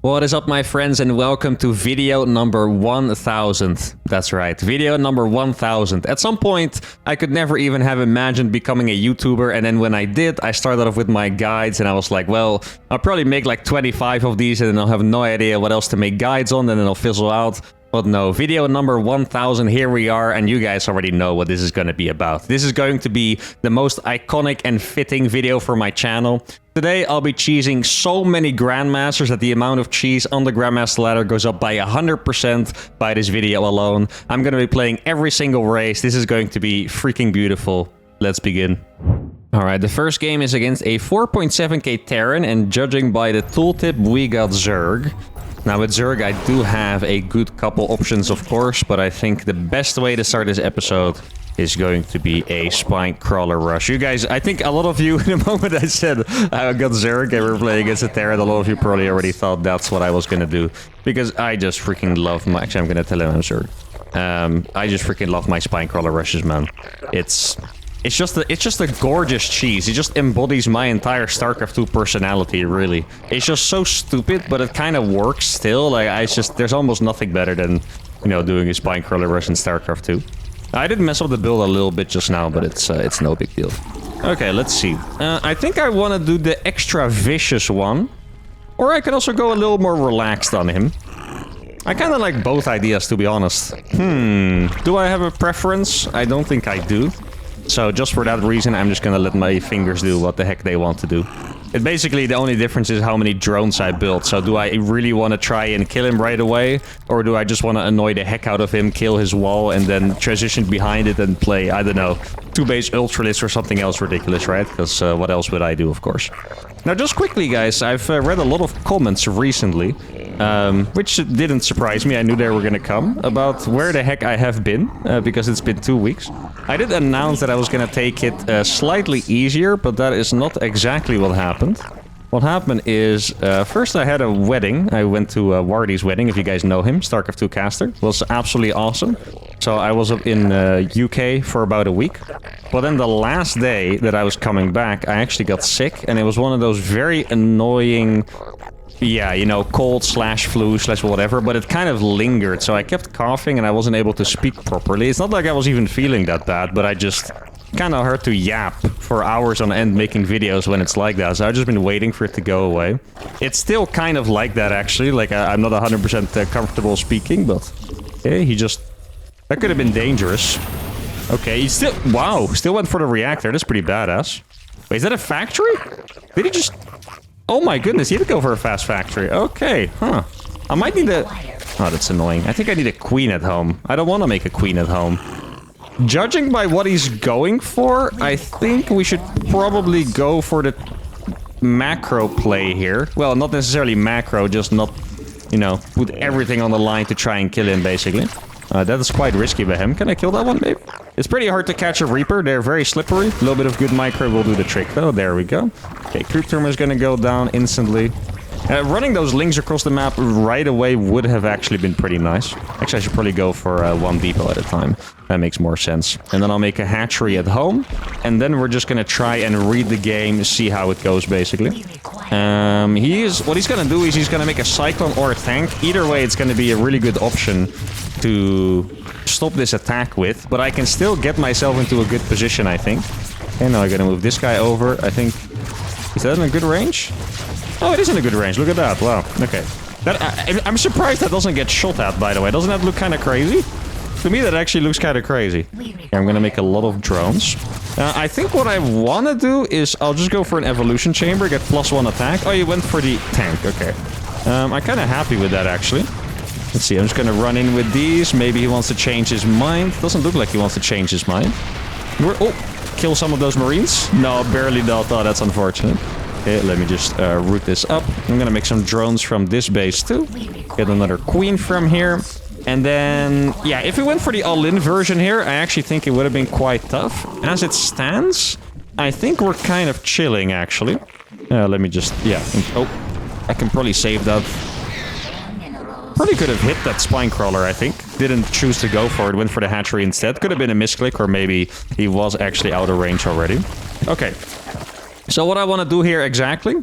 What is up, my friends, and welcome to video number 1000. That's right, video number 1000. At some point, I could never even have imagined becoming a YouTuber, and then when I did, I started off with my guides, and I was like, well, I'll probably make like 25 of these, and then I'll have no idea what else to make guides on, and then I'll fizzle out. But no, video number 1000, here we are, and you guys already know what this is going to be about. This is going to be the most iconic and fitting video for my channel. Today, I'll be cheesing so many Grandmasters that the amount of cheese on the Grandmaster ladder goes up by 100% by this video alone. I'm going to be playing every single race. This is going to be freaking beautiful. Let's begin. Alright, the first game is against a 4.7k Terran, and judging by the tooltip, we got Zerg. Now with Zerg, I do have a good couple options, of course, but I think the best way to start this episode is going to be a Spine Crawler Rush. You guys, I think a lot of you, in the moment I said I got Zerg and we're playing against a Terran, a lot of you probably already thought that's what I was gonna do. Because I just freaking love my... Actually, I'm gonna tell him I'm Zerg. I just freaking love my Spine Crawler Rushes, man. It's just a gorgeous cheese. It just embodies my entire StarCraft 2 personality, really. It's just so stupid, but it kind of works still. Like, there's almost nothing better than, you know, doing a Spine Crawler Rush in StarCraft 2. I did mess up the build a little bit just now, but it's no big deal. Okay, let's see. I think I want to do the extra vicious one. Or I could also go a little more relaxed on him. I kind of like both ideas, to be honest. Do I have a preference? I don't think I do. So just for that reason, I'm just gonna let my fingers do what the heck they want to do. It basically, the only difference is how many drones I build. So do I really want to try and kill him right away? Or do I just want to annoy the heck out of him, kill his wall, and then transition behind it and play, I don't know, 2-base Ultralisk or something else ridiculous, right? Because what else would I do, of course? Now, just quickly, guys, I've read a lot of comments recently, which didn't surprise me. I knew they were going to come, about where the heck I have been, because it's been 2 weeks. I did announce that I was going to take it slightly easier, but that is not exactly what happened. What happened is, first I had a wedding. I went to Wardy's wedding, if you guys know him, StarCraft 2 caster. It was absolutely awesome. So I was up in UK for about a week. But then the last day that I was coming back, I actually got sick. And it was one of those very annoying, yeah, you know, cold/flu/whatever. But it kind of lingered. So I kept coughing and I wasn't able to speak properly. It's not like I was even feeling that bad, but I just kind of hard to yap for hours on end making videos when it's like that. So I've just been waiting for it to go away. It's still kind of like that, actually. Like, I'm not 100% comfortable speaking, but... Okay, he just... That could have been dangerous. Okay, he still... Wow, still went for the reactor. That's pretty badass. Wait, is that a factory? Did he just... Oh my goodness, he did go for a fast factory. Okay, huh. I might need a... Oh, that's annoying. I think I need a queen at home. I don't want to make a queen at home. Judging by what he's going for, I think we should probably go for the macro play here. Well, not necessarily macro, just not, you know, put everything on the line to try and kill him, basically. That is quite risky by him. Can I kill that one, maybe? It's pretty hard to catch a Reaper. They're very slippery. A little bit of good micro will do the trick, though. There we go. Okay, Creep Tumor is going to go down instantly. Running those Lings across the map right away would have actually been pretty nice. Actually, I should probably go for one depot at a time. That makes more sense. And then I'll make a hatchery at home. And then we're just going to try and read the game, see how it goes, basically. What he's going to do is he's going to make a Cyclone or a tank. Either way, it's going to be a really good option to stop this attack with. But I can still get myself into a good position, I think. Okay, now I'm going to move this guy over. I think... Is that in a good range? Oh, it is in a good range. Look at that. Wow. Okay. I'm surprised that doesn't get shot at, by the way. Doesn't that look kind of crazy? To me, that actually looks kind of crazy. Okay, I'm going to make a lot of drones. I think what I want to do is I'll just go for an evolution chamber, get +1 attack. Oh, you went for the tank. Okay. I'm kind of happy with that, actually. Let's see. I'm just going to run in with these. Maybe he wants to change his mind. Doesn't look like he wants to change his mind. Oh, kill some of those Marines? No, barely not. Oh, that's unfortunate. Okay, let me just root this up. I'm gonna make some drones from this base too. Get another queen from here. And then, yeah, if we went for the all-in version here, I actually think it would have been quite tough. As it stands, I think we're kind of chilling, actually. Let me just, yeah. Oh, I can probably save that. Probably could have hit that Spine Crawler, I think. Didn't choose to go for it, went for the hatchery instead. Could have been a misclick, or maybe he was actually out of range already. Okay. So what I want to do here exactly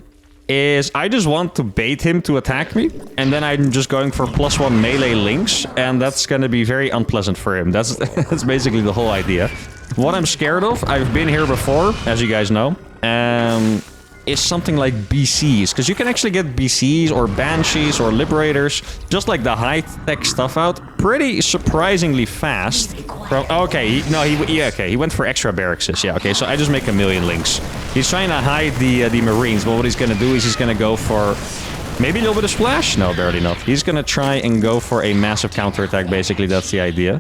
is I just want to bait him to attack me, and then I'm just going for +1 melee links, and that's going to be very unpleasant for him. That's basically the whole idea. What I'm scared of, I've been here before, as you guys know, is something like BCs, because you can actually get BCs or Banshees or Liberators, just like the high-tech stuff out, pretty surprisingly fast. Okay, he went for extra barracks. Yeah, okay, so I just make a million links. He's trying to hide the Marines, but what he's going to do is he's going to go for maybe a little bit of splash? No, barely not. He's going to try and go for a massive counterattack, basically, that's the idea.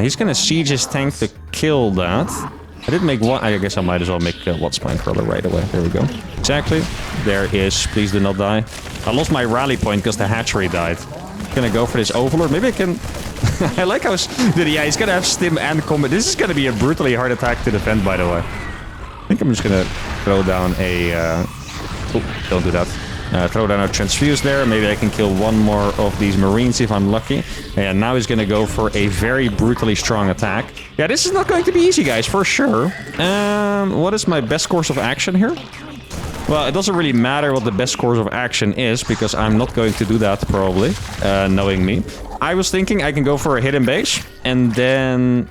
He's going to siege his tank to kill that. I did make one. I guess I might as well make one spine crawler right away. There we go. Exactly. There is. Please do not die. I lost my rally point because the hatchery died. Gonna go for this overlord. Maybe I can. I like how. Yeah, he's gonna have stim and combat. This is gonna be a brutally hard attack to defend, by the way. I think I'm just gonna throw down a. Oh, don't do that. Throw down a transfuse there. Maybe I can kill one more of these Marines if I'm lucky. And now he's going to go for a very brutally strong attack. Yeah, this is not going to be easy, guys, for sure. What is my best course of action here? Well, it doesn't really matter what the best course of action is, because I'm not going to do that, probably, knowing me. I was thinking I can go for a hidden base, and then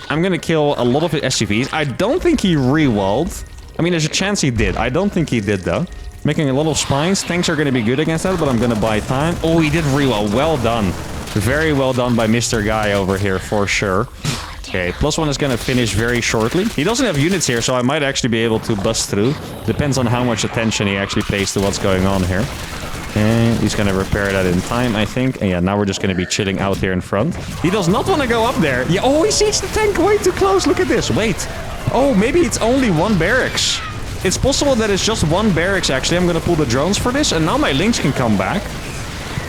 I'm going to kill a lot of his SCVs. I don't think he re-walled. I mean, there's a chance he did. I don't think he did, though. Making a lot of spines. Tanks are going to be good against that, but I'm going to buy time. Oh, he did re-wall. Well done. Very well done by Mr. Guy over here, for sure. Okay, +1 is going to finish very shortly. He doesn't have units here, so I might actually be able to bust through. Depends on how much attention he actually pays to what's going on here. And he's going to repair that in time, I think. And yeah, now we're just going to be chilling out here in front. He does not want to go up there. Yeah, oh, he sees the tank way too close. Look at this. Wait. Oh, maybe it's only one barracks. It's possible that it's just one barracks, actually. I'm going to pull the drones for this, and now my links can come back.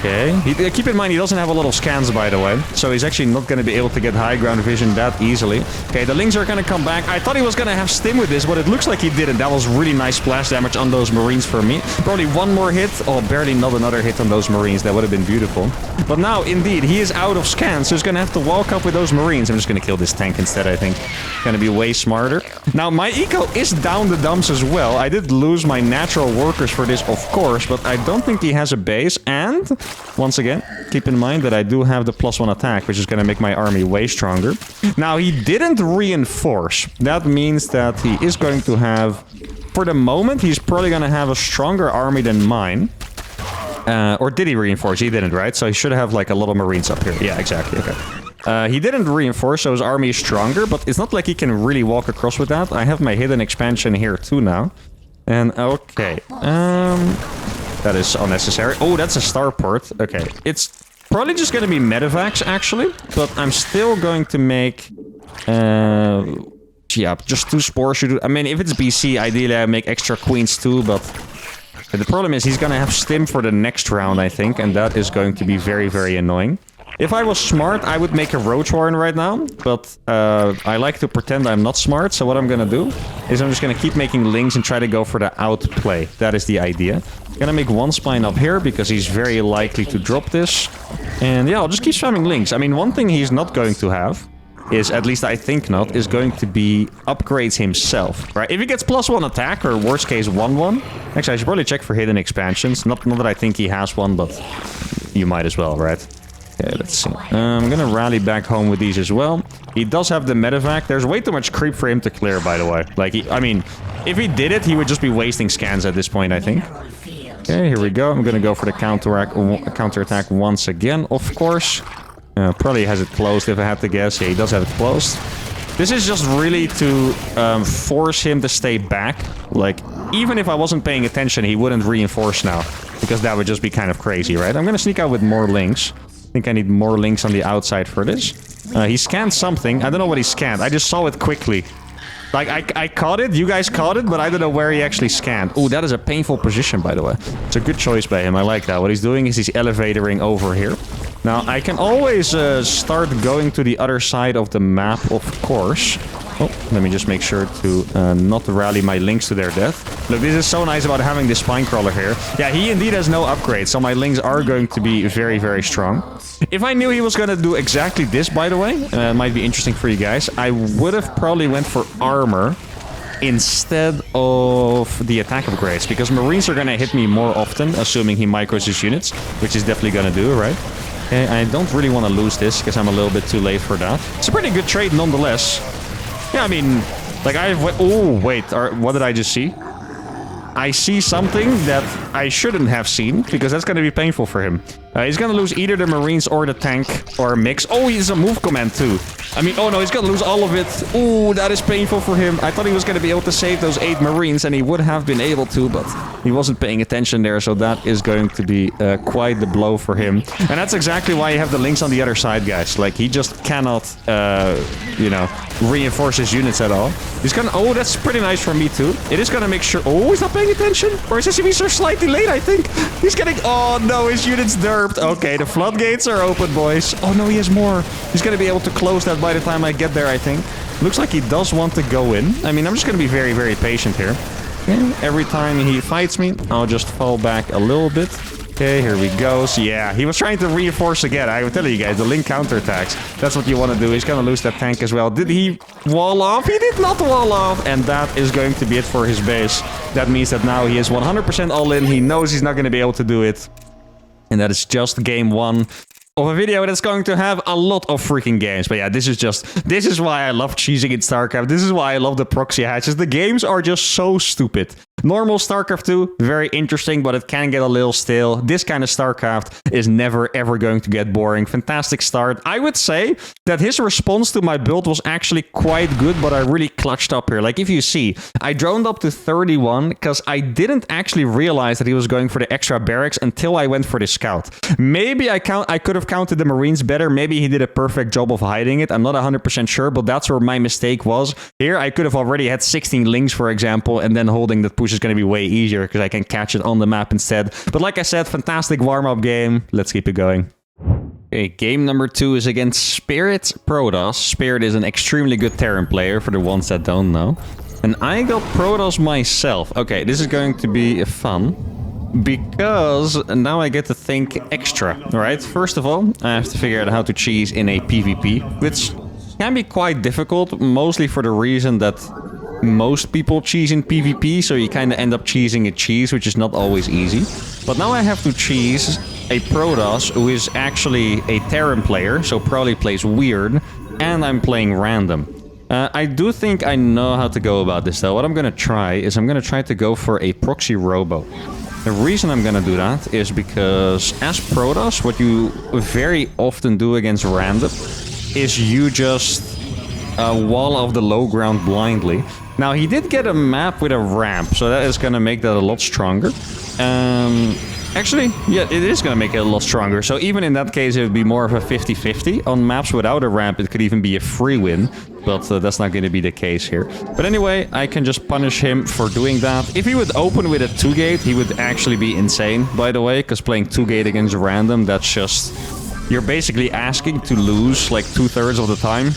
Okay. Keep in mind, he doesn't have a lot of scans, by the way. So he's actually not going to be able to get high ground vision that easily. Okay, the links are going to come back. I thought he was going to have stim with this, but it looks like he didn't. That was really nice splash damage on those Marines for me. Probably one more hit. Oh, barely not another hit on those Marines. That would have been beautiful. But now, indeed, he is out of scans, so he's going to have to walk up with those Marines. I'm just going to kill this tank instead, I think. Going to be way smarter. Now, my eco is down the dumps as well. I did lose my natural workers for this, of course, but I don't think he has a base. And once again, keep in mind that I do have the +1 attack, which is going to make my army way stronger. Now, he didn't reinforce. That means that he is going to have, for the moment, he's probably going to have a stronger army than mine. Or did he reinforce? He didn't, right? So he should have like a lot of Marines up here. Yeah, exactly. Okay. He didn't reinforce, so his army is stronger, but it's not like he can really walk across with that. I have my hidden expansion here too now. And okay. That is unnecessary. Oh, that's a starport. Okay. It's probably just going to be medevacs, actually. But I'm still going to make... yeah, just 2 spores should do... I mean, if it's BC, ideally I make extra queens too, but... The problem is he's going to have stim for the next round, I think. And that is going to be very, very annoying. If I was smart, I would make a Roach Warren right now. But I like to pretend I'm not smart. So what I'm going to do is I'm just going to keep making links and try to go for the outplay. That is the idea. I'm going to make 1 spine up here because he's very likely to drop this. And yeah, I'll just keep spamming links. I mean, one thing he's not going to have is, at least I think not, is going to be upgrades himself, right? If he gets +1 attack, or worst case 1/1, actually I should probably check for hidden expansions. Not that I think he has one, but you might as well, right? Okay, let's see. I'm gonna rally back home with these as well. He does have the medevac. There's way too much creep for him to clear, by the way. Like, I mean, if he did it, he would just be wasting scans at this point, I think. Okay, here we go. I'm gonna go for the counterattack once again, of course. Probably has it closed if I had to guess. Yeah, he does have it closed. This is just really to force him to stay back. Like, even if I wasn't paying attention, he wouldn't reinforce now. Because that would just be kind of crazy, right? I'm going to sneak out with more links. I think I need more links on the outside for this. He scanned something. I don't know what he scanned. I just saw it quickly. Like, I caught it. You guys caught it, but I don't know where he actually scanned. Oh, that is a painful position, by the way. It's a good choice by him. I like that. What he's doing is he's elevatoring over here. Now, I can always start going to the other side of the map, of course. Oh, let me just make sure to not rally my links to their death. Look, this is so nice about having this spine crawler here. Yeah, he indeed has no upgrade, so my links are going to be very, very strong. If I knew he was going to do exactly this, by the way, might be interesting for you guys, I would have probably went for armor. instead of the attack upgrades, because Marines are going to hit me more often, assuming he micros his units, which he's definitely going to do, right? Okay, I don't really want to lose this, because I'm a little bit too late for that. It's a pretty good trade nonetheless. Yeah, I mean, like oh, wait, what did I just see? I see something that I shouldn't have seen, because that's going to be painful for him. He's going to lose either the Marines or the tank, or a mix. Oh, he's a move command too. I mean, oh no, he's going to lose all of it. Ooh, that is painful for him. I thought he was going to be able to save those 8 Marines, and he would have been able to, but he wasn't paying attention there, so that is going to be quite the blow for him. And that's exactly why you have the links on the other side, guys. Like, he just cannot, you know, reinforce his units at all. He's going to... Oh, that's pretty nice for me too. It is going to make sure... Oh, he's not paying attention? Or is he's so slightly late, I think? He's getting... Oh, no, his unit's derped. Okay, the floodgates are open, boys. Oh, no, he has more. He's going to be able to close that by the time I get there, I think. Looks like he does want to go in. I mean, I'm just going to be very, very patient here. Okay, every time he fights me, I'll just fall back a little bit. Okay, here we go. So, yeah, he was trying to reinforce again. I will tell you guys, the Link counterattacks. That's what you want to do. He's going to lose that tank as well. Did he wall off? He did not wall off. And that is going to be it for his base. That means that now he is 100% all in. He knows he's not going to be able to do it. And that is just game 1 of a video that's going to have a lot of freaking games. But yeah, this is why I love cheesing in StarCraft. This is why I love the proxy hatches. The games are just so stupid. Normal StarCraft 2, very interesting, but it can get a little stale. This kind of StarCraft is never ever going to get boring. Fantastic start. I would say that his response to my build was actually quite good, but I really clutched up here. Like, if you see, I droned up to 31 because I didn't actually realize that he was going for the extra barracks until I went for the scout. Maybe I could have counted the Marines better. Maybe he did a perfect job of hiding it. I'm not 100% sure, but that's where my mistake was. Here, I could have already had 16 links, for example, and then holding that push is going to be way easier because I can catch it on the map instead. But like I said, fantastic warm-up game. Let's keep it going. Okay, game number 2 is against Spirit Protoss. Spirit is an extremely good Terran player for the ones that don't know. And I got Protoss myself. Okay, this is going to be fun because now I get to think extra, right? First of all, I have to figure out how to cheese in a PvP, which can be quite difficult, mostly for the reason that most people cheese in PvP, so you kind of end up cheesing a cheese, which is not always easy. But now I have to cheese a Protoss who is actually a Terran player, so probably plays weird, and I'm playing random. I do think I know how to go about this, though. What I'm going to try is I'm going to try to go for a Proxy Robo. The reason I'm going to do that is because as Protoss, what you very often do against random is you just wall off the low ground blindly. Now, he did get a map with a ramp, so that is going to make that a lot stronger. Actually, yeah, it is going to make it a lot stronger. So even in that case, it would be more of a 50-50. On maps without a ramp, it could even be a free win. But that's not going to be the case here. But anyway, I can just punish him for doing that. If he would open with a 2-gate, he would actually be insane, by the way. Because playing 2-gate against random, that's just... You're basically asking to lose like 2/3 of the time.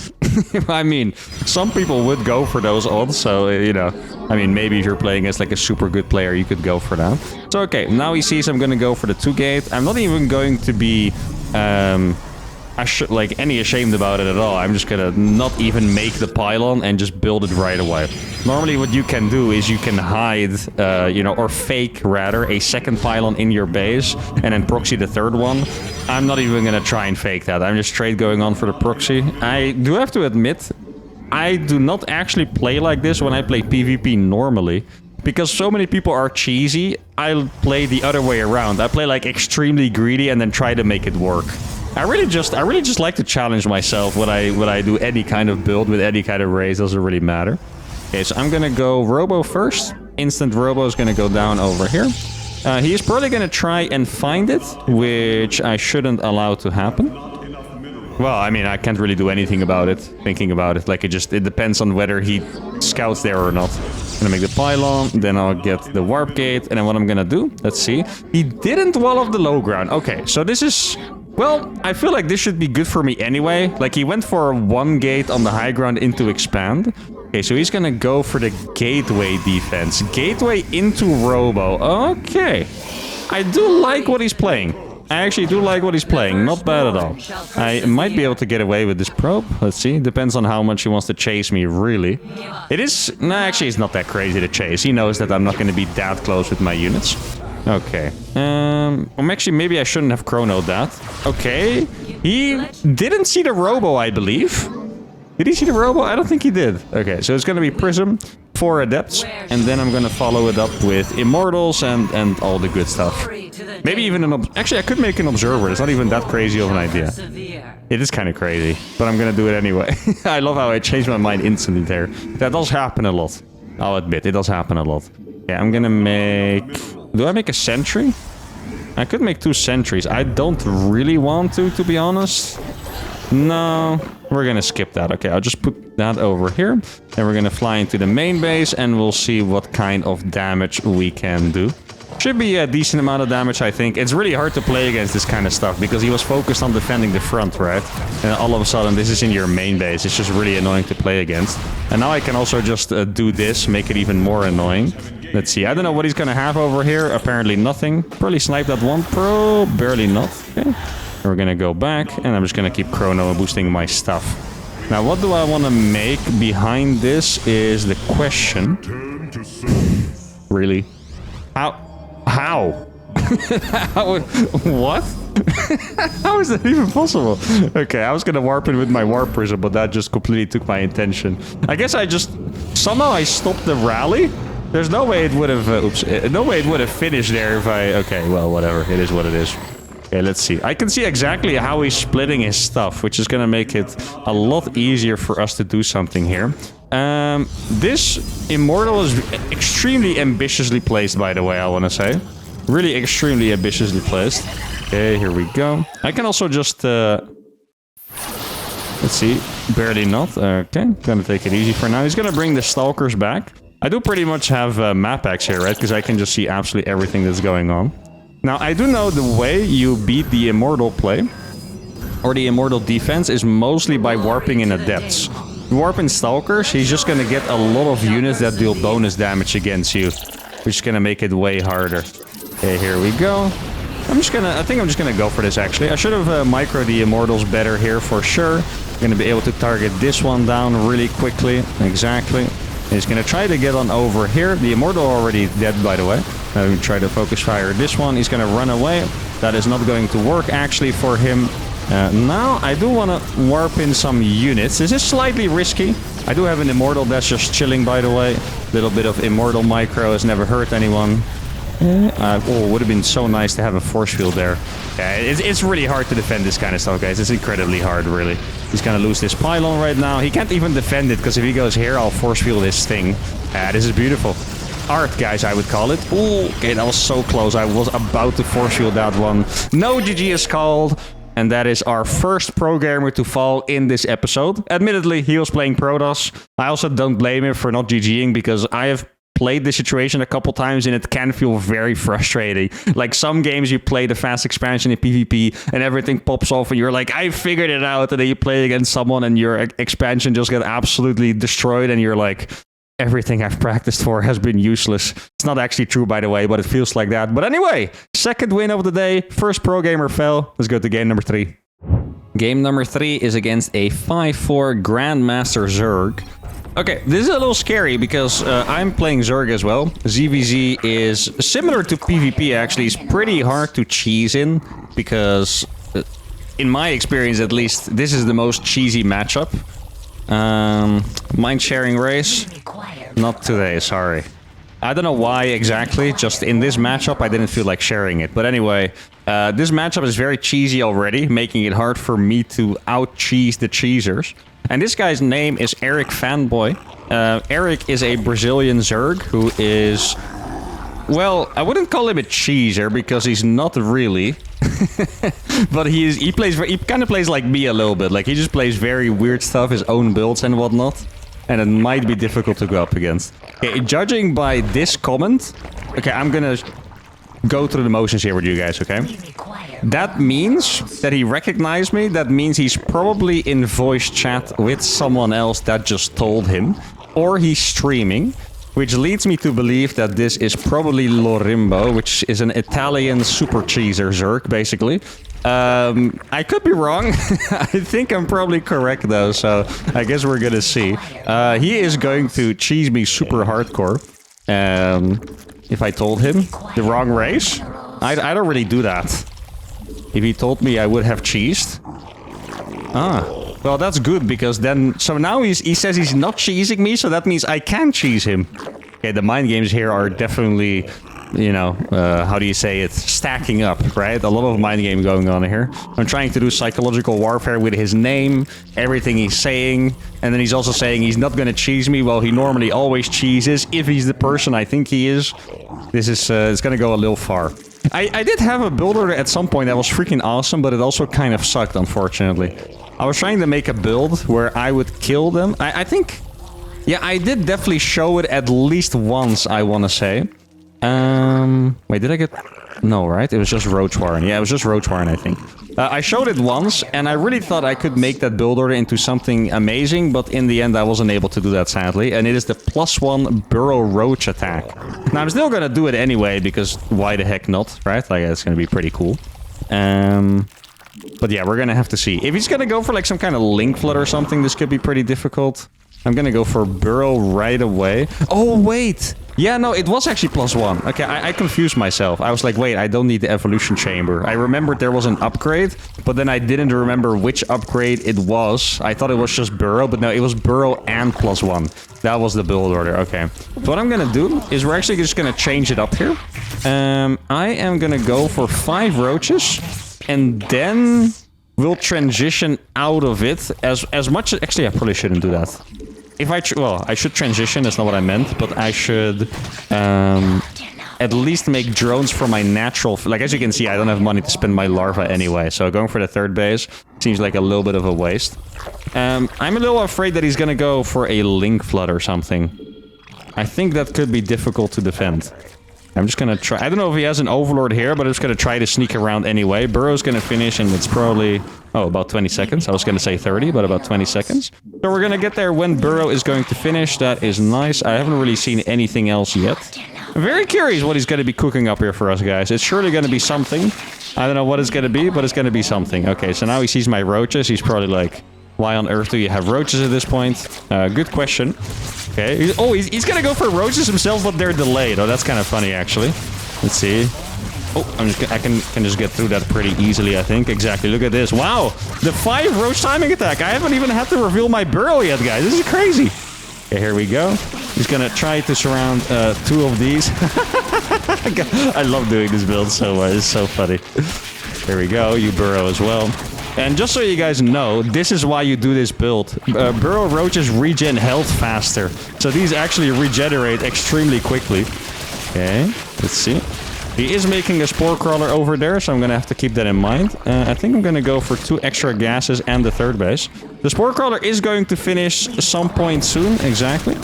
I mean, some people would go for those odds, so, you know, I mean, maybe if you're playing as like a super good player, you could go for that. So, okay, now he sees I'm gonna go for the 2-gate. I'm not even going to be, any ashamed about it at all. I'm just gonna not even make the pylon and just build it right away. Normally what you can do is you can hide, you know, or fake, rather, a second pylon in your base and then proxy the third one. I'm not even gonna try and fake that. I'm just straight going on for the proxy. I do have to admit, I do not actually play like this when I play PvP normally. Because so many people are cheesy, I play the other way around. I play like extremely greedy and then try to make it work. I really just like to challenge myself when I do any kind of build with any kind of raise. Doesn't really matter. Okay, so I'm gonna go Robo first. Instant Robo is gonna go down over here. He is probably gonna try and find it, which I shouldn't allow to happen. Well, I mean, I can't really do anything about it, thinking about it. Like, it depends on whether he scouts there or not. I'm gonna make the pylon, then I'll get the warp gate, and then what I'm gonna do, let's see. He didn't wall off the low ground. Okay, so this is... Well, I feel like this should be good for me anyway. Like, he went for 1 gate on the high ground into expand. Okay, so he's gonna go for the gateway defense. Gateway into Robo. Okay. I do like what he's playing. I actually do like what he's playing. Not bad at all. I might be able to get away with this probe. Let's see. Depends on how much he wants to chase me, really. It is... No, actually, it's not that crazy to chase. He knows that I'm not going to be that close with my units. Okay. Actually, maybe I shouldn't have chronoed that. Okay. He didn't see the Robo, I believe. Did he see the Robo? I don't think he did. Okay, so it's going to be Prism, 4 Adepts, and then I'm going to follow it up with Immortals and all the good stuff. Maybe even an... Actually, I could make an Observer. It's not even that crazy of an idea. It is kind of crazy, but I'm going to do it anyway. I love how I changed my mind instantly there. That does happen a lot. I'll admit, it does happen a lot. Yeah, I'm going to make... Do I make a Sentry? I could make 2 Sentries. I don't really want to be honest. No, we're gonna skip that. Okay, I'll just put that over here. Then we're gonna fly into the main base and we'll see what kind of damage we can do. Should be a decent amount of damage, I think. It's really hard to play against this kind of stuff because he was focused on defending the front, right? And all of a sudden, this is in your main base. It's just really annoying to play against. And now I can also just do this, make it even more annoying. Let's see. I don't know what he's gonna have over here. Apparently nothing. Probably sniped that one pro. Barely not. Okay. We're gonna go back, and I'm just gonna keep chrono boosting my stuff. Now, what do I want to make behind this is the question. Really? How? What? How is that even possible? Okay, I was gonna warp in with my warp prism, but that just completely took my intention. I guess I just... Somehow I stopped the rally? There's no way it would have... no way it would have finished there if I... Okay, well, whatever. It is what it is. Okay, let's see. I can see exactly how he's splitting his stuff, which is going to make it a lot easier for us to do something here. This Immortal is extremely ambitiously placed, by the way, I want to say. Really extremely ambitiously placed. Okay, here we go. I can also just... let's see. Barely not. Okay, gonna take it easy for now. He's gonna bring the Stalkers back. I do pretty much have map packs here, right? Because I can just see absolutely everything that's going on. Now, I do know the way you beat the Immortal play, or the Immortal defense, is mostly by warping in Adepts. Warp in Stalkers, he's just gonna get a lot of units that deal bonus damage against you, which is gonna make it way harder. Okay, here we go. I think I'm just gonna go for this, actually. I should have microed the Immortals better here, for sure. I'm gonna be able to target this one down really quickly. Exactly. He's gonna try to get on over here. The Immortal already dead, by the way. I'm gonna try to focus fire this one. He's gonna run away. That is not going to work, actually, for him. Now, I do want to warp in some units. This is slightly risky. I do have an Immortal that's just chilling, by the way. A little bit of Immortal micro has never hurt anyone. Oh, would have been so nice to have a force field there. Yeah, it's really hard to defend this kind of stuff, guys. It's incredibly hard, really. He's gonna lose this pylon right now. He can't even defend it, because if he goes here, I'll force field this thing. This is beautiful. Art, guys, I would call it. Ooh, okay, that was so close. I was about to force field that one. No GG is called. And that is our first pro gamer to fall in this episode. Admittedly, he was playing Protoss. I also don't blame him for not GGing, because I have played this situation a couple times and it can feel very frustrating. Like, some games you play the fast expansion in PvP and everything pops off and you're like, I figured it out, and then you play against someone and your expansion just got absolutely destroyed and you're like, everything I've practiced for has been useless. It's not actually true, by the way, but it feels like that. But anyway, second win of the day, first pro gamer fell. Let's go to game number 3. Game number 3 is against a 5-4 Grandmaster Zerg. Okay, this is a little scary because I'm playing Zerg as well. ZVZ is similar to PvP, actually. It's pretty hard to cheese in because, in my experience at least, this is the most cheesy matchup. Mind sharing race? Not today, sorry. I don't know why exactly, just in this matchup I didn't feel like sharing it. But anyway, this matchup is very cheesy already, making it hard for me to out-cheese the cheesers. And this guy's name is Eric Fanboy. Eric is a Brazilian Zerg who is... Well, I wouldn't call him a cheeser because he's not really. But he kind of plays like me a little bit. Like, he just plays very weird stuff, his own builds and whatnot. And it might be difficult to go up against. Okay, judging by this comment... Okay, I'm gonna go through the motions here with you guys, okay? That means that he recognized me. That means he's probably in voice chat with someone else that just told him. Or he's streaming. which leads me to believe that this is probably Lorimbo, which is an Italian super cheeser Zerg, basically. I could be wrong. I think I'm probably correct, though, so I guess we're gonna see. He is going to cheese me super hardcore. If I told him the wrong race, I don't really do that. If he told me I would have cheesed. Well, that's good, because then... So now he says he's not cheesing me, so that means I can cheese him. Okay, the mind games here are definitely, you know, how do you say it? Stacking up, right? A lot of mind game going on here. I'm trying to do psychological warfare with his name, everything he's saying, and then he's also saying he's not gonna cheese me. Well, he normally always cheeses, if he's the person I think he is. This is, it's gonna go a little far. I did have a builder at some point that was freaking awesome, but it also kind of sucked, unfortunately. I was trying to make a build where I would kill them. I think... Yeah, I did definitely show it at least once, I want to say. Wait, did I get... No, right? It was just Roach Warren. Yeah, it was just Roach Warren, I think. I showed it once, and I really thought I could make that build order into something amazing, but in the end I wasn't able to do that, sadly. And it is the +1 Burrow Roach attack. Now, I'm still gonna do it anyway, because why the heck not, right? Like, it's gonna be pretty cool. But yeah, we're gonna have to see. If he's gonna go for like some kind of link flood or something, this could be pretty difficult. I'm gonna go for Burrow right away. Oh, wait! Yeah, no, it was actually +1. Okay, I confused myself. I was like, wait, I don't need the evolution chamber. I remembered there was an upgrade, but then I didn't remember which upgrade it was. I thought it was just Burrow, but no, it was Burrow and +1. That was the build order, okay. So what I'm gonna do is we're actually just gonna change it up here. I am gonna go for 5 roaches, and then we'll transition out of it as much as... Actually, I probably shouldn't do that. If I... Well, I should transition, that's not what I meant, but I should at least make drones for my natural... Like, as you can see, I don't have money to spend my larva anyway, so going for the 3rd base seems like a little bit of a waste. I'm a little afraid that he's gonna go for a link flood or something. I think that could be difficult to defend. I'm just gonna try... I don't know if he has an overlord here, but I'm just gonna try to sneak around anyway. Burrow's gonna finish, and it's probably... Oh, about 20 seconds. I was gonna say 30, but about 20 seconds. So we're gonna get there when Burrow is going to finish. That is nice. I haven't really seen anything else yet. I'm very curious what he's gonna be cooking up here for us, guys. It's surely gonna be something. I don't know what it's gonna be, but it's gonna be something. Okay, so now he sees my roaches. He's probably like... Why on earth do you have roaches at this point? Good question. Okay. He's gonna go for roaches himself, but they're delayed. Oh, that's kind of funny, actually. Let's see. Oh, I can just get through that pretty easily, I think. Exactly. Look at this. Wow. The 5 roach timing attack. I haven't even had to reveal my Burrow yet, guys. This is crazy. Okay, here we go. He's gonna try to surround 2 of these. I love doing this build so much. It's so funny. There we go. You Burrow as well. And just so you guys know, this is why you do this build. Burrow roaches regen health faster. So these actually regenerate extremely quickly. Okay, let's see. He is making a spore crawler over there, so I'm gonna have to keep that in mind. I think I'm gonna go for 2 extra gases and the 3rd base. The spore crawler is going to finish some point soon, exactly.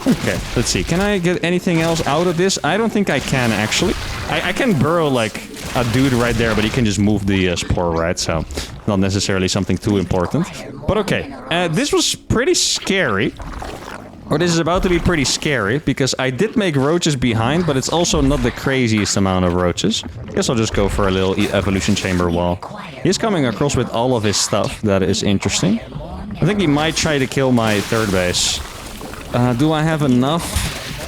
Okay, let's see. Can I get anything else out of this? I don't think I can, actually. I can burrow, like, a dude right there, but he can just move the spore, right? So, not necessarily something too important. But okay, this was pretty scary. Or this is about to be pretty scary, because I did make roaches behind, but it's also not the craziest amount of roaches. Guess I'll just go for a little evolution chamber wall. He's coming across with all of his stuff. That is interesting. I think he might try to kill my 3rd base. Do I have enough?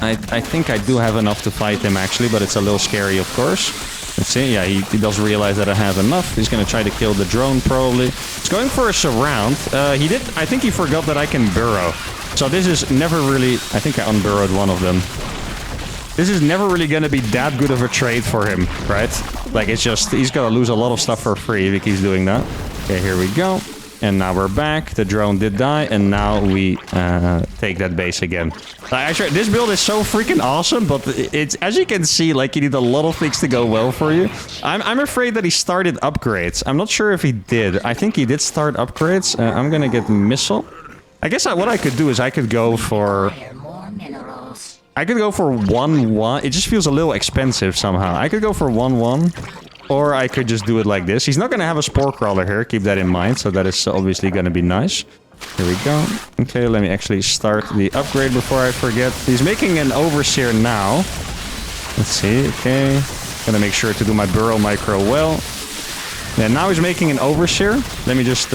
I think I do have enough to fight him, actually, but it's a little scary, of course. Let's see. Yeah, he does realize that I have enough. He's going to try to kill the drone, probably. He's going for a surround. I think he forgot that I can burrow. So this is never really... I think I unburrowed one of them. This is never really going to be that good of a trade for him, right? Like, it's just... He's going to lose a lot of stuff for free if he keeps doing that. Okay, here we go. And now we're back. The drone did die, and now we take that base again. Actually, this build is so freaking awesome, but it's, as you can see, like, you need a lot of things to go well for you. I'm afraid that he started upgrades. I'm not sure if he did. I think he did start upgrades. I'm gonna get missile. I guess what I could do is I could go for... I could go for 1-1. It just feels a little expensive somehow. I could go for 1-1. Or I could just do it like this. He's not going to have a spore crawler here, keep that in mind. So that is obviously going to be nice. Here we go. Okay, let me actually start the upgrade before I forget. He's making an overseer now. Let's see. Okay. Gonna make sure to do my burrow micro well. And now he's making an overseer. Let me just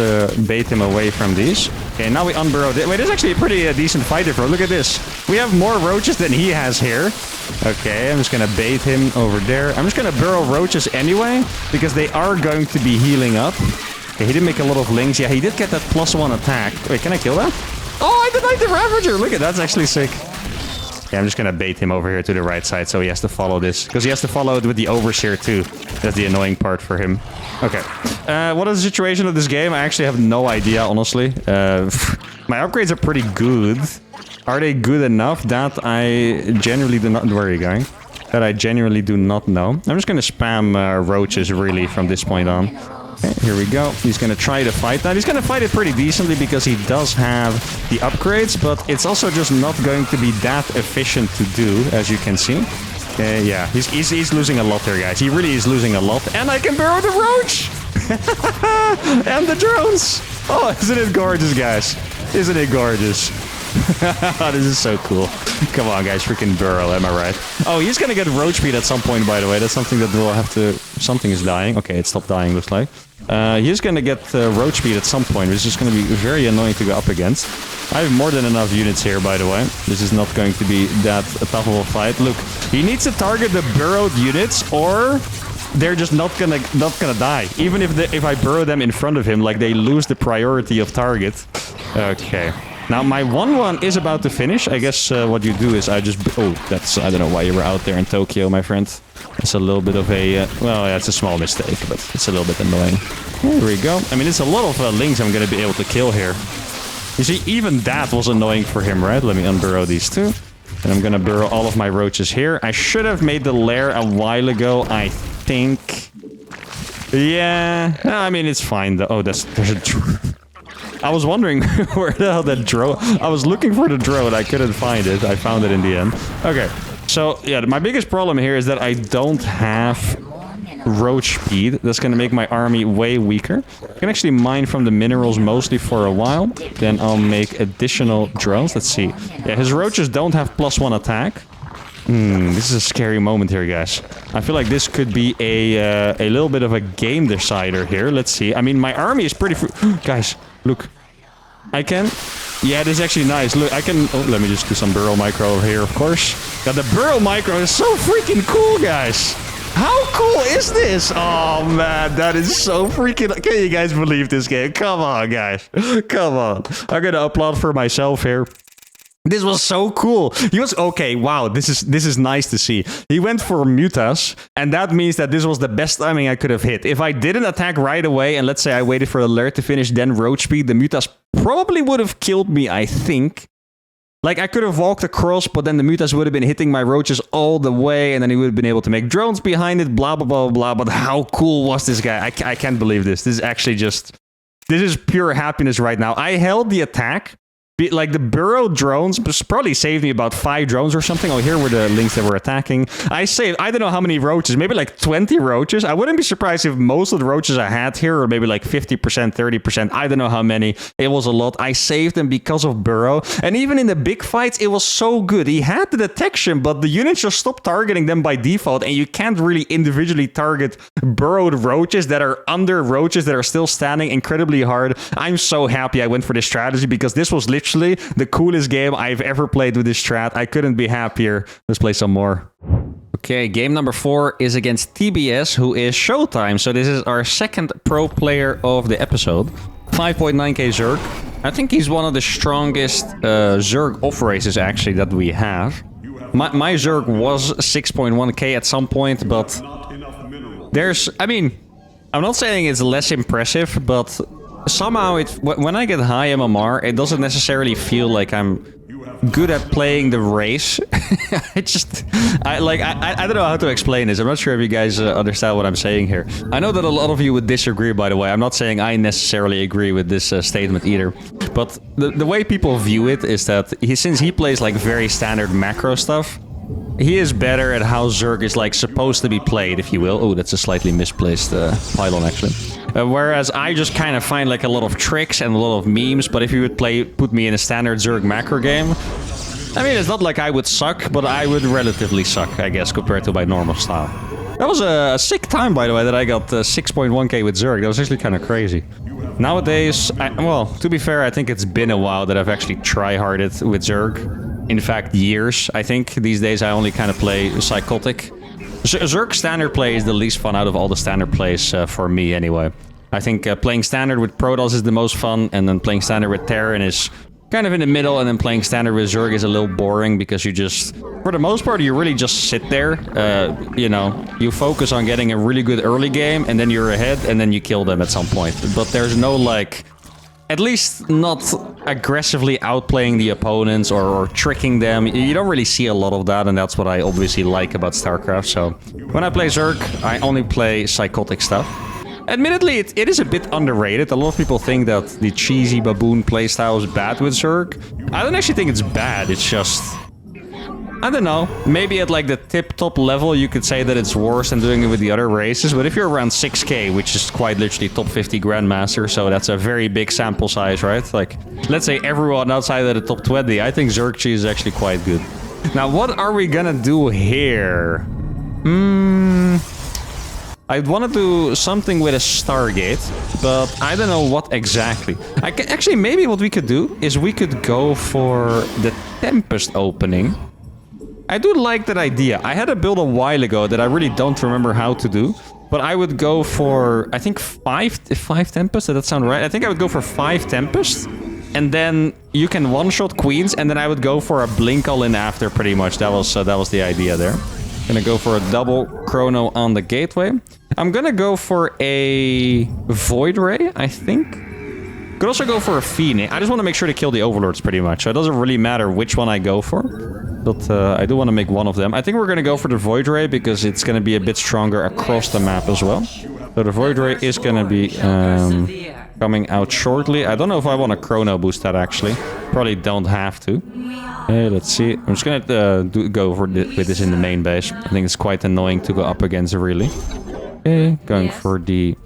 bait him away from these. Okay, now we unburrowed it. Wait, this is actually a pretty decent fight here. Look at this. We have more roaches than he has here. Okay, I'm just gonna bait him over there. I'm just gonna burrow roaches anyway, because they are going to be healing up. Okay, he did make a lot of lings. Yeah, he did get that +1 attack. Wait, can I kill that? Oh, I denied the Ravager. Look at that. That's actually sick. Yeah, I'm just gonna bait him over here to the right side, so he has to follow this. Because he has to follow it with the overseer too. That's the annoying part for him. Okay. What is the situation of this game? I actually have no idea, honestly. My upgrades are pretty good. Are they good enough? That I genuinely do not... Where are you going? That I genuinely do not know. I'm just gonna spam roaches, really, from this point on. Okay, here we go. He's gonna try to fight that. He's gonna fight it pretty decently because he does have the upgrades, but it's also just not going to be that efficient to do, as you can see. Yeah, he's losing a lot here, guys. He really is losing a lot. And I can burrow the roach! And the drones! Oh, isn't it gorgeous, guys? Isn't it gorgeous? This is so cool. Come on, guys, freaking burrow, am I right? Oh, he's gonna get roach speed at some point, by the way. That's something that we'll have to... Something is dying. Okay, it stopped dying, looks like. He's gonna get roach speed at some point, which is gonna be very annoying to go up against. I have more than enough units here, by the way. This is not going to be that tough of a fight. Look, he needs to target the burrowed units, or... they're just not gonna die. Even if I burrow them in front of him, like, they lose the priority of target. Okay. Now, my 1-1 is about to finish. I guess what you do is I just... Oh, that's... I don't know why you were out there in Tokyo, my friend. It's a little bit of a... well, yeah, it's a small mistake, but it's a little bit annoying. Here we go. I mean, it's a lot of lings I'm going to be able to kill here. You see, even that was annoying for him, right? Let me unburrow these two. And I'm going to burrow all of my roaches here. I should have made the lair a while ago, I think. Yeah. No, I mean, it's fine, though. Oh, there's a... I was wondering where the hell that drone... I was looking for the drone. I couldn't find it. I found it in the end. Okay. So, yeah, my biggest problem here is that I don't have roach speed. That's going to make my army way weaker. I can actually mine from the minerals mostly for a while. Then I'll make additional drones. Let's see. Yeah, his roaches don't have +1 attack. This is a scary moment here, guys. I feel like this could be a little bit of a game decider here. Let's see. I mean, my army is pretty... Guys, look. I can... Yeah, this is actually nice. Look, I can... Oh, let me just do some burrow micro over here, of course. Yeah, the burrow micro is so freaking cool, guys. How cool is this? Oh, man, that is so freaking... Can you guys believe this game? Come on, guys. Come on. I'm gonna applaud for myself here. This was so cool. He was okay. Wow, this is nice to see. He went for mutas, and that means that this was the best timing I could have hit. If I didn't attack right away, and let's say I waited for the lair to finish, then roach speed, the mutas probably would have killed me, I think. Like, I could have walked across, but then the mutas would have been hitting my roaches all the way, and then he would have been able to make drones behind it, blah, blah, blah, blah. But how cool was this guy? I can't believe this. This is actually just... This is pure happiness right now. I held the attack. Like, the burrow drones probably saved me about 5 drones or something. Oh, here were the links that were attacking. I saved, I don't know how many roaches, maybe like 20 roaches. I wouldn't be surprised if most of the roaches I had here were maybe like 50%, 30%. I don't know how many. It was a lot. I saved them because of burrow. And even in the big fights, it was so good. He had the detection, but the units just stopped targeting them by default. And you can't really individually target burrowed roaches that are under roaches that are still standing incredibly hard. I'm so happy I went for this strategy because this was literally the coolest game I've ever played with this strat. I couldn't be happier. Let's play some more. Okay, game number 4 is against TBS, who is Showtime. So this is our second pro player of the episode. 5.9k Zerg. I think he's one of the strongest Zerg off races actually that we have. My Zerg was 6.1k at some point, but there's... I mean, I'm not saying it's less impressive, but... Somehow, when I get high MMR, it doesn't necessarily feel like I'm good at playing the race. I don't know how to explain this. I'm not sure if you guys understand what I'm saying here. I know that a lot of you would disagree, by the way. I'm not saying I necessarily agree with this statement either. But the way people view it is that since he plays like very standard macro stuff, he is better at how Zerg is like supposed to be played, if you will. Oh, that's a slightly misplaced pylon, actually. Whereas I just kind of find like a lot of tricks and a lot of memes, but if you would put me in a standard Zerg macro game, I mean, it's not like I would suck, but I would relatively suck, I guess, compared to my normal style. That was a sick time, by the way, that I got 6.1k with Zerg. That was actually kind of crazy. Nowadays, well, to be fair, I think it's been a while that I've actually try-harded with Zerg. In fact, years. I think these days I only kind of play Psychotic. Zerg standard play is the least fun out of all the standard plays for me, anyway. I think playing standard with Protoss is the most fun, and then playing standard with Terran is kind of in the middle, and then playing standard with Zerg is a little boring because you just, for the most part, you really just sit there. You know, you focus on getting a really good early game, and then you're ahead, and then you kill them at some point. But there's no, like, at least not aggressively outplaying the opponents or tricking them. You don't really see a lot of that, and that's what I obviously like about StarCraft. So when I play Zerg, I only play Psychotic stuff. Admittedly, it is a bit underrated. A lot of people think that the cheesy baboon playstyle is bad with Zerg. I don't actually think it's bad, it's just... I don't know, maybe at like the tip-top level you could say that it's worse than doing it with the other races, but if you're around 6k, which is quite literally top 50 Grandmaster, so that's a very big sample size, right? Like, let's say everyone outside of the top 20, I think Zerg cheese is actually quite good. Now, what are we gonna do here? I want to do something with a Stargate, but I don't know what exactly. Actually, maybe what we could do is we could go for the Tempest opening. I do like that idea. I had a build a while ago that I really don't remember how to do, but I would go for, I think, 5 Tempest. Does that sound right? I think I would go for 5 Tempest, and then you can one-shot Queens, and then I would go for a Blink all-in after, pretty much. That was the idea there. Gonna go for a double chrono on the gateway. I'm gonna go for a Void Ray, I think. Could also go for a Phoenix. I just want to make sure to kill the Overlords pretty much. So it doesn't really matter which one I go for. But I do want to make one of them. I think we're gonna go for the Void Ray because it's gonna be a bit stronger across the map as well. So the Void Ray is gonna be coming out shortly. I don't know if I want to chrono boost that actually. Probably don't have to. Okay, let's see. I'm just gonna go for with this in the main base. I think it's quite annoying to go up against really. Okay, going for the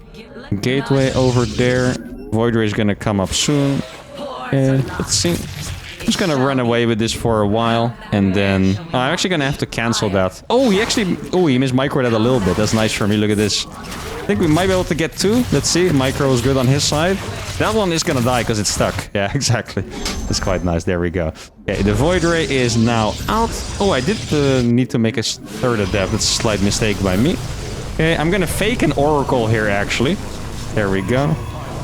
gateway over there. Void Ray is gonna come up soon. Okay, let's see. I'm just gonna run away with this for a while, and then I'm actually gonna have to cancel that. Oh, he missed micro that a little bit. That's nice for me. Look at this. I think we might be able to get 2. Let's see. Micro is good on his side. That one is gonna die because it's stuck. Yeah, exactly. That's quite nice. There we go. Okay, the Void Ray is now out. Oh, I did need to make a third adept. That's a slight mistake by me. Okay, I'm gonna fake an Oracle here, actually. There we go.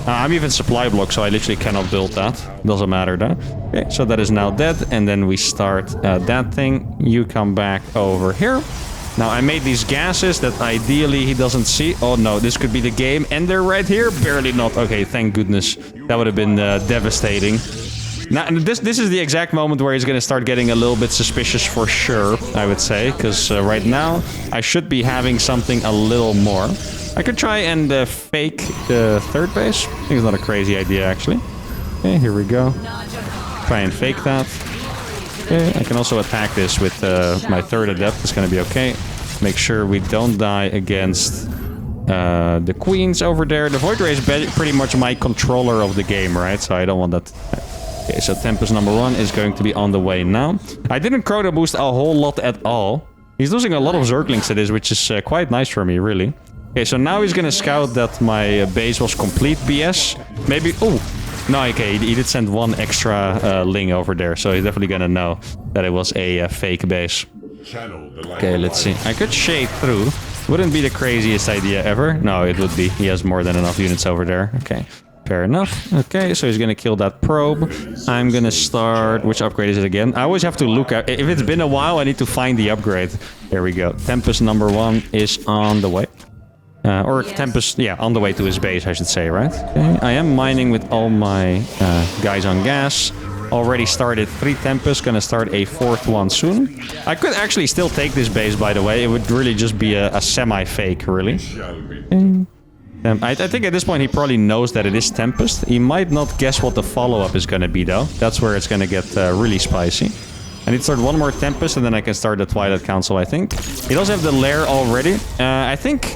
I'm even supply block, so I literally cannot build that. Doesn't matter, though. Okay, so that is now dead, and then we start that thing. You come back over here. Now, I made these gases that ideally he doesn't see. Oh, no, this could be the game. And they're right here. Barely not. Okay, thank goodness. That would have been devastating. Now, this is the exact moment where he's going to start getting a little bit suspicious for sure, I would say. Because right now, I should be having something a little more. I could try and fake the third base. I think it's not a crazy idea, actually. Okay, here we go. Try and fake that. Okay, I can also attack this with my third adept. It's going to be okay. Make sure we don't die against the queens over there. The Void Ray is pretty much my controller of the game, right? So I don't want that. Okay, so Tempest number 1 is going to be on the way now. I didn't chrono boost a whole lot at all. He's losing a lot of Zerglings to this, which is quite nice for me, really. Okay, so now he's going to scout that my base was complete BS. Maybe... Oh! No, okay, he did send 1 extra Ling over there, so he's definitely going to know that it was a fake base. Okay, let's see. I could shade through. Wouldn't be the craziest idea ever. No, it would be. He has more than enough units over there. Okay. Fair enough. Okay, so he's gonna kill that probe. I'm gonna start... Which upgrade is it again? I always have to look at... If it's been a while, I need to find the upgrade. There we go. Tempest number 1 is on the way. Or Tempest... Yeah, on the way to his base, I should say, right? Okay, I am mining with all my guys on gas. Already started 3 Tempests. Gonna start a 4th one soon. I could actually still take this base, by the way. It would really just be a semi-fake, really. Okay. I think at this point he probably knows that it is Tempest. He might not guess what the follow-up is going to be, though. That's where it's going to get really spicy. I need to start 1 more Tempest, and then I can start the Twilight Council, I think. He does have the lair already. I think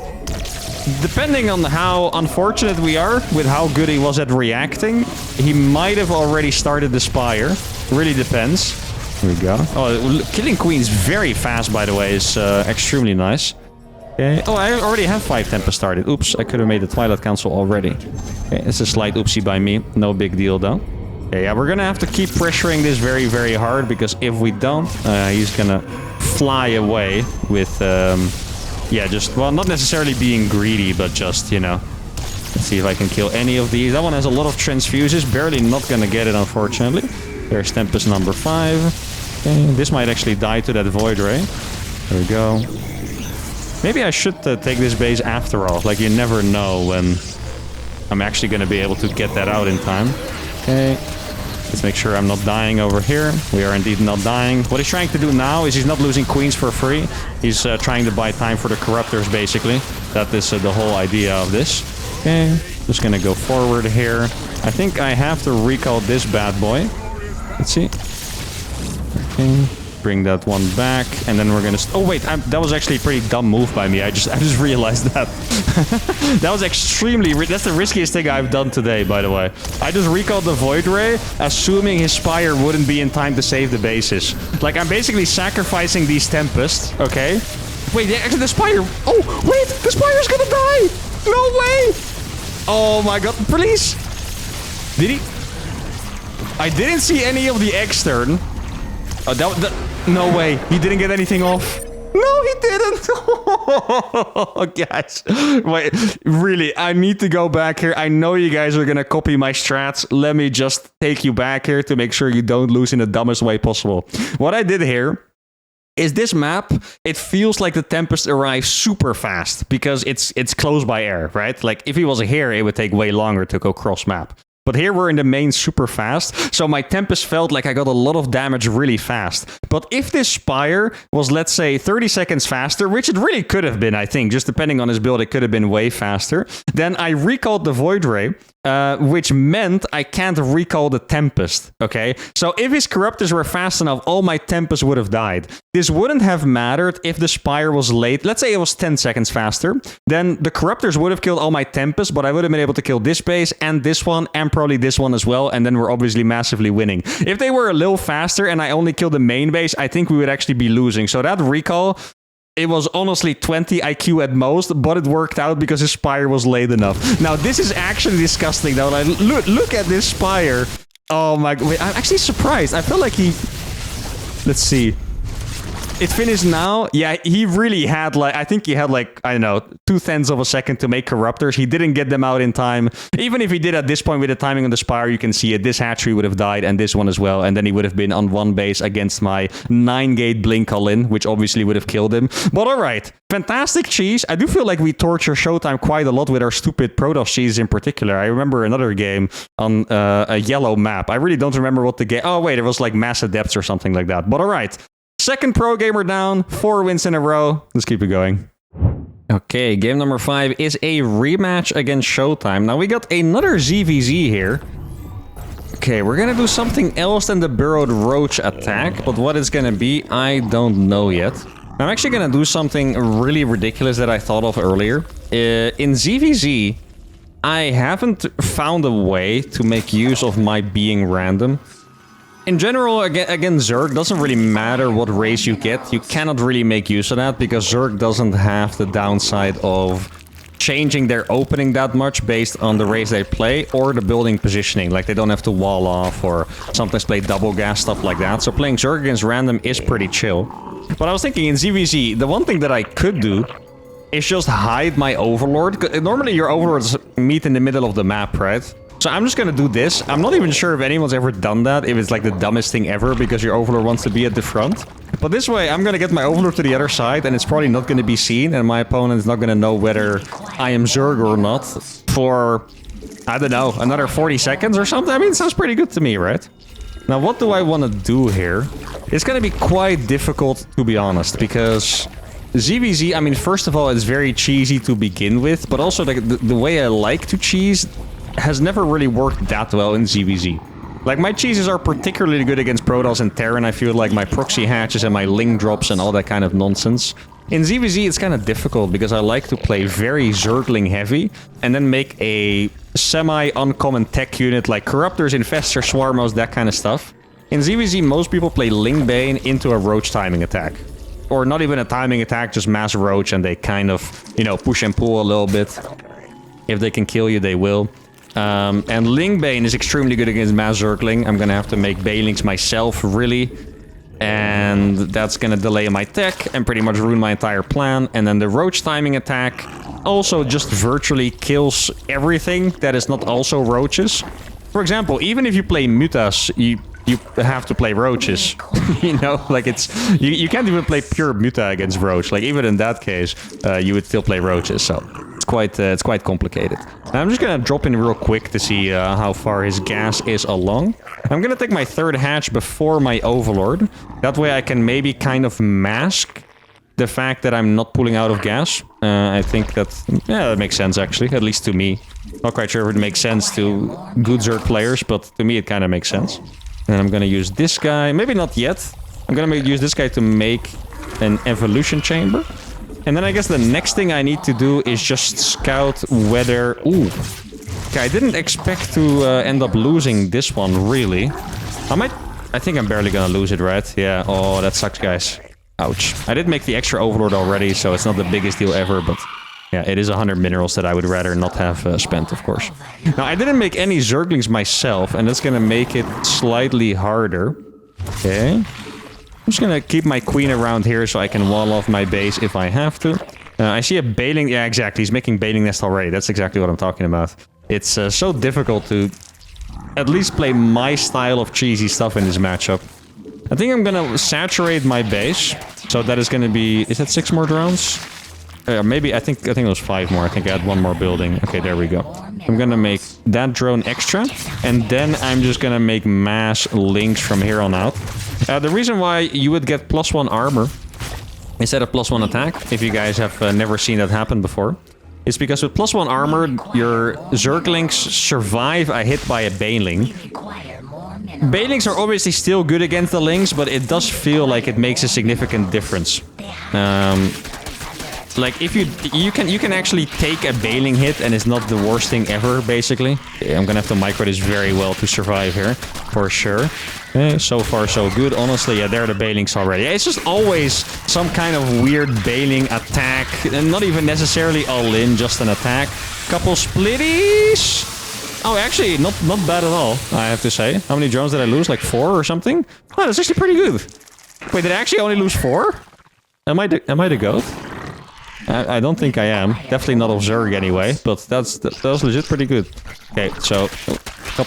depending on how unfortunate we are with how good he was at reacting, he might have already started the Spire. Really depends. Here we go. Oh, killing Queens very fast, by the way, is extremely nice. Okay. Oh, I already have 5 Tempest started. Oops, I could have made the Twilight Council already. Okay, it's a slight oopsie by me. No big deal, though. Okay, yeah, we're gonna have to keep pressuring this very, very hard, because if we don't, he's gonna fly away with, yeah, just, well, not necessarily being greedy, but just, you know. Let's see if I can kill any of these. That one has a lot of transfuses. Barely not gonna get it, unfortunately. There's Tempest number 5. Okay, this might actually die to that Void Ray. There we go. Maybe I should take this base after all. Like, you never know when I'm actually going to be able to get that out in time. Okay. Let's make sure I'm not dying over here. We are indeed not dying. What he's trying to do now is he's not losing queens for free. He's trying to buy time for the corruptors, basically. That is the whole idea of this. Okay. Just going to go forward here. I think I have to recall this bad boy. Let's see. Okay. Bring that one back, and then we're gonna... Oh, wait, that was actually a pretty dumb move by me. I just realized that. That was extremely... That's the riskiest thing I've done today, by the way. I just recalled the Void Ray, assuming his Spire wouldn't be in time to save the bases. Like, I'm basically sacrificing these Tempests, okay? Wait, actually, the Spire... Oh, wait, the Spire's gonna die! No way! Oh my god, please! Did he... I didn't see any of the extern. Oh, no way. He didn't get anything off. No, he didn't. Oh, guys. Wait, really, I need to go back here. I know you guys are going to copy my strats. Let me just take you back here to make sure you don't lose in the dumbest way possible. What I did here is this map, it feels like the Tempest arrives super fast because it's close by air, right? Like, if he was here, it would take way longer to go cross map. But here we're in the main super fast, so my Tempest felt like I got a lot of damage really fast. But if this Spire was, let's say, 30 seconds faster, which it really could have been, I think, just depending on his build, it could have been way faster, then I recalled the Void Ray, which meant I can't recall the Tempest, okay? So if his Corruptors were fast enough, all my Tempests would have died. This wouldn't have mattered if the Spire was late. Let's say it was 10 seconds faster. Then the Corruptors would have killed all my Tempests, but I would have been able to kill this base and this one and probably this one as well, and then we're obviously massively winning. If they were a little faster and I only killed the main base, I think we would actually be losing. So that recall... It was honestly 20 IQ at most, but it worked out because his Spire was late enough. Now, this is actually disgusting, though. Like, look at this Spire. Oh my... Wait, I'm actually surprised. I feel like he... Let's see. It finished now. Yeah, he really had, like... I think he had, like, I don't know, 0.2 of a second to make Corruptors. He didn't get them out in time. Even if he did at this point with the timing on the Spire, you can see it. This hatchery would have died, and this one as well. And then he would have been on one base against my 9-gate Blink All-In, which obviously would have killed him. But alright. Fantastic cheese. I do feel like we torture Showtime quite a lot with our stupid Protoss cheese in particular. I remember another game on a yellow map. I really don't remember what the game... Oh, wait, it was like Massive Depths or something like that. But alright. Second pro gamer down, 4 wins in a row. Let's keep it going. Okay, game number 5 is a rematch against Showtime. Now we got another ZVZ here. Okay, we're gonna do something else than the Burrow Rush attack, but what it's gonna be, I don't know yet. I'm actually gonna do something really ridiculous that I thought of earlier. In ZVZ, I haven't found a way to make use of my being random. In general, again, Zerg doesn't really matter what race you get. You cannot really make use of that because Zerg doesn't have the downside of changing their opening that much based on the race they play or the building positioning. Like, they don't have to wall off or sometimes play double gas, stuff like that. So playing Zerg against random is pretty chill. But I was thinking in ZVZ, the one thing that I could do is just hide my Overlord. Normally your Overlords meet in the middle of the map, right? So I'm just gonna do this. I'm not even sure if anyone's ever done that, if it's like the dumbest thing ever because your Overlord wants to be at the front. But this way, I'm gonna get my Overlord to the other side and it's probably not gonna be seen and my opponent is not gonna know whether I am Zerg or not for, I don't know, another 40 seconds or something. I mean, it sounds pretty good to me, right? Now, what do I want to do here? It's gonna be quite difficult, to be honest, because ZVZ, I mean, first of all, it's very cheesy to begin with, but also the way I like to cheese has never really worked that well in ZVZ. Like, my cheeses are particularly good against Protoss and Terran. I feel like my proxy hatches and my Ling drops and all that kind of nonsense. In ZVZ, it's kind of difficult because I like to play very Zergling heavy and then make a semi-uncommon tech unit like Corruptors, Infestors, Swarmos, that kind of stuff. In ZVZ, most people play Ling Bane into a Roach timing attack. Or not even a timing attack, just mass Roach, and they kind of, you know, push and pull a little bit. If they can kill you, they will. And Ling Bane is extremely good against mass Zergling. I'm gonna have to make Banelings myself, really. And that's gonna delay my tech and pretty much ruin my entire plan. And then the Roach timing attack also just virtually kills everything that is not also Roaches. For example, even if you play Mutas, you have to play Roaches. You know, like it's... You can't even play pure Muta against Roach. Like, even in that case, you would still play Roaches, so... It's quite complicated. I'm just gonna drop in real quick to see how far his gas is along. I'm gonna take my third hatch before my Overlord. That way I can maybe kind of mask the fact that I'm not pulling out of gas. I think that makes sense, actually, at least to me. Not quite sure if it makes sense to good Zerg players, but to me it kind of makes sense. And I'm gonna use this guy. Maybe not yet. I'm gonna use this guy to make an evolution chamber. And then I guess the next thing I need to do is just scout whether... Ooh. Okay, I didn't expect to end up losing this one, really. I think I'm barely gonna lose it, right? Yeah. Oh, that sucks, guys. Ouch. I did make the extra Overlord already, so it's not the biggest deal ever, but... Yeah, it is 100 minerals that I would rather not have spent, of course. Now, I didn't make any Zerglings myself, and that's gonna make it slightly harder. Okay. I'm just gonna keep my queen around here so I can wall off my base if I have to. I see a Baneling... Yeah, exactly. He's making Baneling Nest already. That's exactly what I'm talking about. It's so difficult to at least play my style of cheesy stuff in this matchup. I think I'm gonna saturate my base. So that is gonna be... Is that 6 more drones? Maybe... I think it was 5 more. I think I had 1 more building. Okay, there we go. I'm gonna make that drone extra. And then I'm just gonna make mass links from here on out. The reason why you would get +1 armor instead of +1 attack, if you guys have never seen that happen before, is because with +1 armor, your Zerglings survive a hit by a Baneling. Banelings are obviously still good against the Lings, but it does feel like it makes a significant difference. Like, if you can actually take a Baneling hit and it's not the worst thing ever, basically. I'm gonna have to micro this very well to survive here, for sure. So far, so good. Honestly, yeah, there are the Banelings already. It's just always some kind of weird Baneling attack. And not even necessarily all-in, just an attack. Couple splitties! Oh, actually, not bad at all, I have to say. How many drones did I lose? Like 4 or something? Oh, that's actually pretty good. Wait, did I actually only lose 4? Am I the goat? I don't think I am. Definitely not of Zerg anyway, but that was legit pretty good. Okay, so...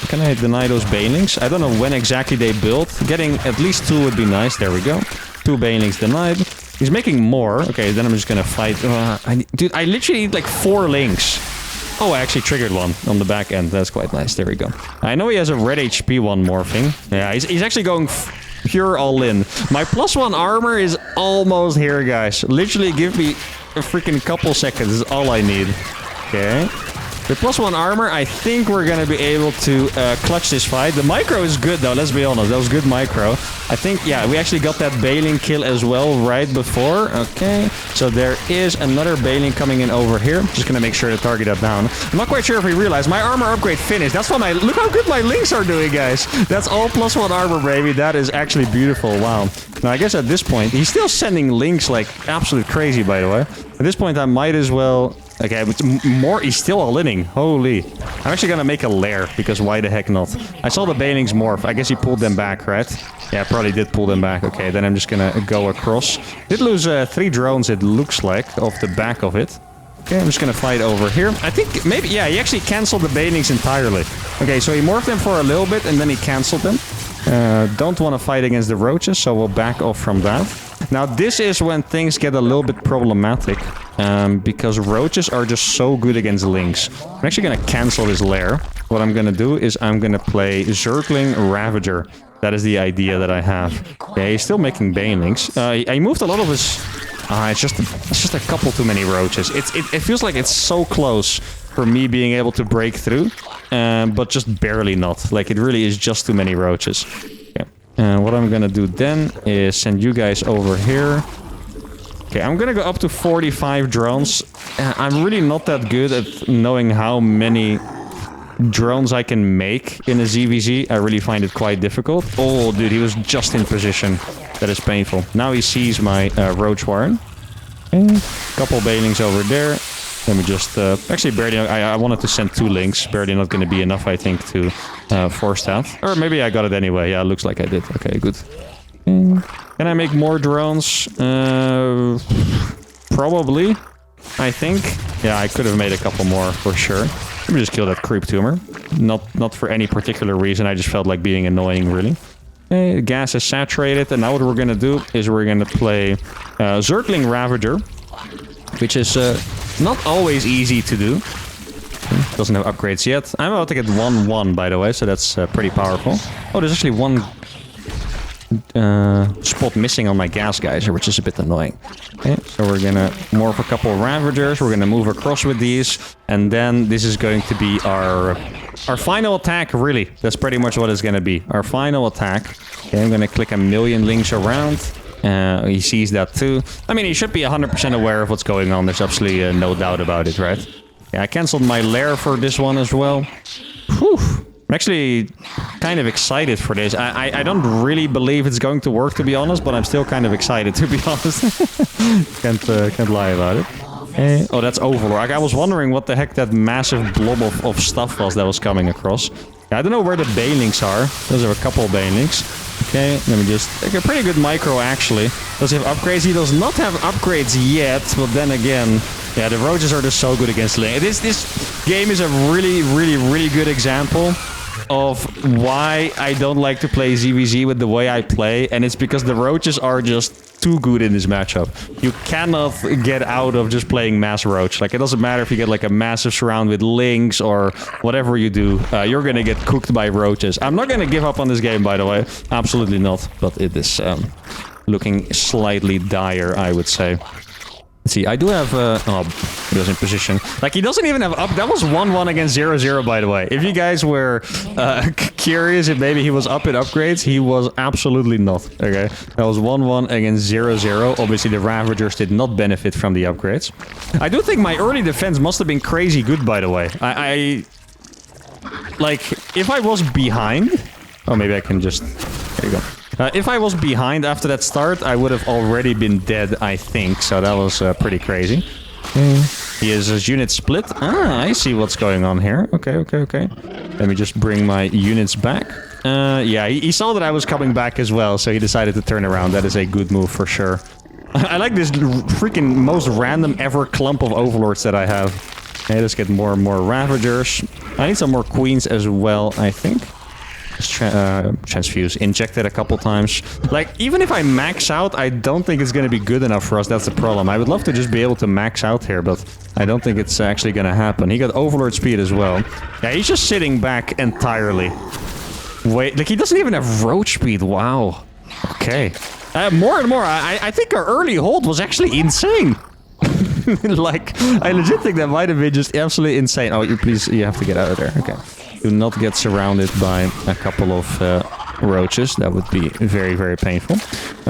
Can I deny those Banelings? I don't know when exactly they built. Getting at least 2 would be nice. There we go. 2 Banelings denied. He's making more. Okay, then I'm just gonna fight. Dude, I literally need like 4 links. Oh, I actually triggered one on the back end. That's quite nice. There we go. I know he has a red HP one morphing. Yeah, he's actually going pure all-in. My +1 armor is almost here, guys. Literally give me a freaking couple seconds is all I need. Okay. With +1 armor, I think we're gonna be able to clutch this fight. The micro is good, though, let's be honest. That was good micro. I think, yeah, we actually got that Baneling kill as well right before. Okay, so there is another Baneling coming in over here. Just gonna make sure to target that down. I'm not quite sure if he realized my armor upgrade finished. That's what look how good my links are doing, guys. That's all +1 armor, baby. That is actually beautiful. Wow. Now, I guess at this point, he's still sending links like absolute crazy, by the way. At this point, I might as well... Okay, but he's still all-inning. Holy. I'm actually gonna make a lair, because why the heck not? I saw the Banelings morph. I guess he pulled them back, right? Yeah, probably did pull them back. Okay, then I'm just gonna go across. Did lose 3 drones, it looks like, off the back of it. Okay, I'm just gonna fight over here. I think maybe, yeah, he actually canceled the Banelings entirely. Okay, so he morphed them for a little bit, and then he canceled them. Don't want to fight against the roaches, so we'll back off from that. Now, this is when things get a little bit problematic, because roaches are just so good against lings. I'm actually going to cancel this lair. What I'm going to do is I'm going to play Zergling Ravager. That is the idea that I have. Yeah, he's still making Banelings. I moved a lot of his... it's just a couple too many roaches. It feels like it's so close for me being able to break through, but just barely not. Like, it really is just too many roaches. Okay. What I'm gonna do then is send you guys over here. Okay, I'm gonna go up to 45 drones. I'm really not that good at knowing how many drones I can make in a ZVZ. I really find it quite difficult. Oh, dude, he was just in position. That is painful. Now he sees my roach warren. Okay. Couple banelings over there. Let me just... actually, barely... I wanted to send 2 links. Barely not going to be enough, I think, to force that. Or maybe I got it anyway. Yeah, looks like I did. Okay, good. Can I make more drones? Probably. I think. Yeah, I could have made a couple more for sure. Let me just kill that creep tumor. Not for any particular reason. I just felt like being annoying, really. Okay, the gas is saturated. And now what we're going to do is we're going to play Zergling Ravager. Which is not always easy to do. Doesn't have upgrades yet. I'm about to get 1-1, by the way. So that's pretty powerful. Oh, there's actually one... spot missing on my gas geyser, which is a bit annoying. Okay, so we're gonna morph a couple of Ravagers. We're gonna move across with these, and then this is going to be our final attack. Really, that's pretty much what it's gonna be. Our final attack. Okay, I'm gonna click a million links around. He sees that too. I mean, he should be 100% aware of what's going on. There's absolutely no doubt about it, right? Yeah, I cancelled my lair for this one as well. Whew. I'm actually kind of excited for this. I don't really believe it's going to work, to be honest, but I'm still kind of excited, to be honest. Can't lie about it. Oh, that's Overlord. I was wondering what the heck that massive blob of stuff was that was coming across. Yeah, I don't know where the banelings are. Those are a couple of banelings. Okay, let me just... Like a pretty good micro, actually. Does he have upgrades? He does not have upgrades yet, but then again... Yeah, the roaches are just so good against Ling. This game is a really good example of why I don't like to play ZVZ with the way I play, and it's because the roaches are just too good in this matchup. You cannot get out of just playing mass roach. Like, it doesn't matter if you get like a massive surround with Lings or whatever you do, you're gonna get cooked by roaches. I'm not gonna give up on this game, by the way. Absolutely not, but it is looking slightly dire, I would say. Let's see, I do have... oh, he was in position. Like, he doesn't even have up... That was 1-1 against 0-0, by the way. If you guys were curious if maybe he was up in upgrades, he was absolutely not, okay? That was 1-1 against 0-0. Obviously, the Ravagers did not benefit from the upgrades. I do think my early defense must have been crazy good, by the way. Like, if I was behind... Oh, maybe I can just... There you go. If I was behind after that start, I would have already been dead, I think. So that was pretty crazy. He has his unit split. Ah, I see what's going on here. Okay. Let me just bring my units back. Yeah, he saw that I was coming back as well, so he decided to turn around. That is a good move for sure. I like this freaking most random ever clump of overlords that I have. Okay, let's get more and more Ravagers. I need some more queens as well, I think. Transfuse, injected a couple times. Like, even if I max out, I don't think it's going to be good enough for us. That's the problem. I would love to just be able to max out here, but I don't think it's actually going to happen. He got Overlord speed as well. Yeah, he's just sitting back entirely. Wait, like, he doesn't even have roach speed. Wow. Okay. More and more, I think our early hold was actually insane. Like, I legit think that might have been just absolutely insane. Oh, you have to get out of there. Okay. Do not get surrounded by a couple of roaches. That would be very painful.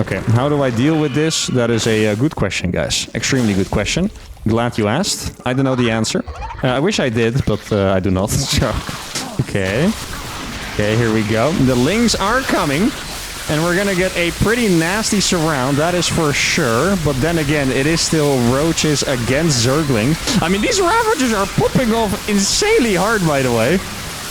Okay, how do I deal with this? That is a good question, guys. Extremely good question. Glad you asked. I don't know the answer. I wish I did, but I do not. So, okay, here we go. The Lings are coming. And we're gonna get a pretty nasty surround, that is for sure. But then again, it is still roaches against Zergling. I mean, these Ravagers are popping off insanely hard, by the way.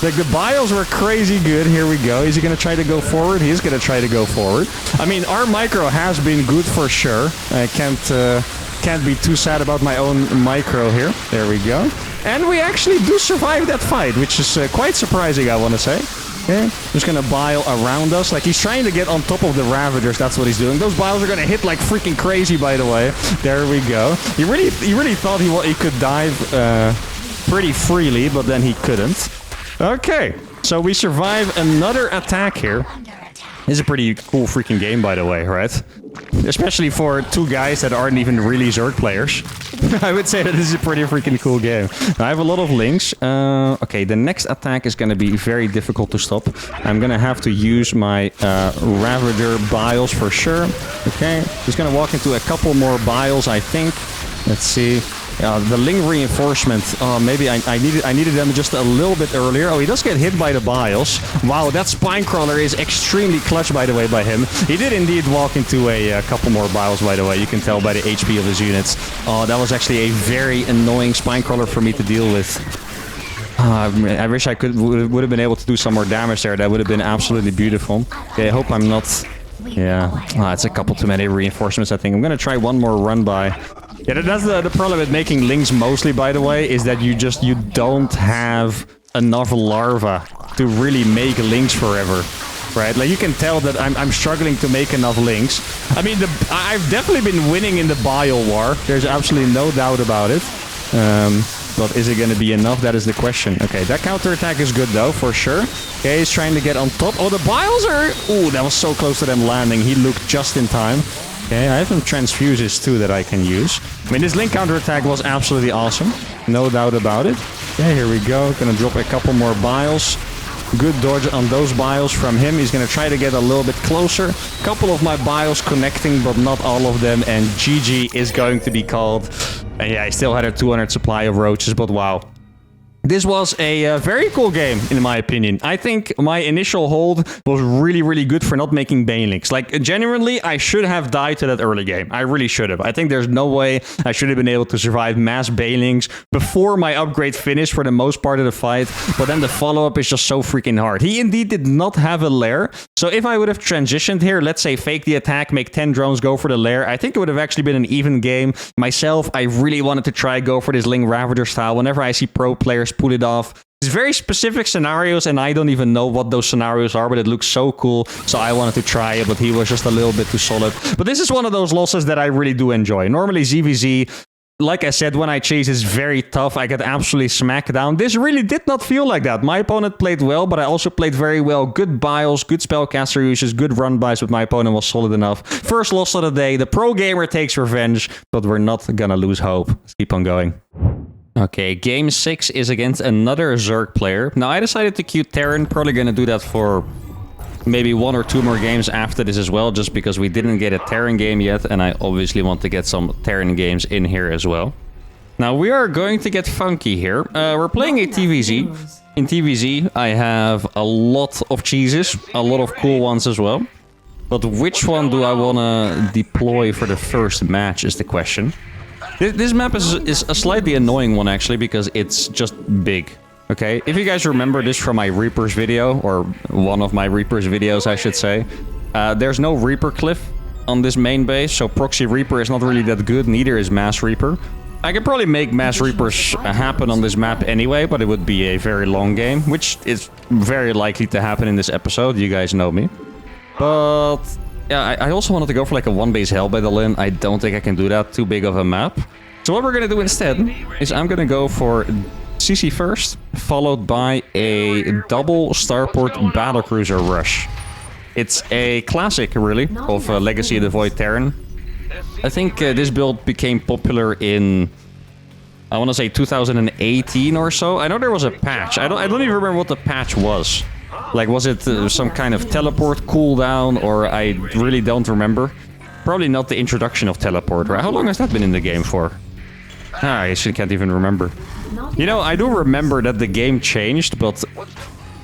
Like, the bios were crazy good. Here we go. Is he going to try to go forward? He's going to try to go forward. I mean, our micro has been good for sure. I can't be too sad about my own micro here. There we go. And we actually do survive that fight, which is quite surprising, I want to say. Okay, just going to bile around us. Like, he's trying to get on top of the Ravagers. That's what he's doing. Those biles are going to hit like freaking crazy, by the way. There we go. He really thought he could dive pretty freely, but then he couldn't. Okay, so we survive another attack here. This is a pretty cool freaking game, by the way, right? Especially for two guys that aren't even really Zerg players. I would say that this is a pretty freaking cool game. I have a lot of links. Okay, the next attack is going to be very difficult to stop. I'm going to have to use my Ravager Biles for sure. Okay, just going to walk into a couple more Biles, I think. Let's see. The Ling reinforcement. Oh, maybe I needed them just a little bit earlier. Oh, he does get hit by the Biles. Wow, that Spinecrawler is extremely clutch, by the way, by him. He did indeed walk into a couple more Biles, by the way. You can tell by the HP of his units. Oh, that was actually a very annoying Spinecrawler for me to deal with. I wish I would have been able to do some more damage there. That would have been absolutely beautiful. Okay, I hope I'm not... Yeah, it's a couple too many reinforcements, I think. I'm going to try one more run by. Yeah, that's the problem with making Lings mostly, by the way, is that you don't have enough larva to really make Lings forever. Right? Like, you can tell that I'm struggling to make enough Lings. I mean, I've definitely been winning in the Bile War. There's absolutely no doubt about it. But is it going to be enough? That is the question. Okay, that counterattack is good, though, for sure. Okay, he's trying to get on top. Oh, the Biles are... Ooh, that was so close to them landing. He looked just in time. Okay, I have some transfuses, too, that I can use. I mean, this Link counterattack was absolutely awesome. No doubt about it. Okay, here we go. Gonna drop a couple more Biles. Good dodge on those Biles from him. He's going to try to get a little bit closer. Couple of my Biles connecting, but not all of them. And GG is going to be called. And yeah, I still had a 200 supply of roaches, but wow. This was a very cool game, in my opinion. I think my initial hold was really, really good for not making Banelings. Like, genuinely, I should have died to that early game. I really should have. I think there's no way I should have been able to survive mass Banelings before my upgrade finished for the most part of the fight. But then the follow-up is just so freaking hard. He indeed did not have a lair. So if I would have transitioned here, let's say fake the attack, make 10 drones go for the lair, I think it would have actually been an even game. Myself, I really wanted to try go for this Ling Ravager style. Whenever I see pro players pull it off. It's very specific scenarios, and I don't even know what those scenarios are, but it looks so cool, so I wanted to try it, but he was just a little bit too solid. But this is one of those losses that I really do enjoy. Normally, ZVZ, like I said, when I chase is very tough. I get absolutely smacked down. This really did not feel like that. My opponent played well, but I also played very well. Good Biles, good spellcaster uses, good run bys, but my opponent was solid enough. First loss of the day. The pro gamer takes revenge, but we're not gonna lose hope. Let's keep on going. Okay, game 6 is against another Zerg player. Now, I decided to queue Terran. Probably gonna do that for maybe 1 or 2 more games after this as well, just because we didn't get a Terran game yet, and I obviously want to get some Terran games in here as well. Now, we are going to get funky here. We're playing a TVZ. In TVZ, I have a lot of cheeses, a lot of cool ones as well. But which one do I want to deploy for the first match is the question. This map is a slightly annoying one, actually, because it's just big. Okay, if you guys remember this from my Reapers video, or one of my Reapers videos, I should say, there's no Reaper cliff on this main base, so Proxy Reaper is not really that good, neither is Mass Reaper. I could probably make Mass Reapers happen on this map anyway, but it would be a very long game, which is very likely to happen in this episode, you guys know me. But... yeah, I also wanted to go for like a one-base Hellbat Ling. I don't think I can do that, too big of a map. So what we're going to do instead is I'm going to go for CC first, followed by a double starport Battlecruiser Rush. It's a classic, really, of Legacy of the Void Terran. I think this build became popular in, I want to say 2018 or so. I know there was a patch. I don't even remember what the patch was. Like, was it some kind of teleport cooldown, or I really don't remember. Probably not the introduction of teleport, right? How long has that been in the game for? I actually can't even remember. You know, I do remember that the game changed, but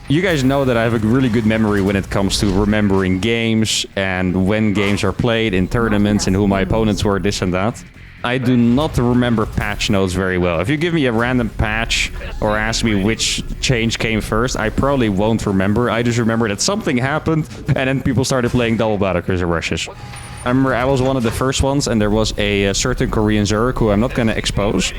you guys know that I have a really good memory when it comes to remembering games and when games are played in tournaments and who my opponents were, this and that. I do not remember patch notes very well. If you give me a random patch or ask me which change came first, I probably won't remember. I just remember that something happened and then people started playing double Battlecruiser Rushes. I remember I was one of the first ones and there was a certain Korean Zerg who I'm not going to expose.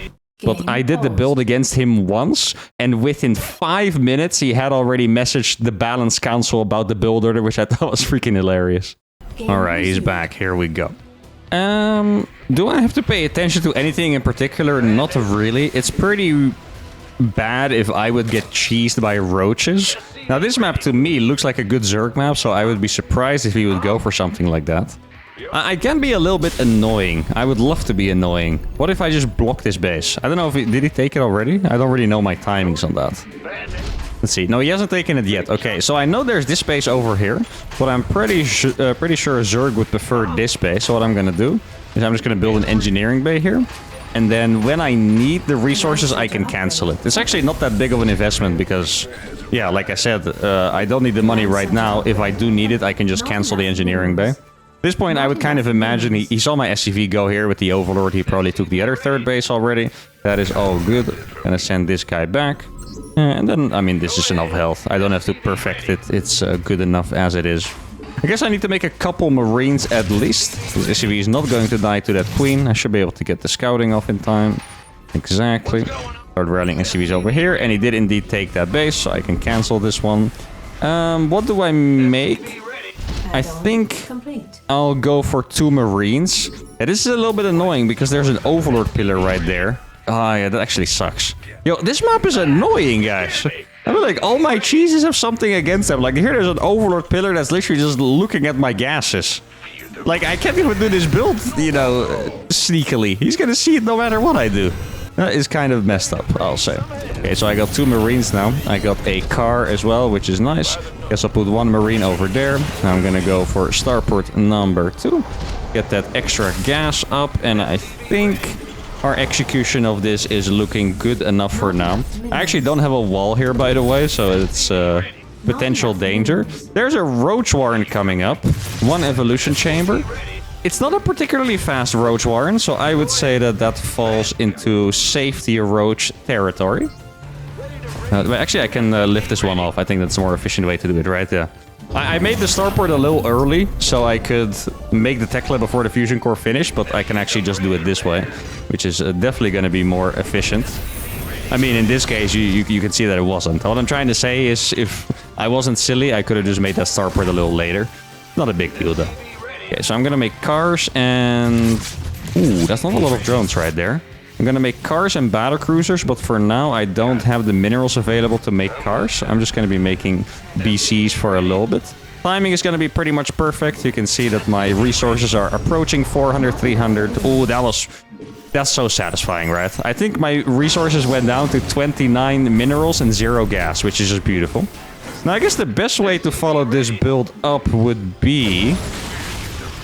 But I did the build against him once, and within 5 minutes he had already messaged the Balance Council about the build order, which I thought was freaking hilarious. Alright, he's back. Here we go. Do I have to pay attention to anything in particular? Not really. It's pretty bad if I would get cheesed by roaches. Now, this map to me looks like a good Zerg map, so I would be surprised if he would go for something like that. I can be a little bit annoying. I would love to be annoying. What if I just block this base? I don't know if did he take it already? I don't really know my timings on that. Let's see. No, he hasn't taken it yet. Okay, so I know there's this base over here, but I'm pretty sure Zerg would prefer this base. So what I'm gonna do is I'm just gonna build an engineering bay here, and then when I need the resources, I can cancel it. It's actually not that big of an investment because, yeah, like I said, I don't need the money right now. If I do need it, I can just cancel the engineering bay. At this point, I would kind of imagine he saw my SCV go here with the Overlord. He probably took the other third base already. That is all good. Gonna send this guy back. And then, I mean, this is enough health. I don't have to perfect it. It's good enough as it is. I guess I need to make a couple Marines at least. This SCV is not going to die to that Queen. I should be able to get the scouting off in time. Exactly. Start rallying SCVs over here. And he did indeed take that base, so I can cancel this one. What do I make? I think I'll go for 2 Marines. Yeah, this is a little bit annoying because there's an Overlord pillar right there. Ah, yeah, that actually sucks. Yo, this map is annoying, guys. I feel like all my cheeses have something against them. Like, here there's an Overlord pillar that's literally just looking at my gases. Like, I can't even do this build, you know, sneakily. He's gonna see it no matter what I do. That is kind of messed up, I'll say. Okay, so I got 2 Marines now. I got a car as well, which is nice. Guess I'll put 1 Marine over there. Now I'm gonna go for starport number 2. Get that extra gas up, and I think our execution of this is looking good enough for now. I actually don't have a wall here, by the way, so it's potential danger. There's a Roach Warren coming up. 1 evolution chamber. It's not a particularly fast Roach Warren, so I would say that that falls into safety Roach territory. But actually, I can lift this one off. I think that's a more efficient way to do it, right? Yeah. I made the starport a little early, so I could make the tech lab before the fusion core finished, but I can actually just do it this way, which is definitely going to be more efficient. I mean, in this case, you can see that it wasn't. What I'm trying to say is, if I wasn't silly, I could have just made that starport a little later. Not a big deal, though. Okay, so I'm gonna make cars and... Ooh, that's not a lot of drones right there. I'm gonna make cars and battlecruisers, but for now I don't have the minerals available to make cars. I'm just gonna be making BCs for a little bit. Timing is gonna be pretty much perfect. You can see that my resources are approaching 400, 300. Ooh, that's so satisfying, right? I think my resources went down to 29 minerals and 0 gas, which is just beautiful. Now, I guess the best way to follow this build up would be...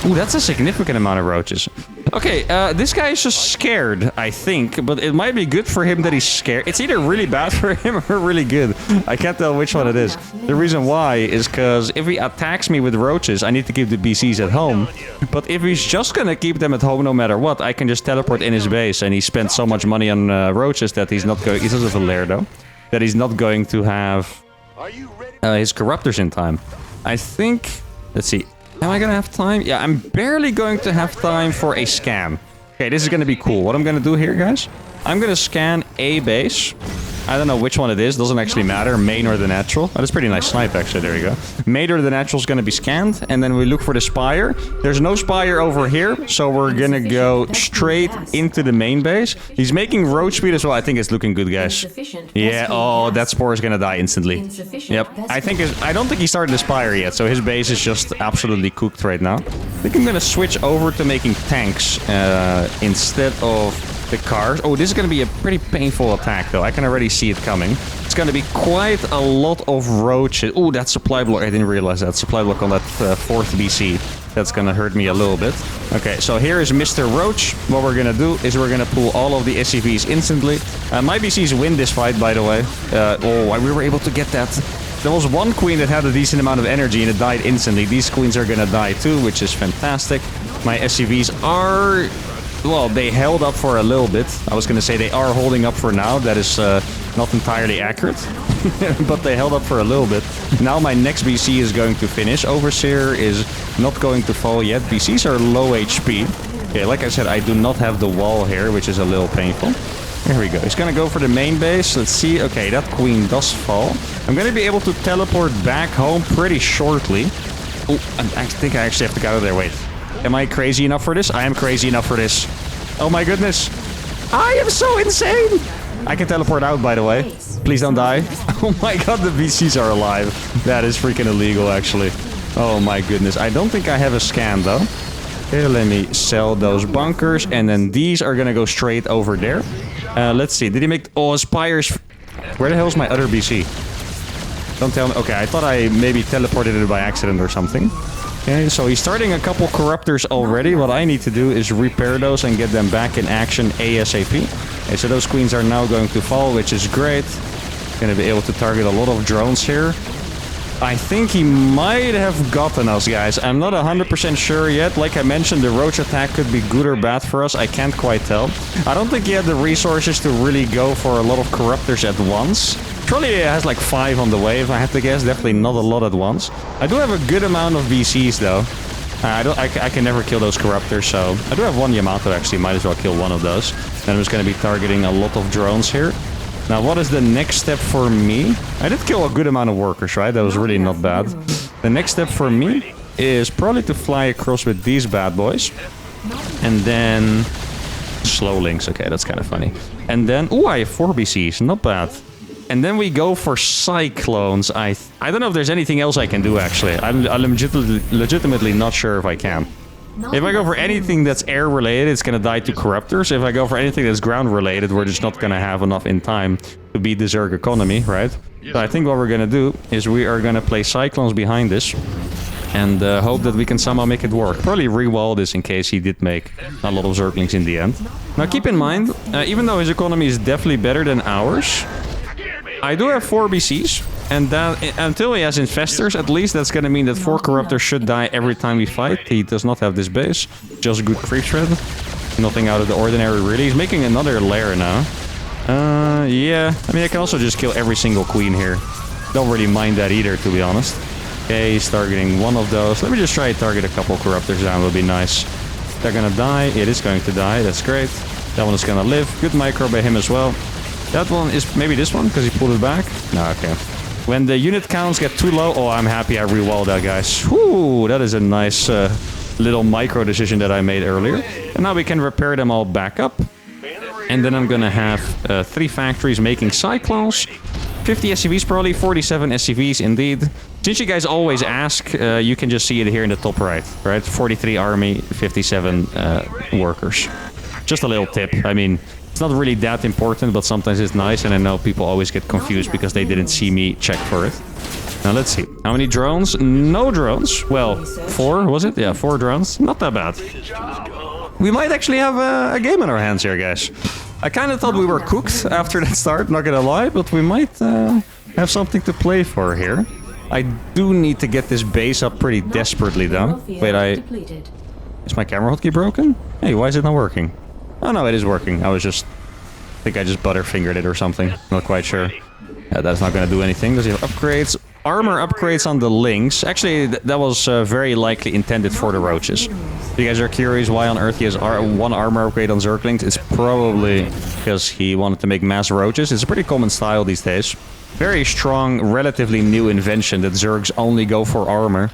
Ooh, that's a significant amount of roaches. Okay, this guy is just scared, I think, but it might be good for him that he's scared. It's either really bad for him or really good. I can't tell which one it is. The reason why is because if he attacks me with roaches, I need to keep the BCs at home. But if he's just gonna keep them at home no matter what, I can just teleport in his base, and he spent so much money on roaches that he's not going... He's also a lair, though. That he's not going to have his corruptors in time. I think... Let's see. Am I gonna have time? Yeah, I'm barely going to have time for a scan. Okay, this is gonna be cool. What I'm gonna do here, guys, I'm gonna scan a base. I don't know which one it is. Doesn't actually matter. Main or the natural. Oh, that's pretty nice snipe, actually. There you go. Main or the natural is going to be scanned. And then we look for the spire. There's no spire over here. So we're going to go straight into the main base. He's making road speed as well. I think it's looking good, guys. Yeah. Oh, that spore is going to die instantly. Yep. I don't think he started the spire yet. So his base is just absolutely cooked right now. I think I'm going to switch over to making tanks instead of... the cars. Oh, this is going to be a pretty painful attack, though. I can already see it coming. It's going to be quite a lot of roaches. Oh, that supply block. I didn't realize that. Supply block on that 4th BC. That's going to hurt me a little bit. Okay, so here is Mr. Roach. What we're going to do is we're going to pull all of the SCVs instantly. My BCs win this fight, by the way. We were able to get that. There was one queen that had a decent amount of energy and it died instantly. These queens are going to die too, which is fantastic. My SCVs are... Well, they held up for a little bit. I was going to say they are holding up for now. That is not entirely accurate. But they held up for a little bit. Now my next BC is going to finish. Overseer is not going to fall yet. BCs are low HP. Okay, like I said, I do not have the wall here, which is a little painful. There we go. He's going to go for the main base. Let's see. Okay, that queen does fall. I'm going to be able to teleport back home pretty shortly. Oh, I think I actually have to get out of there. Wait. Am I crazy enough for this? I am crazy enough for this. Oh my goodness. I am so insane. I can teleport out, by the way. Please don't die. Oh my god, the VCs are alive. That is freaking illegal, actually. Oh my goodness. I don't think I have a scan, though. Okay, let me sell those bunkers, and then these are gonna go straight over there. Let's see, did he make... Oh, Spires... Where the hell is my other BC? Don't tell me... Okay, I thought I maybe teleported it by accident or something. Okay, so he's starting a couple Corruptors already. What I need to do is repair those and get them back in action ASAP. Okay, so those queens are now going to fall, which is great. Gonna be able to target a lot of drones here. I think he might have gotten us, guys. I'm not 100% sure yet. Like I mentioned, the roach attack could be good or bad for us. I can't quite tell. I don't think he had the resources to really go for a lot of Corruptors at once. Probably has like 5 on the way, if I have to guess. Definitely not a lot at once. I do have a good amount of VCs, though. I can never kill those Corruptors, so... I do have one Yamato, actually. Might as well kill one of those. And I'm just going to be targeting a lot of drones here. Now, what is the next step for me? I did kill a good amount of workers, right? That was really not bad. The next step for me is probably to fly across with these bad boys. And then... Slow links. Okay, that's kind of funny. And then... Ooh, I have 4 BCs. Not bad. And then we go for Cyclones. I don't know if there's anything else I can do, actually. I'm legitimately not sure if I can. If I go for anything that's air-related, it's gonna die to Corruptors. If I go for anything that's ground-related, we're just not gonna have enough in time to beat the Zerg economy, right? So I think what we're gonna do is we are gonna play Cyclones behind this and hope that we can somehow make it work. Probably re-wall this in case he did make a lot of Zerglings in the end. Now keep in mind, even though his economy is definitely better than ours, I do have 4 BCs. And that, until he has Infestors, at least that's gonna mean that 4 Corruptors should die every time we fight. He does not have this base. Just good creep shred. Nothing out of the ordinary, really. He's making another lair now. Yeah. I mean, I can also just kill every single queen here. Don't really mind that either, to be honest. Okay, he's targeting one of those. Let me just try to target a couple Corruptors down. Would be nice. They're gonna die. It is going to die. That's great. That one is gonna live. Good micro by him as well. That one is maybe this one, because he pulled it back. No, okay. When the unit counts get too low... Oh, I'm happy I re-walled that, guys. Whoo, that is a nice little micro decision that I made earlier. And now we can repair them all back up. And then I'm gonna have 3 factories making Cyclones. 50 SCVs probably, 47 SCVs indeed. Since you guys always ask, you can just see it here in the top right? 43 army, 57 workers. Just a little tip. I mean... It's not really that important, but sometimes it's nice, and I know people always get confused because they didn't see me check for it. Now let's see. How many drones? No drones. Well, 4, was it? Yeah, 4 drones. Not that bad. We might actually have a game in our hands here, guys. I kind of thought we were cooked after that start, not gonna lie, but we might have something to play for here. I do need to get this base up pretty desperately, though. Wait, Is my camera hotkey broken? Hey, why is it not working? Oh no, it is working. I think I just butterfingered it or something. Not quite sure. Yeah, that's not going to do anything. Does he have upgrades? Armor upgrades on the Lynx. Actually, that was very likely intended for the Roaches. If you guys are curious why on earth he has 1 armor upgrade on Zerglings, it's probably because he wanted to make mass Roaches. It's a pretty common style these days. Very strong, relatively new invention that Zergs only go for armor.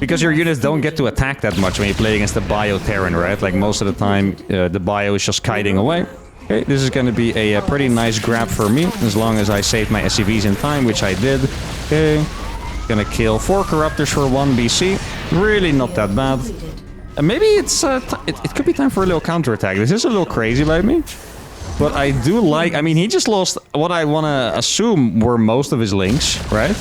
Because your units don't get to attack that much when you play against the Bio Terran, right? Like most of the time, the Bio is just kiting away. Okay, this is going to be a pretty nice grab for me, as long as I save my SCVs in time, which I did. Okay, gonna kill 4 Corruptors for 1 BC. Really not that bad. Maybe it's it could be time for a little counterattack. This is a little crazy by me. But I do like... I mean, he just lost what I want to assume were most of his links, right?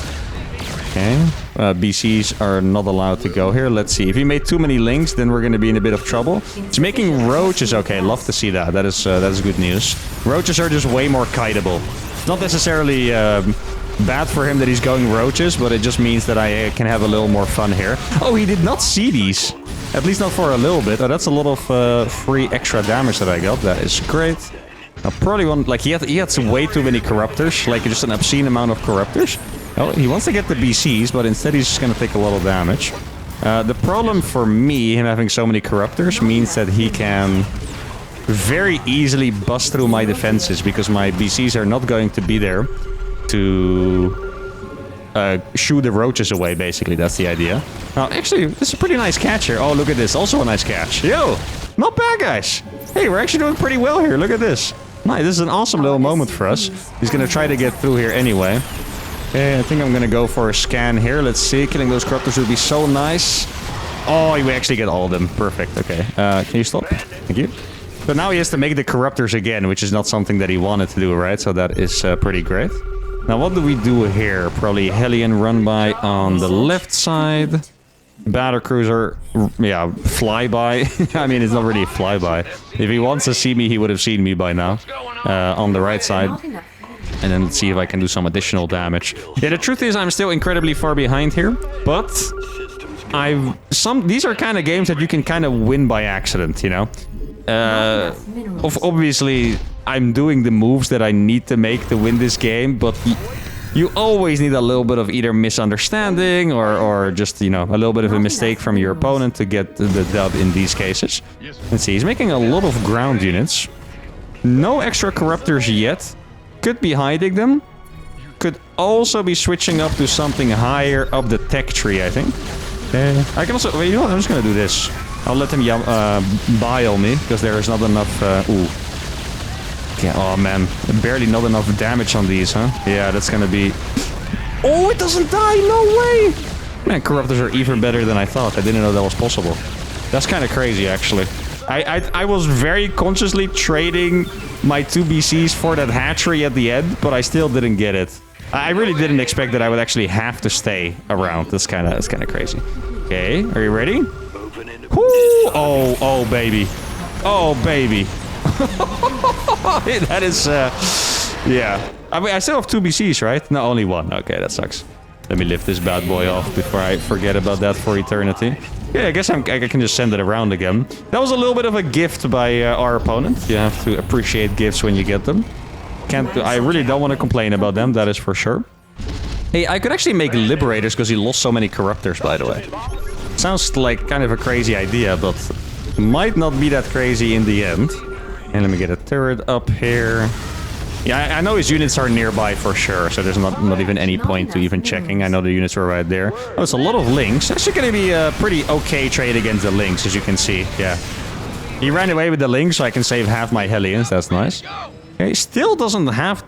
Okay. BCs are not allowed to go here. Let's see. If he made too many links, then we're going to be in a bit of trouble. He's making Roaches. Okay, love to see that. That is good news. Roaches are just way more kiteable. Not necessarily bad for him that he's going Roaches, but it just means that I can have a little more fun here. Oh, he did not see these. At least not for a little bit. Oh, that's a lot of free extra damage that I got. That is great. I probably want, like, he had way too many Corruptors, like just an obscene amount of Corruptors. Oh, he wants to get the BCs, but instead he's just gonna take a lot of damage. The problem for me, him having so many Corruptors, means that he can very easily bust through my defenses, because my BCs are not going to be there to shoo the Roaches away, basically. That's the idea. Now, actually, this is a pretty nice catch here. Oh, look at this. Also a nice catch. Yo! Not bad, guys. Hey, we're actually doing pretty well here. Look at this. Nice. This is an awesome little moment for us. He's going to try to get through here anyway. Okay, I think I'm going to go for a scan here. Let's see. Killing those Corruptors would be so nice. Oh, we actually get all of them. Perfect. Okay. Can you stop? Thank you. But now he has to make the corruptors again, which is not something that he wanted to do, right? So that is pretty great. Now, what do we do here? Probably Hellion run by on the left side. Battlecruiser, yeah, flyby. I mean, it's not really a flyby. If he wants to see me, he would have seen me by now. On the right side. And then let's see if I can do some additional damage. Yeah, the truth is I'm still incredibly far behind here. But these are kind of games that you can kind of win by accident, you know? Obviously, I'm doing the moves that I need to make to win this game, but you always need a little bit of either misunderstanding or just, you know, a little bit of a mistake from your opponent to get the dub in these cases. Let's see, he's making a lot of ground units. No extra corruptors yet. Could be hiding them. Could also be switching up to something higher up the tech tree, I think. I can also... Well, you know what? I'm just going to do this. I'll let him bile me, because there is not enough... ooh. Okay, oh man. Barely not enough damage on these, huh? Yeah, that's going to be... Oh, it doesn't die! No way! Man, corruptors are even better than I thought. I didn't know that was possible. That's kind of crazy, actually. I was very consciously trading my 2 BCs for that hatchery at the end, but I still didn't get it. I really didn't expect that I would actually have to stay around. That's kind of crazy. Okay, are you ready? Woo! Oh baby. Oh baby. That is yeah. I mean, I still have 2 BCs, right? No, only 1. Okay, that sucks. Let me lift this bad boy off before I forget about that for eternity. Yeah, I guess I can just send it around again. That was a little bit of a gift by our opponent. You have to appreciate gifts when you get them. I really don't want to complain about them, that is for sure. Hey, I could actually make Liberators because he lost so many Corruptors, by the way. Sounds like kind of a crazy idea, but might not be that crazy in the end. And let me get a turret up here. Yeah, I know his units are nearby for sure, so there's not even any point to even checking. I know the units are right there. Oh, it's a lot of Lings. Actually going to be a pretty okay trade against the Lings, as you can see. Yeah. He ran away with the Lings, so I can save half my Hellions. That's nice. Okay, he still doesn't have...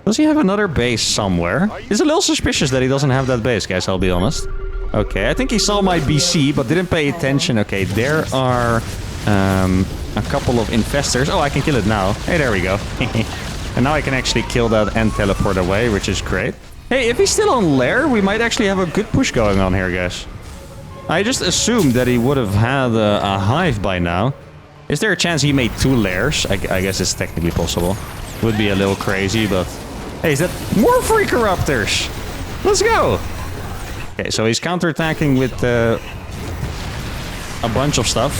Does he have another base somewhere? It's a little suspicious that he doesn't have that base, guys, I'll be honest. Okay, I think he saw my BC, but didn't pay attention. Okay, there are a couple of infestors. Oh, I can kill it now. Hey, there we go. And now I can actually kill that and teleport away, which is great. Hey, if he's still on lair, we might actually have a good push going on here, guys. I just assumed that he would have had a hive by now. Is there a chance he made 2 lairs? I guess it's technically possible. Would be a little crazy, but... Hey, is that more free corruptors? Let's go! Okay, so he's counterattacking with a bunch of stuff.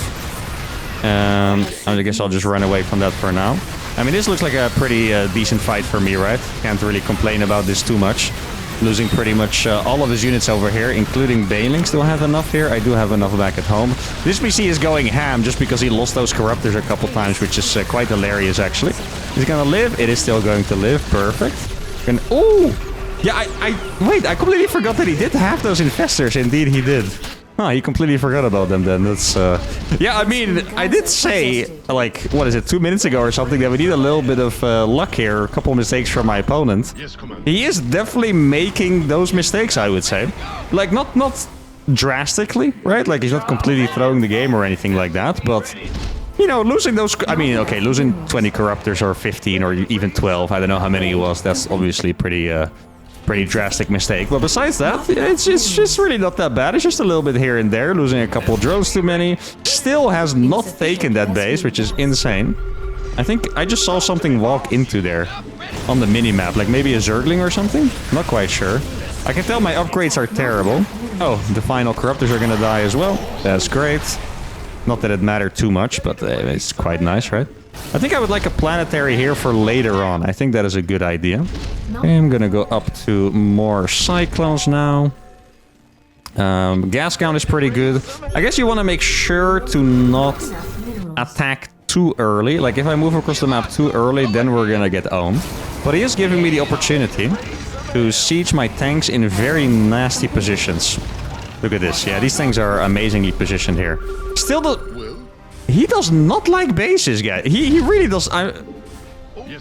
I guess I'll just run away from that for now. I mean, this looks like a pretty decent fight for me, right? Can't really complain about this too much. Losing pretty much all of his units over here, including Banelings. Do I have enough here? I do have enough back at home. This BC is going ham just because he lost those Corruptors a couple times, which is quite hilarious, actually. Is it gonna live? It is still going to live. Perfect. And ooh! Yeah, wait, I completely forgot that he did have those Infestors. Indeed, he did. Oh, he completely forgot about them then. That's, yeah, I mean, I did say, like, what is it, 2 minutes ago or something, that we need a little bit of luck here. A couple of mistakes from my opponent. He is definitely making those mistakes, I would say. Like, not drastically, right? Like, he's not completely throwing the game or anything like that, but... You know, losing those... I mean, okay, losing 20 Corruptors or 15 or even 12. I don't know how many it was. That's obviously pretty drastic mistake. But besides that, it's just really not that bad. It's just a little bit here and there. Losing a couple drones too many. Still has not taken that base, which is insane. I think I just saw something walk into there on the minimap. Like maybe a Zergling or something? Not quite sure. I can tell my upgrades are terrible. Oh, the final Corruptors are gonna die as well. That's great. Not that it mattered too much, but it's quite nice, right? I think I would like a planetary here for later on. I think that is a good idea. Okay, I'm gonna go up to more Cyclones now. Gas count is pretty good. I guess you want to make sure to not attack too early. Like if I move across the map too early, then we're gonna get owned. But he is giving me the opportunity to siege my tanks in very nasty positions. Look at this. Yeah, these things are amazingly positioned here. Still, he does not like bases, guys. He really does.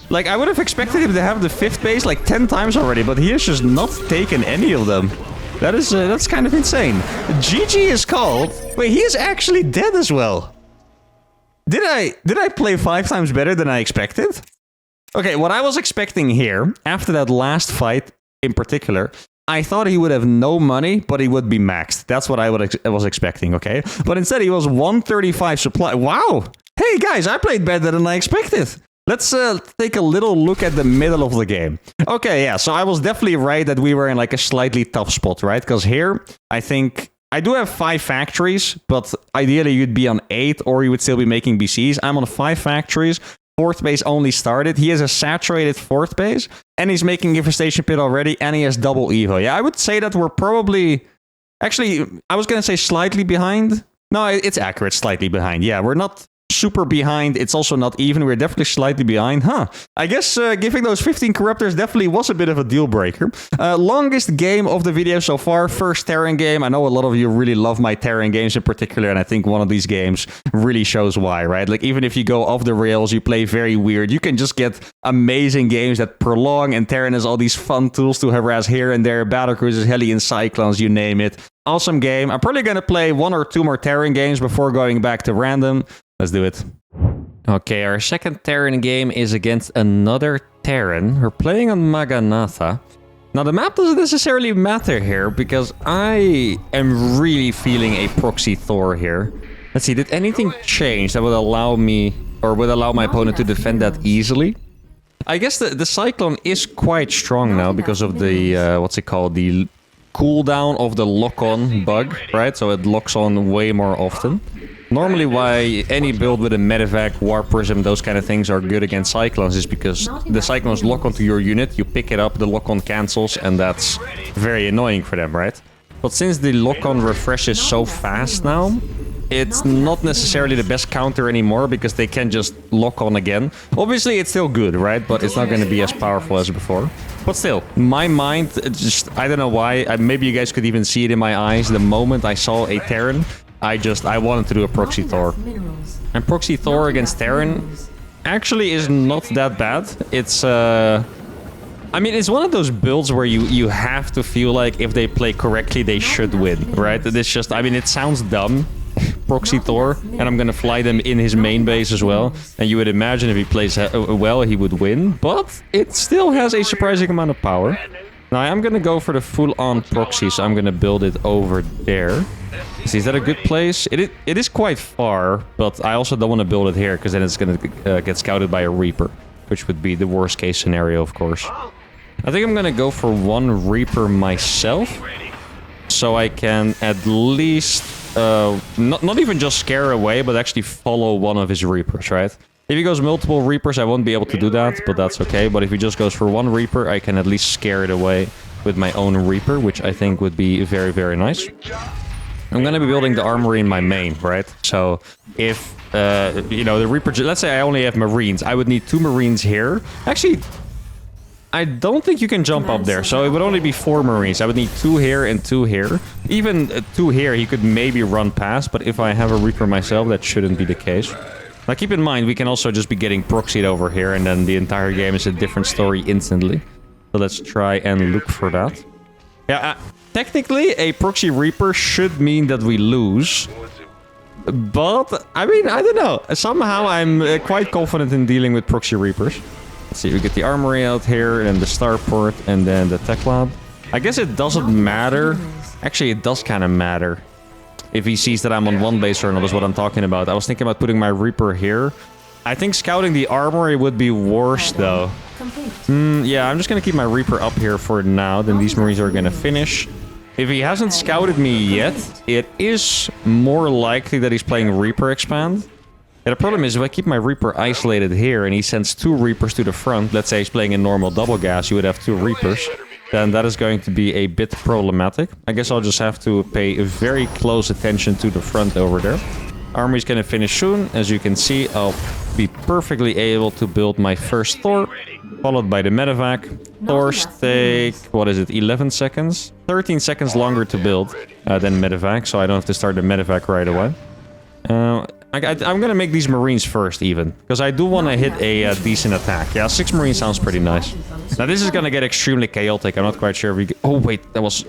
Like, I would have expected him to have the 5th base like 10 times already, but he has just not taken any of them. That's kind of insane. GG is called. Wait, he is actually dead as well. Did I play 5 times better than I expected? Okay, what I was expecting here, after that last fight in particular, I thought he would have no money, but he would be maxed. That's what I was expecting, okay? But instead, he was 135 supply. Wow! Hey, guys, I played better than I expected. Let's take a little look at the middle of the game. Okay, yeah, so I was definitely right that we were in like a slightly tough spot, right? Because here, I think... I do have 5 factories, but ideally you'd be on 8 or you would still be making BCs. I'm on 5 factories. 4th base only started. He has a saturated 4th base, and he's making Infestation Pit already, and he has double Evo. Yeah, I would say that we're probably... Actually, I was going to say slightly behind. No, it's accurate, slightly behind. Yeah, we're not super behind. It's also not even. We're definitely slightly behind. Huh. I guess giving those 15 corruptors definitely was a bit of a deal breaker. Longest game of the video so far. First Terran game. I know a lot of you really love my Terran games in particular, and I think one of these games really shows why, right? Like, even if you go off the rails, you play very weird, you can just get amazing games that prolong, and Terran has all these fun tools to harass here and there. Battlecruisers, Hellions, Cyclones, you name it. Awesome game. I'm probably going to play 1 or 2 more Terran games before going back to random. Let's do it. Okay, our second Terran game is against another Terran. We're playing on Maganatha. Now, the map doesn't necessarily matter here, because I am really feeling a Proxy Thor here. Let's see, did anything change that would allow me, or would allow my opponent to defend that easily? I guess the Cyclone is quite strong now because of the, what's it called, the cooldown of the lock-on bug, right? So it locks on way more often. Normally why any build with a Medivac, Warp Prism, those kind of things are good against Cyclones is because the Cyclones lock onto your unit, you pick it up, the lock-on cancels, and that's very annoying for them, right? But since the lock-on refreshes so fast now, it's not necessarily the best counter anymore because they can just lock on again. Obviously, it's still good, right? But it's not going to be as powerful as before. But still, my mind, just, I don't know why, maybe you guys could even see it in my eyes. The moment I saw a Terran, I wanted to do a Proxy Thor. And Proxy Thor against Terran actually is not that bad. It's, I mean, it's one of those builds where you have to feel like if they play correctly, they should win, right? It's just, I mean, it sounds dumb, Proxy Thor, and I'm gonna fly them in his main base as well. And you would imagine if he plays well, he would win, but it still has a surprising amount of power. Now, I am gonna go for the full-on proxy, so I'm gonna build it over there. See, is that a good place? It is quite far, but I also don't want to build it here, because then it's gonna get scouted by a Reaper, which would be the worst-case scenario, of course. I think I'm gonna go for 1 Reaper myself, so I can at least not even just scare away, but actually follow one of his Reapers, right? If he goes multiple Reapers, I won't be able to do that, but that's okay. But if he just goes for 1 Reaper, I can at least scare it away with my own Reaper, which I think would be very, very nice. I'm gonna be building the armory in my main, right? So if, you know, the Reaper... Let's say I only have Marines. I would need 2 Marines here. Actually, I don't think you can jump up there, so it would only be 4 Marines. I would need 2 here and 2 here. Even 2 here, he could maybe run past, but if I have a Reaper myself, that shouldn't be the case. Now, keep in mind, we can also just be getting proxied over here, and then the entire game is a different story instantly. So let's try and look for that. Yeah, technically, a Proxy Reaper should mean that we lose. But, I mean, I don't know. Somehow, I'm quite confident in dealing with Proxy Reapers. Let's see, we get the armory out here, and the starport, and then the tech lab. I guess it doesn't matter. Actually, it does kind of matter. If he sees that I'm on 1 base or not is what I'm talking about. I was thinking about putting my Reaper here. I think scouting the armory would be worse, though. Yeah, I'm just going to keep my Reaper up here for now. Then these Marines are going to finish. If he hasn't scouted me yet, it is more likely that he's playing Reaper Expand. And the problem is, if I keep my Reaper isolated here and he sends 2 Reapers to the front, let's say he's playing in normal double gas, you would have 2 Reapers. Then that is going to be a bit problematic. I guess I'll just have to pay very close attention to the front over there. Army's gonna finish soon. As you can see, I'll be perfectly able to build my first Thor, followed by the Medivac. Thors take, what is it, 11 seconds? 13 seconds longer to build than Medivac, so I don't have to start the Medivac right away. I'm gonna make these Marines first, even. Because I do want to hit a decent attack. Yeah, 6 Marines sounds pretty nice. Now, this is gonna get extremely chaotic. I'm not quite sure if we... Oh, wait. That was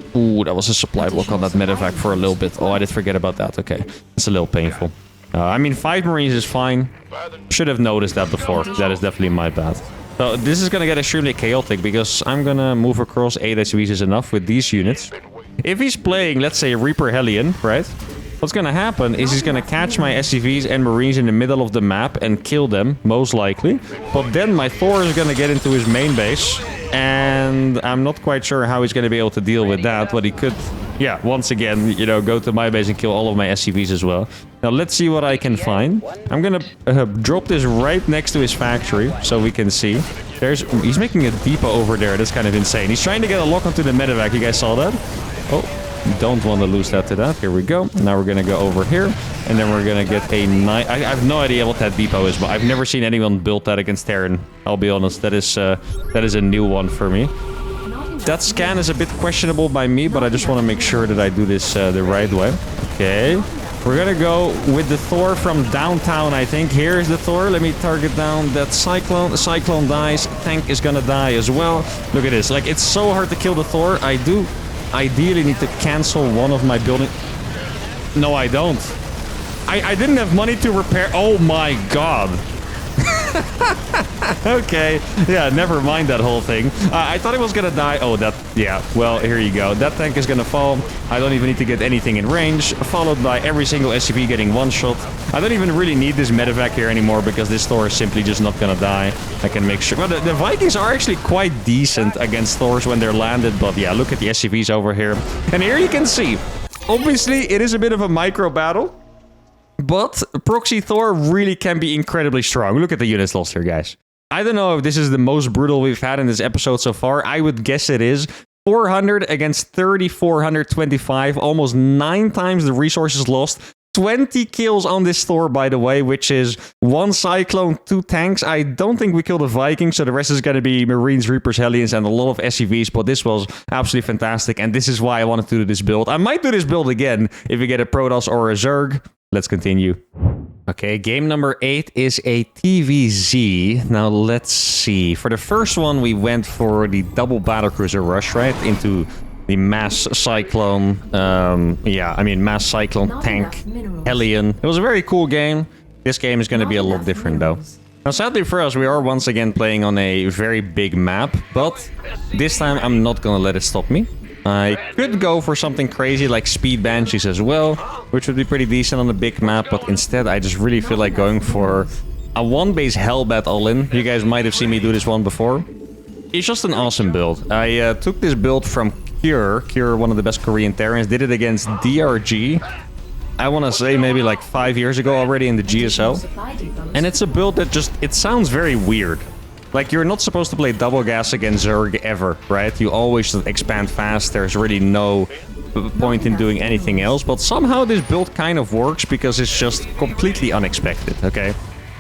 a supply block on that medevac for a little bit. Oh, I did forget about that. Okay. It's a little painful. I mean, 5 Marines is fine. Should have noticed that before. That is definitely my bad. So, this is gonna get extremely chaotic because I'm gonna move across 8 SCVs is enough with these units. If he's playing, let's say, Reaper Hellion, right? What's gonna happen is he's gonna catch my SCVs and Marines in the middle of the map and kill them, most likely. But then my Thor is gonna get into his main base, and I'm not quite sure how he's gonna be able to deal with that, but he could, yeah, once again, you know, go to my base and kill all of my SCVs as well. Now, let's see what I can find. I'm gonna drop this right next to his factory, so we can see. He's making a depot over there. That's kind of insane. He's trying to get a lock onto the medevac. You guys saw that? Oh. Don't want to lose that to that. Here we go. Now we're going to go over here. And then we're going to get a nice... I have no idea what that depot is, but I've never seen anyone build that against Terran. I'll be honest. That is a new one for me. That scan is a bit questionable by me, but I just want to make sure that I do this the right way. Okay. We're going to go with the Thor from downtown, I think. Here's the Thor. Let me target down that Cyclone. The Cyclone dies. Tank is going to die as well. Look at this. Like, it's so hard to kill the Thor. I do... ideally need to cancel one of my building. No, I don't. I didn't have money to repair. Oh my god. Okay. Yeah, never mind that whole thing. I thought it was gonna die. Oh, that... Yeah, well, here you go. That tank is gonna fall. I don't even need to get anything in range. Followed by every single SCV getting one shot. I don't even really need this medevac here anymore because this Thor is simply just not gonna die. I can make sure... Well, the Vikings are actually quite decent against Thors when they're landed. But yeah, look at the SCVs over here. And here you can see. Obviously, it is a bit of a micro battle. But Proxy Thor really can be incredibly strong. Look at the units lost here, guys. I don't know if this is the most brutal we've had in this episode so far. I would guess it is. 400 against 3,425. Almost 9 times the resources lost. 20 kills on this Thor, by the way, which is 1 Cyclone, 2 tanks. I don't think we killed a Viking, so the rest is going to be Marines, Reapers, Hellions, and a lot of SCVs, but this was absolutely fantastic, and this is why I wanted to do this build. I might do this build again if we get a Protoss or a Zerg. Let's continue. Okay, game number 8 is a TVZ. Now, let's see. For the first one, we went for the double Battlecruiser Rush, right? Into the Mass Cyclone, Mass Cyclone tank, Hellion. It was a very cool game. This game is going to be a lot different, though. Now, sadly for us, we are once again playing on a very big map, but this time I'm not going to let it stop me. I could go for something crazy like Speed Banshees as well, which would be pretty decent on a big map, but instead I just really feel like going for a 1-base Hellbat all-in. You guys might have seen me do this one before. It's just an awesome build. I took this build from Cure, one of the best Korean Terrans, did it against DRG. I want to say maybe like 5 years ago already in the GSO. And it's a build that just, it sounds very weird. Like, you're not supposed to play double gas against Zerg ever, right? You always expand fast. There's really no point in doing anything else. But somehow this build kind of works because it's just completely unexpected, okay?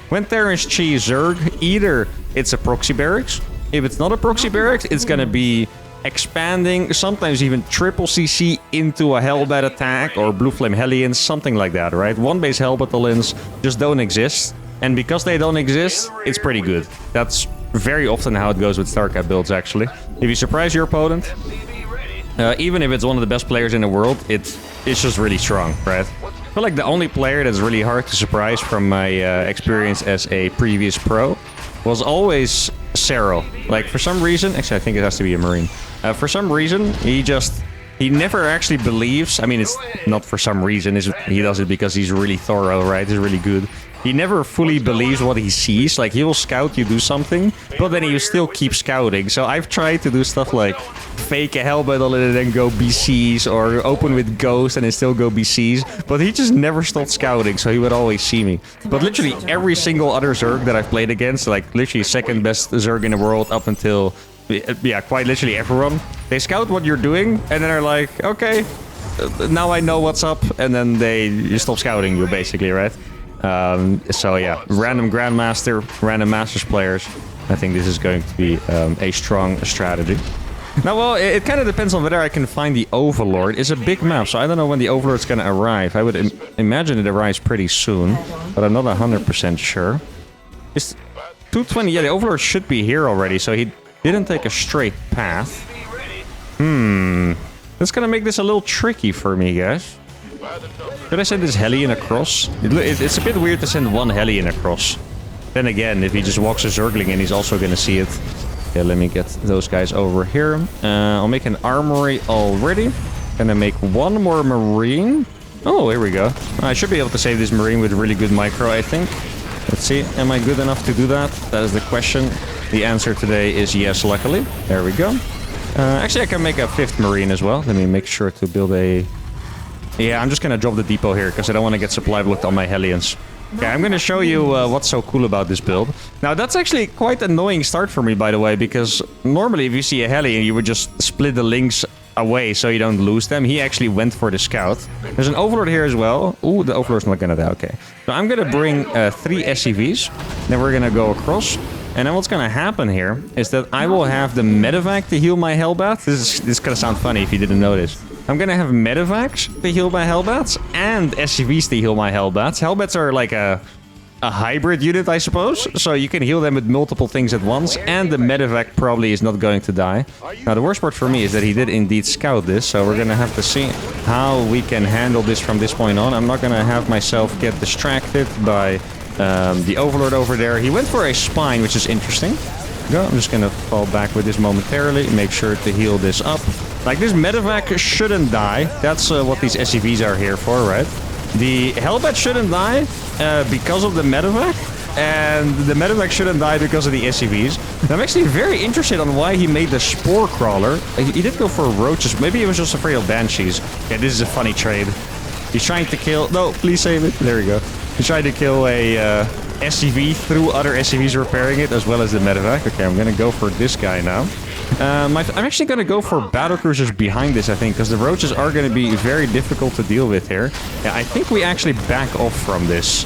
When Terrans cheese Zerg, either it's a proxy barracks. If it's not a proxy barracks, it's gonna be expanding, sometimes even triple CC into a Hellbat attack or Blue Flame Hellions, something like that, right? 1-base Hellbat all-ins just don't exist. And because they don't exist, it's pretty good. That's very often how it goes with StarCat builds, actually. If you surprise your opponent, even if it's one of the best players in the world, it's just really strong, right? I feel like the only player that's really hard to surprise from my experience as a previous pro was always Cero. Like, for some reason... Actually, I think it has to be a Marine. For some reason, he never actually believes... I mean, it's not for some reason. He does it because he's really thorough, right? He's really good. He never fully believes what he sees. Like, he will scout you do something, but then he still keep scouting. So I've tried to do stuff like fake a Hellbat and then go BCs, or open with Ghost and then still go BCs. But he just never stopped scouting, so he would always see me. But literally every single other Zerg that I've played against, like literally second best Zerg in the world up until, yeah, quite literally everyone, they scout what you're doing and then they're like, okay, now I know what's up, and then you stop scouting you, basically, right? So yeah, random Grandmaster, random Masters players. I think this is going to be a strong strategy. Now, well, it kind of depends on whether I can find the Overlord. It's a big map, so I don't know when the Overlord's going to arrive. I would imagine it arrives pretty soon, but I'm not 100% sure. It's 220. Yeah, the Overlord should be here already, so he didn't take a straight path. That's going to make this a little tricky for me, guys. Should I send this Hellion across? It's a bit weird to send one Hellion across. Then again, if he just walks a Zergling in, he's also going to see it. Yeah, let me get those guys over here. I'll make an armory already. Gonna make one more marine. Oh, here we go. I should be able to save this marine with really good micro, I think. Let's see. Am I good enough to do that? That is the question. The answer today is yes, luckily. There we go. Actually, I can make a 5th marine as well. Let me make sure to build a... Yeah, I'm just gonna drop the depot here because I don't want to get supply blocked on my Hellions. Okay, I'm going to show you what's so cool about this build. Now, that's actually quite an annoying start for me, by the way, because normally if you see a Hellion, you would just split the links away so you don't lose them. He actually went for the scout. There's an Overlord here as well. Ooh, the Overlord's not going to die. Okay. So I'm going to bring 3 SCVs. Then we're going to go across. And then what's going to happen here is that I will have the medevac to heal my Hellbat. This is going to sound funny if you didn't know this. I'm going to have medevacs to heal my Hellbats and SCVs to heal my Hellbats. Hellbats are like a hybrid unit, I suppose. So you can heal them with multiple things at once. And the medevac probably is not going to die. Now, the worst part for me is that he did indeed scout this. So we're going to have to see how we can handle this from this point on. I'm not going to have myself get distracted by the Overlord over there. He went for a spine, which is interesting. Go. I'm just going to fall back with this momentarily. Make sure to heal this up. Like, this medevac shouldn't die. That's what these SCVs are here for, right? The Hellbat shouldn't die because of the medevac. And the medevac shouldn't die because of the SCVs. And I'm actually very interested on why he made the Spore Crawler. He did go for roaches. Maybe he was just afraid of banshees. Yeah, this is a funny trade. He's trying to kill... No, please save it. There we go. He's trying to kill a SCV through other SCVs repairing it, as well as the medevac. Okay, I'm going to go for this guy now. I'm actually going to go for Battlecruisers behind this, I think, because the roaches are going to be very difficult to deal with here. Yeah, I think we actually back off from this.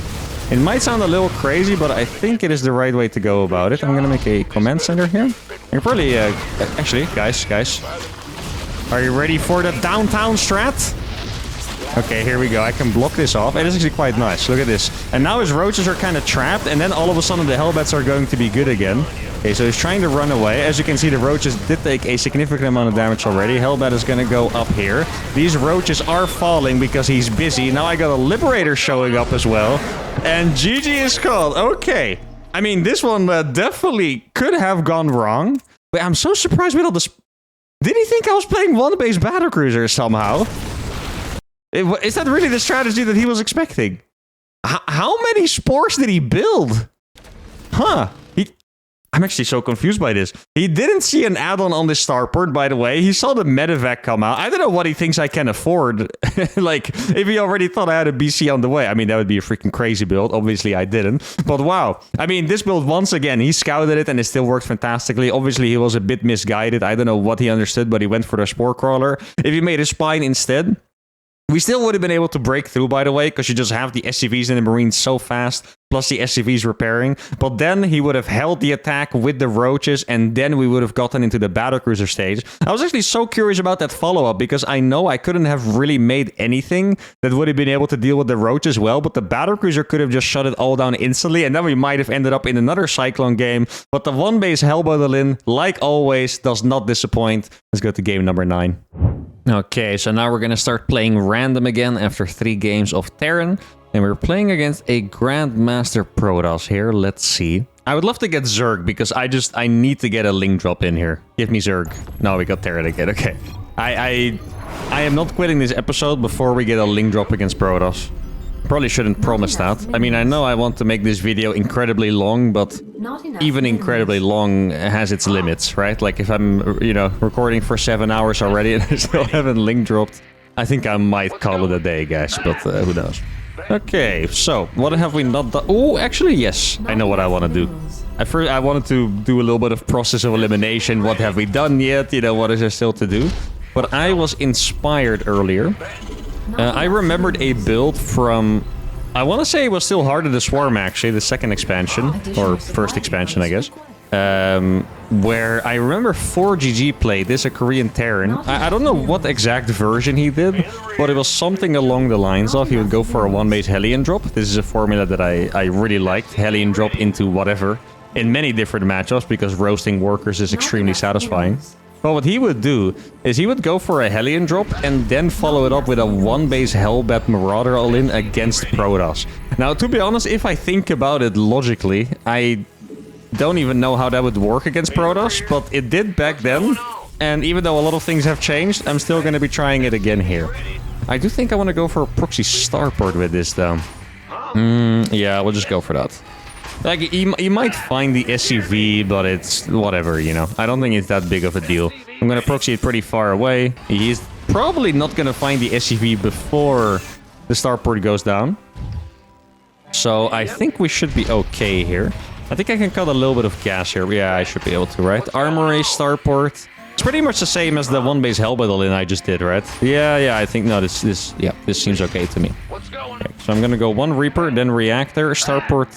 It might sound a little crazy, but I think it is the right way to go about it. I'm going to make a command center here. You're probably... actually, guys. Are you ready for the downtown strat? Okay, here we go. I can block this off. It is actually quite nice. Look at this. And now his roaches are kind of trapped, and then all of a sudden the Hellbats are going to be good again. Okay, so he's trying to run away. As you can see, the roaches did take a significant amount of damage already. Hellbat is going to go up here. These roaches are falling because he's busy. Now I got a Liberator showing up as well. And GG is called. Okay. I mean, this one definitely could have gone wrong. But I'm so surprised with all this. Did he think I was playing one-base Battlecruiser somehow? Is that really the strategy that he was expecting? How many spores did he build? Huh. I'm actually so confused by this. He didn't see an add-on on this starport, by the way. He saw the medevac come out. I don't know what he thinks I can afford. Like, if he already thought I had a BC on the way. I mean, that would be a freaking crazy build. Obviously, I didn't. But wow. I mean, this build, once again, he scouted it and it still worked fantastically. Obviously, he was a bit misguided. I don't know what he understood, but he went for the Spore Crawler. If he made a spine instead... We still would have been able to break through, by the way, because you just have the SCVs and the Marines so fast, plus the SCVs repairing. But then he would have held the attack with the roaches, and then we would have gotten into the Battlecruiser stage. I was actually so curious about that follow-up, because I know I couldn't have really made anything that would have been able to deal with the roaches well, but the Battlecruiser could have just shut it all down instantly, and then we might have ended up in another Cyclone game. But the one-base Hellbat Ling, like always, does not disappoint. Let's go to game number 9. Okay, so now we're gonna start playing random again after 3 games of Terran. And we're playing against a Grandmaster Protoss here. Let's see. I would love to get Zerg because I need to get a Ling drop in here. Give me Zerg. No, we got Terran again. Okay. I am not quitting this episode before we get a Ling drop against Protoss. Probably shouldn't promise that. I mean, I know I want to make this video incredibly long, but even incredibly long has its limits, right? Like if I'm, you know, recording for 7 hours already and I still haven't Ling dropped, I think I might call it a day, guys, but who knows. Okay, so what have we not done? Oh, actually, yes, I know what I want to do. I wanted to do a little bit of process of elimination. What have we done yet? You know, what is there still to do? But I was inspired earlier. I remembered a build from... I want to say it was still Heart of the Swarm, actually, the second expansion. Or first expansion, I guess. where I remember 4GG played this, a Korean Terran. I don't know what exact version he did, but it was something along the lines of he would go for a 1-base Hellion drop. This is a formula that I really liked. Hellion drop into whatever in many different matchups because roasting workers is extremely satisfying. But what he would do is he would go for a Hellion drop and then follow it up with a 1-base Hellbat Marauder all-in against Protoss. Now, to be honest, if I think about it logically, I don't even know how that would work against Protoss, but it did back then. And even though a lot of things have changed, I'm still going to be trying it again here. I do think I want to go for a Proxy Starport with this, though. Yeah, we'll just go for that. Like, you might find the SCV, but it's whatever, you know. I don't think it's that big of a deal. I'm going to proxy it pretty far away. He's probably not going to find the SCV before the starport goes down. So I think we should be okay here. I think I can cut a little bit of gas here. Yeah, I should be able to, right? Armory, starport. It's pretty much the same as the 1-base Hellbat all-in I just did, right? Yeah, I think, no, this seems okay to me. Okay, so I'm going to go 1 Reaper, then Reactor, starport.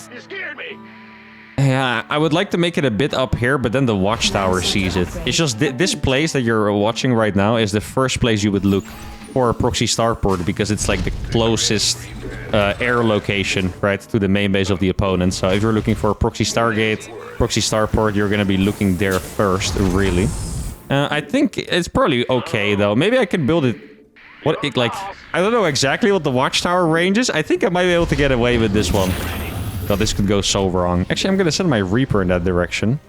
Yeah, I would like to make it a bit up here, but then the watchtower sees it. It's just this place that you're watching right now is the first place you would look for a proxy starport because it's like the closest air location, right, to the main base of the opponent. So if you're looking for a proxy stargate, proxy starport, you're going to be looking there first, really. I think it's probably okay, though. Maybe I can build it... I don't know exactly what the watchtower range is. I think I might be able to get away with this one. God, this could go so wrong. Actually, I'm going to send my Reaper in that direction.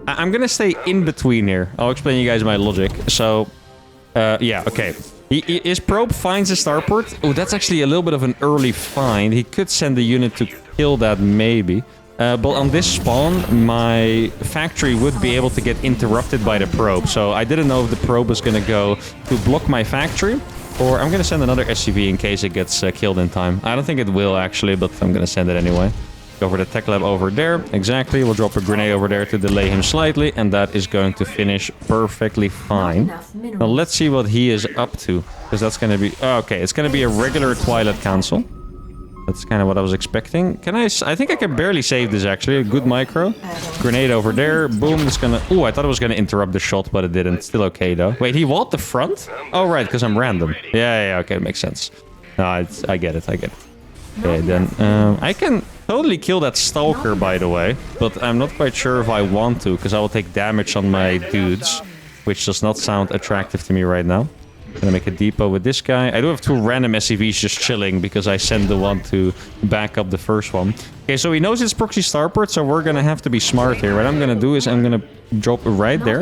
I'm going to stay in between here. I'll explain you guys my logic. So, yeah, okay. His probe finds a starport. Oh, that's actually a little bit of an early find. He could send a unit to kill that, maybe. But on this spawn, my factory would be able to get interrupted by the probe. So I didn't know if the probe was going to go to block my factory. Or I'm going to send another SCV in case it gets killed in time. I don't think it will, actually, but I'm going to send it anyway. Go for the tech lab over there. Exactly. We'll drop a grenade over there to delay him slightly. And that is going to finish perfectly fine. Now, let's see what he is up to. Because that's going to be... Okay, it's going to be a regular Twilight Council. That's kind of what I was expecting. Can I think I can barely save this, actually. A good micro. Grenade over there. Boom. It's gonna... Oh, I thought it was gonna interrupt the shot, but it didn't. Still okay, though. Wait, he walled the front? Oh, right, because I'm random. Yeah, okay, makes sense. No, I get it. Okay, then... I can totally kill that Stalker, by the way. But I'm not quite sure if I want to, because I will take damage on my dudes. Which does not sound attractive to me right now. Gonna make a depot with this guy. I do have 2 random SCVs just chilling because I sent the one to back up the first one. Okay, so he knows it's proxy starport, so we're gonna have to be smart here. What I'm gonna do is I'm gonna drop it right there.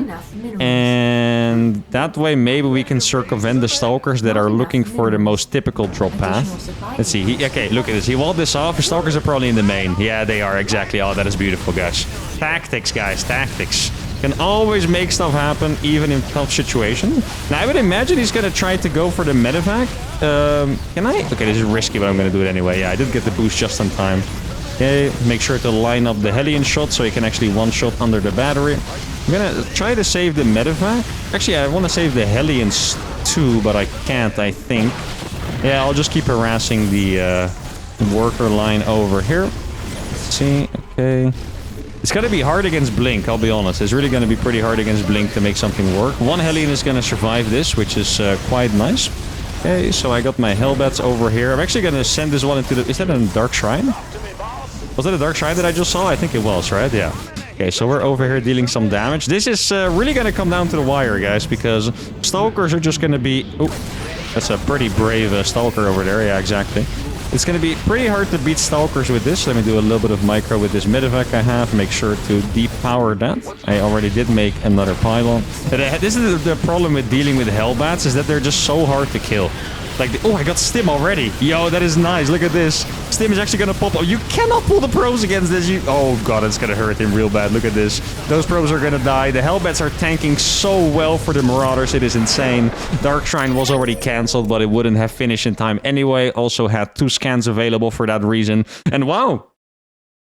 And that way maybe we can circumvent the stalkers that are looking for the most typical drop path. Let's see. Okay, look at this. He walled this off. The stalkers are probably in the main. Yeah, they are. Exactly. Oh, that is beautiful, guys. Tactics, guys. Tactics. Can always make stuff happen, even in tough situations. Now, I would imagine he's going to try to go for the medevac. Can I? Okay, this is risky, but I'm going to do it anyway. Yeah, I did get the boost just in time. Okay, make sure to line up the Hellion shot so he can actually one-shot under the battery. I'm going to try to save the medevac. Actually, I want to save the Hellions too, but I can't, I think. Yeah, I'll just keep harassing the worker line over here. Let's see. Okay. It's going to be hard against Blink, I'll be honest. It's really going to be pretty hard against Blink to make something work. 1 Hellion is going to survive this, which is quite nice. Okay, so I got my Hellbats over here. I'm actually going to send this one into the... Is that a Dark Shrine? Was that a Dark Shrine that I just saw? I think it was, right? Yeah. Okay, so we're over here dealing some damage. This is really going to come down to the wire, guys, because Stalkers are just going to be... Oh, that's a pretty brave Stalker over there. Yeah, exactly. It's going to be pretty hard to beat Stalkers with this. Let me do a little bit of micro with this medevac I have. Make sure to deep power that. I already did make another pylon. But this is the problem with dealing with Hellbats, is that they're just so hard to kill. Like, oh, I got Stim already. Yo, that is nice. Look at this. Stim is actually going to pop. Oh, you cannot pull the probes against this. Oh, God, it's going to hurt him real bad. Look at this. Those probes are going to die. The Hellbats are tanking so well for the Marauders. It is insane. Dark Shrine was already cancelled, but it wouldn't have finished in time anyway. Also had 2 scans available for that reason. And wow.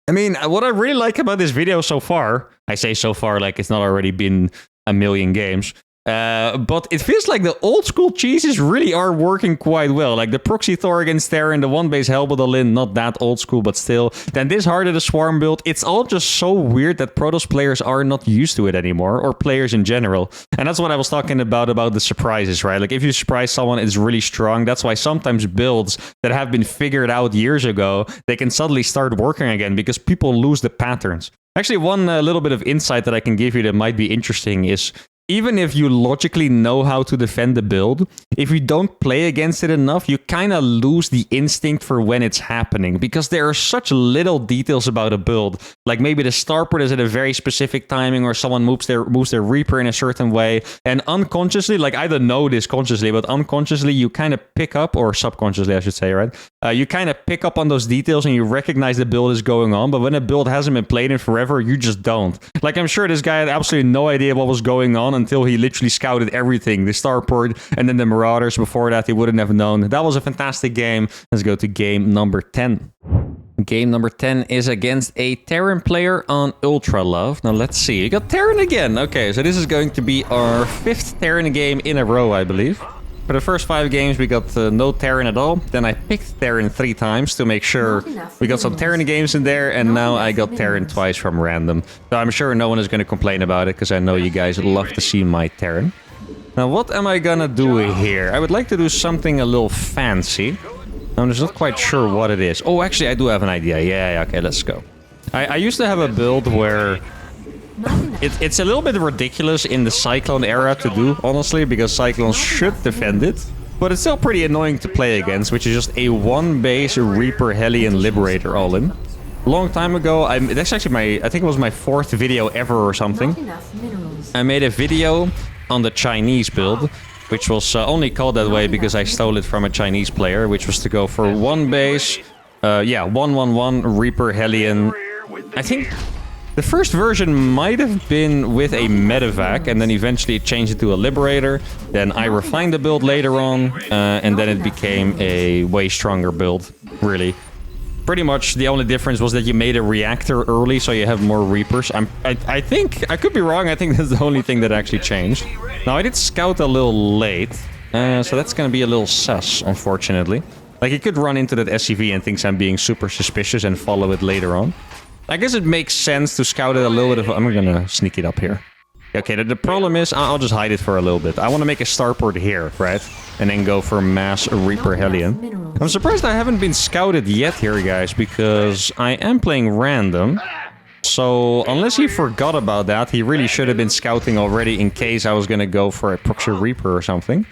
I mean, what I really like about this video so far, I say so far like it's not already been a million games, But it feels like the old school cheeses really are working quite well. Like the Proxy Thor against Terran, the one base Hellbat Ling, not that old school, but still. Then this Heart of the Swarm build, it's all just so weird that Protoss players are not used to it anymore, or players in general. And that's what I was talking about the surprises, right? Like if you surprise someone, it's really strong. That's why sometimes builds that have been figured out years ago, they can suddenly start working again because people lose the patterns. Actually, one little bit of insight that I can give you that might be interesting is even if you logically know how to defend the build, if you don't play against it enough, you kind of lose the instinct for when it's happening because there are such little details about a build. Like maybe the starport is at a very specific timing or someone moves their Reaper in a certain way. And unconsciously, like I don't know this consciously, but unconsciously you kind of pick up, or subconsciously I should say, right? You kind of pick up on those details and you recognize the build is going on. But when a build hasn't been played in forever, you just don't. Like I'm sure this guy had absolutely no idea what was going on until he literally scouted everything. The starport and then the Marauders. Before that, he wouldn't have known. That was a fantastic game. Let's go to game number 10. Game number 10 is against a Terran player on Ultra Love. Now, let's see. We got Terran again. Okay, so this is going to be our 5th Terran game in a row, I believe. For the first 5 games, we got no Terran at all. Then I picked Terran 3 times to make sure we got some Terran games in there. And now I got Terran twice from random. So I'm sure no one is going to complain about it because I know you guys love to see my Terran. Now, what am I going to do here? I would like to do something a little fancy. I'm just not quite sure what it is. Oh, actually, I do have an idea. Yeah, okay, let's go. I used to have a build where it's a little bit ridiculous in the Cyclone era to do, honestly, because Cyclones should defend it. But it's still pretty annoying to play against, which is just a one-base Reaper Hellion Liberator all-in. A long time ago, that's actually I think it was my 4th video ever or something. I made a video on the Chinese build, which was only called that way because I stole it from a Chinese player, which was to go for one base, 1-1-1 Reaper Hellion. I think the first version might have been with a medevac, and then eventually it changed it to a Liberator. Then I refined the build later on, and then it became a way stronger build, really. Pretty much the only difference was that you made a reactor early, so you have more Reapers. I think, I could be wrong, I think that's the only thing that actually changed. Now, I did scout a little late, so that's going to be a little sus, unfortunately. Like, you could run into that SCV and thinks I'm being super suspicious and follow it later on. I guess it makes sense to scout it a little bit. I'm going to sneak it up here. Okay, the problem is, I'll just hide it for a little bit. I want to make a starport here, right? And then go for mass Reaper Hellion. I'm surprised I haven't been scouted yet here, guys, because I am playing random. So, unless he forgot about that, he really should have been scouting already in case I was going to go for a Proxy Reaper or something.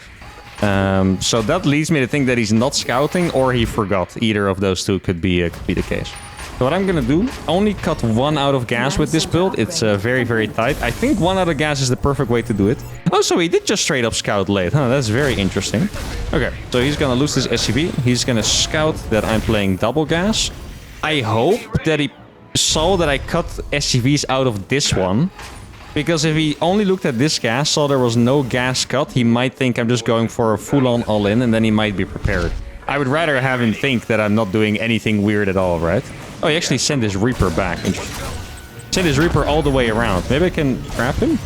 So that leads me to think that he's not scouting or he forgot. Either of those two could be the case. So what I'm gonna do, only cut 1 out of gas with this build. It's very, very tight. I think 1 out of gas is the perfect way to do it. Oh, so he did just straight up scout late. Huh, that's very interesting. Okay, so he's gonna lose this SCV. He's gonna scout that I'm playing double gas. I hope that he saw that I cut SCVs out of this one. Because if he only looked at this gas, saw there was no gas cut, he might think I'm just going for a full-on all-in, and then he might be prepared. I would rather have him think that I'm not doing anything weird at all, right? Oh, he actually sent his Reaper back. Sent his Reaper all the way around. Maybe I can trap him?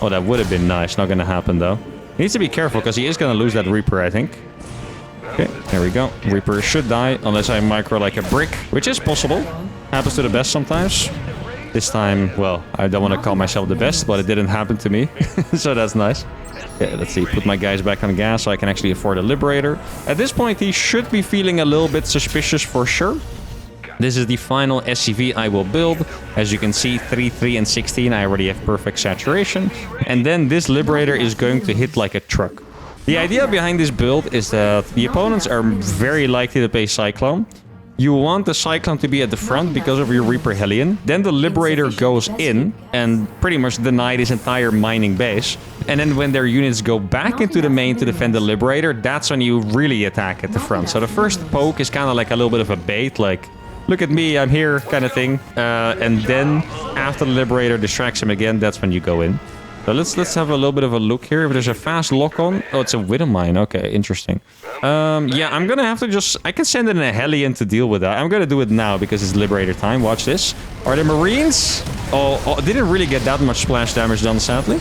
Oh, that would have been nice. Not gonna happen, though. He needs to be careful, because he is gonna lose that Reaper, I think. Okay, there we go. Reaper should die, unless I micro like a brick, which is possible. Happens to the best sometimes. This time, well, I don't want to call myself the best, but it didn't happen to me. So that's nice. Yeah, let's see. Put my guys back on gas so I can actually afford a Liberator. At this point, he should be feeling a little bit suspicious for sure. This is the final SCV I will build. As you can see, 3, 3, and 16, I already have perfect saturation. And then this Liberator is going to hit like a truck. The idea behind this build is that the opponents are very likely to play Cyclone. You want the Cyclone to be at the front because of your Reaper Hellion. Then the Liberator goes in and pretty much deny his entire mining base. And then when their units go back into the main to defend the Liberator, that's when you really attack at the front. So the first poke is kind of like a little bit of a bait, like, look at me, I'm here, kind of thing. And then after the Liberator distracts him again, that's when you go in. So let's have a little bit of a look here. If there's a fast lock-on... Oh, it's a Widow Mine. Okay, interesting. Yeah, I'm gonna have to just... I can send in a Hellion to deal with that. I'm gonna do it now because it's Liberator time. Watch this. Are there Marines? Oh, didn't really get that much splash damage done, sadly.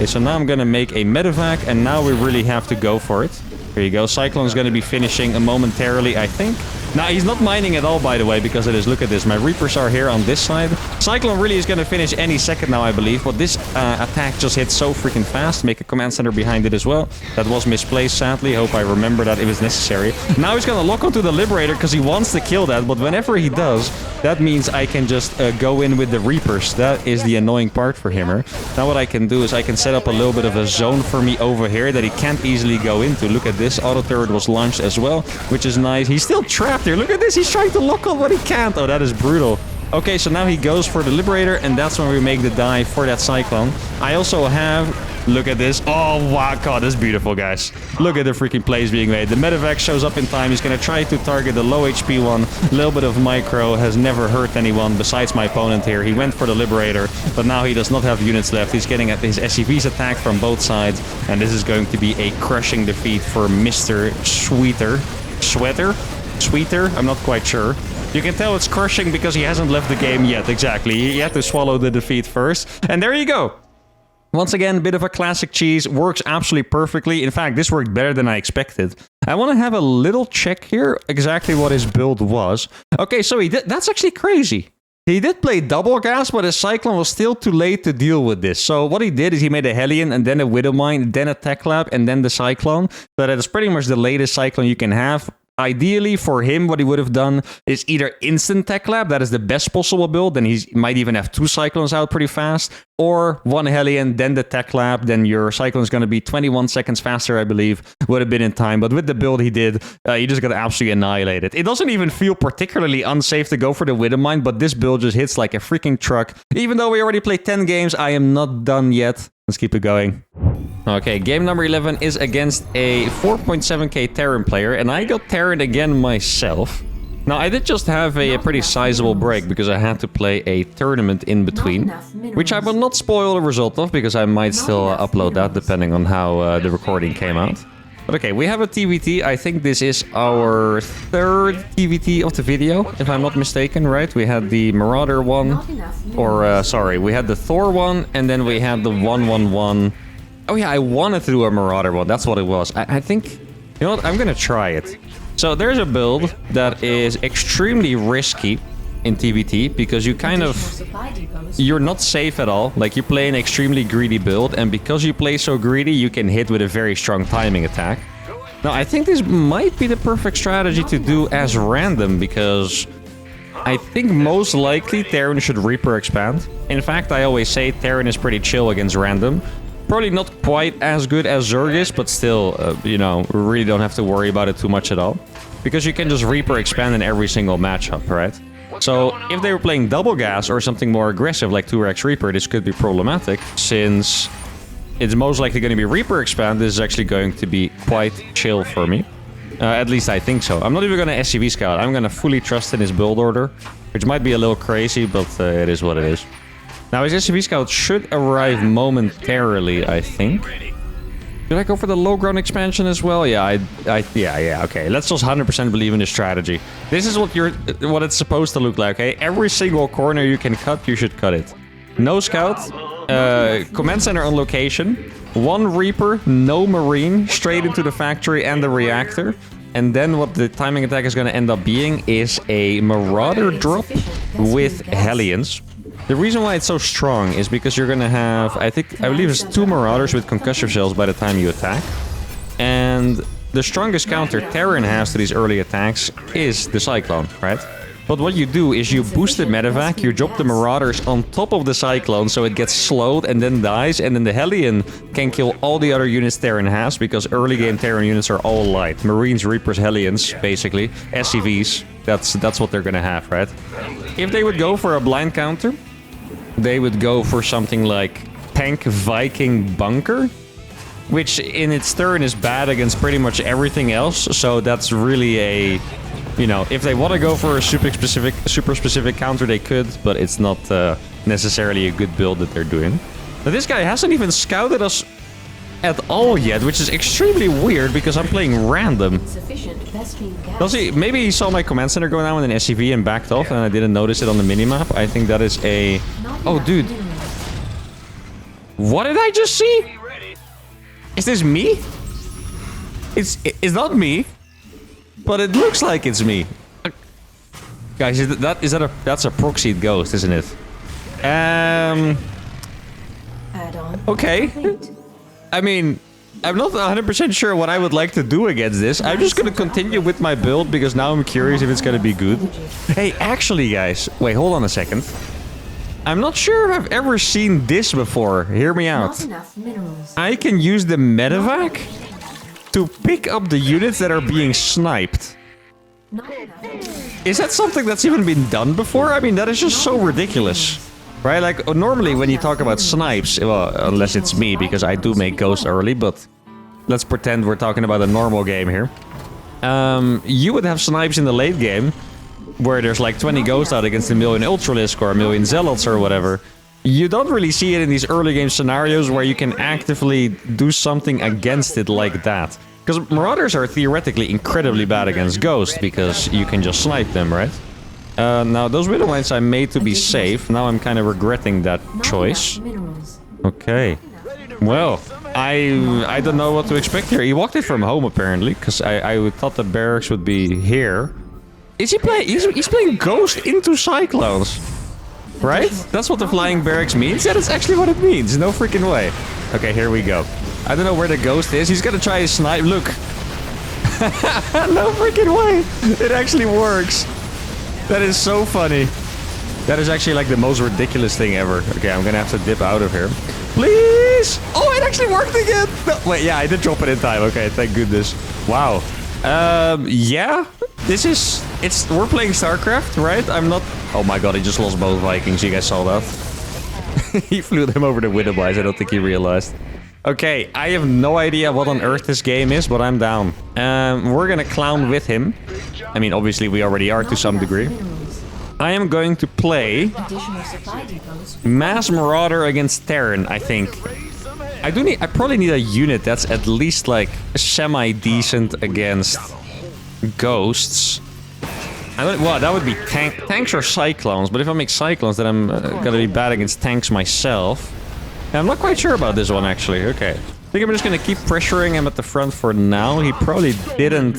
Okay, so now I'm gonna make a medevac, and now we really have to go for it. Here you go. Cyclone's gonna be finishing momentarily, I think. Now, he's not mining at all, by the way, because it is, look at this. My Reapers are here on this side. Cyclone really is going to finish any second now, I believe. But this attack just hit so freaking fast. Make a command center behind it as well. That was misplaced, sadly. Hope I remember that it was necessary. Now he's going to lock onto the Liberator because he wants to kill that. But whenever he does, that means I can just go in with the Reapers. That is the annoying part for him. Now what I can do is I can set up a little bit of a zone for me over here that he can't easily go into. Look at this. Auto turret was launched as well, which is nice. He's still trapped here. Look at this. He's trying to lock on, but he can't. Oh, that is brutal. Okay, so now he goes for the Liberator, and that's when we make the dive for that Cyclone. I also have... Look at this. Oh, wow. God, that's beautiful, guys. Look at the freaking plays being made. The medevac shows up in time. He's going to try to target the low HP one. A little bit of micro has never hurt anyone besides my opponent here. He went for the Liberator, but now he does not have units left. He's getting his SCVs attacked from both sides, and this is going to be a crushing defeat for Mr. Sweeter? I'm not quite sure. You can tell it's crushing because he hasn't left the game yet, exactly. He had to swallow the defeat first. And there you go. Once again, a bit of a classic cheese. Works absolutely perfectly. In fact, this worked better than I expected. I want to have a little check here exactly what his build was. Okay, so he did. That's actually crazy. He did play double gas, but his Cyclone was still too late to deal with this. So what he did is he made a Hellion, and then a Widowmine, then a Tech Lab, and then the Cyclone. So that is pretty much the latest Cyclone you can have. Ideally, for him, what he would have done is either instant Tech Lab, that is the best possible build, then he might even have 2 Cyclones out pretty fast, or 1 Hellion, then the Tech Lab, then your Cyclone is going to be 21 seconds faster, I believe, would have been in time. But with the build he did, he just got absolutely annihilated. It doesn't even feel particularly unsafe to go for the Widowmine, but this build just hits like a freaking truck. Even though we already played 10 games, I am not done yet. Let's keep it going. Okay, game number 11 is against a 4.7k Terran player, and I got Terran again myself. Now, I did just have a pretty sizable break because I had to play a tournament in between, which I will not spoil the result of because I might still upload that depending on how the recording came out. But okay, we have a TVT. I think this is our 3rd TVT of the video, if I'm not mistaken, right? We had the Marauder one, or sorry, we had the Thor one, and then we had the 111. Oh yeah, I wanted to do a Marauder one. That's what it was. I think, you know what? I'm gonna try it. So there's a build that is extremely risky in TVT because you kind of... You're not safe at all. Like, you play an extremely greedy build, and because you play so greedy, you can hit with a very strong timing attack. Now, I think this might be the perfect strategy to do as random because I think most likely Terran should Reaper expand. In fact, I always say Terran is pretty chill against random. Probably not quite as good as Zergis, but still, you know, we really don't have to worry about it too much at all. Because you can just Reaper expand in every single matchup, right? So, if they were playing double gas or something more aggressive like 2x Reaper, this could be problematic, since it's most likely going to be Reaper expand. This is actually going to be quite chill for me. At least I think so. I'm not even going to SCV scout. I'm going to fully trust in his build order, which might be a little crazy, but it is what it is. Now, his SCV scout should arrive momentarily, I think. Did I go for the low ground expansion as well? Yeah, yeah, okay. Let's just 100% believe in this strategy. This is what it's supposed to look like, okay? Every single corner you can cut, you should cut it. No scout, command center on location, 1 Reaper, no Marine, straight into the factory and the reactor. And then what the timing attack is going to end up being is a Marauder drop with Hellions. The reason why it's so strong is because you're gonna have, I believe it's 2 Marauders with concussive shells by the time you attack. And the strongest counter Terran has to these early attacks is the Cyclone, right? But what you do is you boost the medevac, you drop the Marauders on top of the Cyclone so it gets slowed and then dies, and then the Hellion can kill all the other units Terran has, because early game Terran units are all light. Marines, Reapers, Hellions, basically. SCVs, that's what they're gonna have, right? If they would go for a blind counter, they would go for something like Tank Viking Bunker, which in its turn is bad against pretty much everything else, so that's really a... You know, if they want to go for a super specific counter, they could, but it's not necessarily a good build that they're doing. Now, this guy hasn't even scouted us at all yet, which is extremely weird because I'm playing random. Does he? Maybe he saw my command center going down with an SCV and backed off, and I didn't notice it on the minimap. I think that is a... Oh, dude. What did I just see? Is this me? It's not me, but it looks like it's me. Guys, that's a proxied ghost, isn't it? Okay. I mean, I'm not 100% sure what I would like to do against this. I'm just gonna continue with my build because now I'm curious if it's gonna be good. Hey, actually, guys, wait, hold on a second. I'm not sure if I've ever seen this before. Hear me out. I can use the medevac to pick up the units that are being sniped. Is that something that's even been done before? I mean, that is just so ridiculous. Right? Like, normally when you talk about snipes, well, unless it's me, because I do make ghosts early, but let's pretend we're talking about a normal game here. You would have snipes in the late game, where there's like 20 ghosts out against a million Ultralisk or a million Zealots or whatever. You don't really see it in these early game scenarios where you can actively do something against it like that. Because Marauders are theoretically incredibly bad against ghosts, because you can just snipe them, right? Now, those Widow Mines I made to be safe. Now I'm kind of regretting that choice. Okay. Well, I don't know what to expect here. He walked it from home, apparently, because I thought the barracks would be here. Is he playing? He's playing Ghost into Cyclones, right? That's what the flying barracks means. Yeah, that's actually what it means. No freaking way. Okay, here we go. I don't know where the Ghost is. He's gonna try his snipe. Look. No freaking way. It actually works. That is so funny. That is actually like the most ridiculous thing ever. Okay, I'm gonna have to dip out of here. Please! Oh, it actually worked again! No, wait, yeah, I did drop it in time. Okay, thank goodness. Wow. Yeah. This is... We're playing StarCraft, right? I'm not... Oh my god, he just lost both Vikings. You guys saw that? He flew them over the Widow Mines. I don't think he realized. Okay, I have no idea what on earth this game is, but I'm down. We're gonna clown with him. I mean, obviously we already are to some degree. I am going to play Mass Marauder against Terran, I think. I probably need a unit that's at least like semi-decent against ghosts. Well, that would be tanks or cyclones, but if I make cyclones, then I'm gonna be bad against tanks myself. I'm not quite sure about this one, actually. Okay. I think I'm just gonna keep pressuring him at the front for now. He probably didn't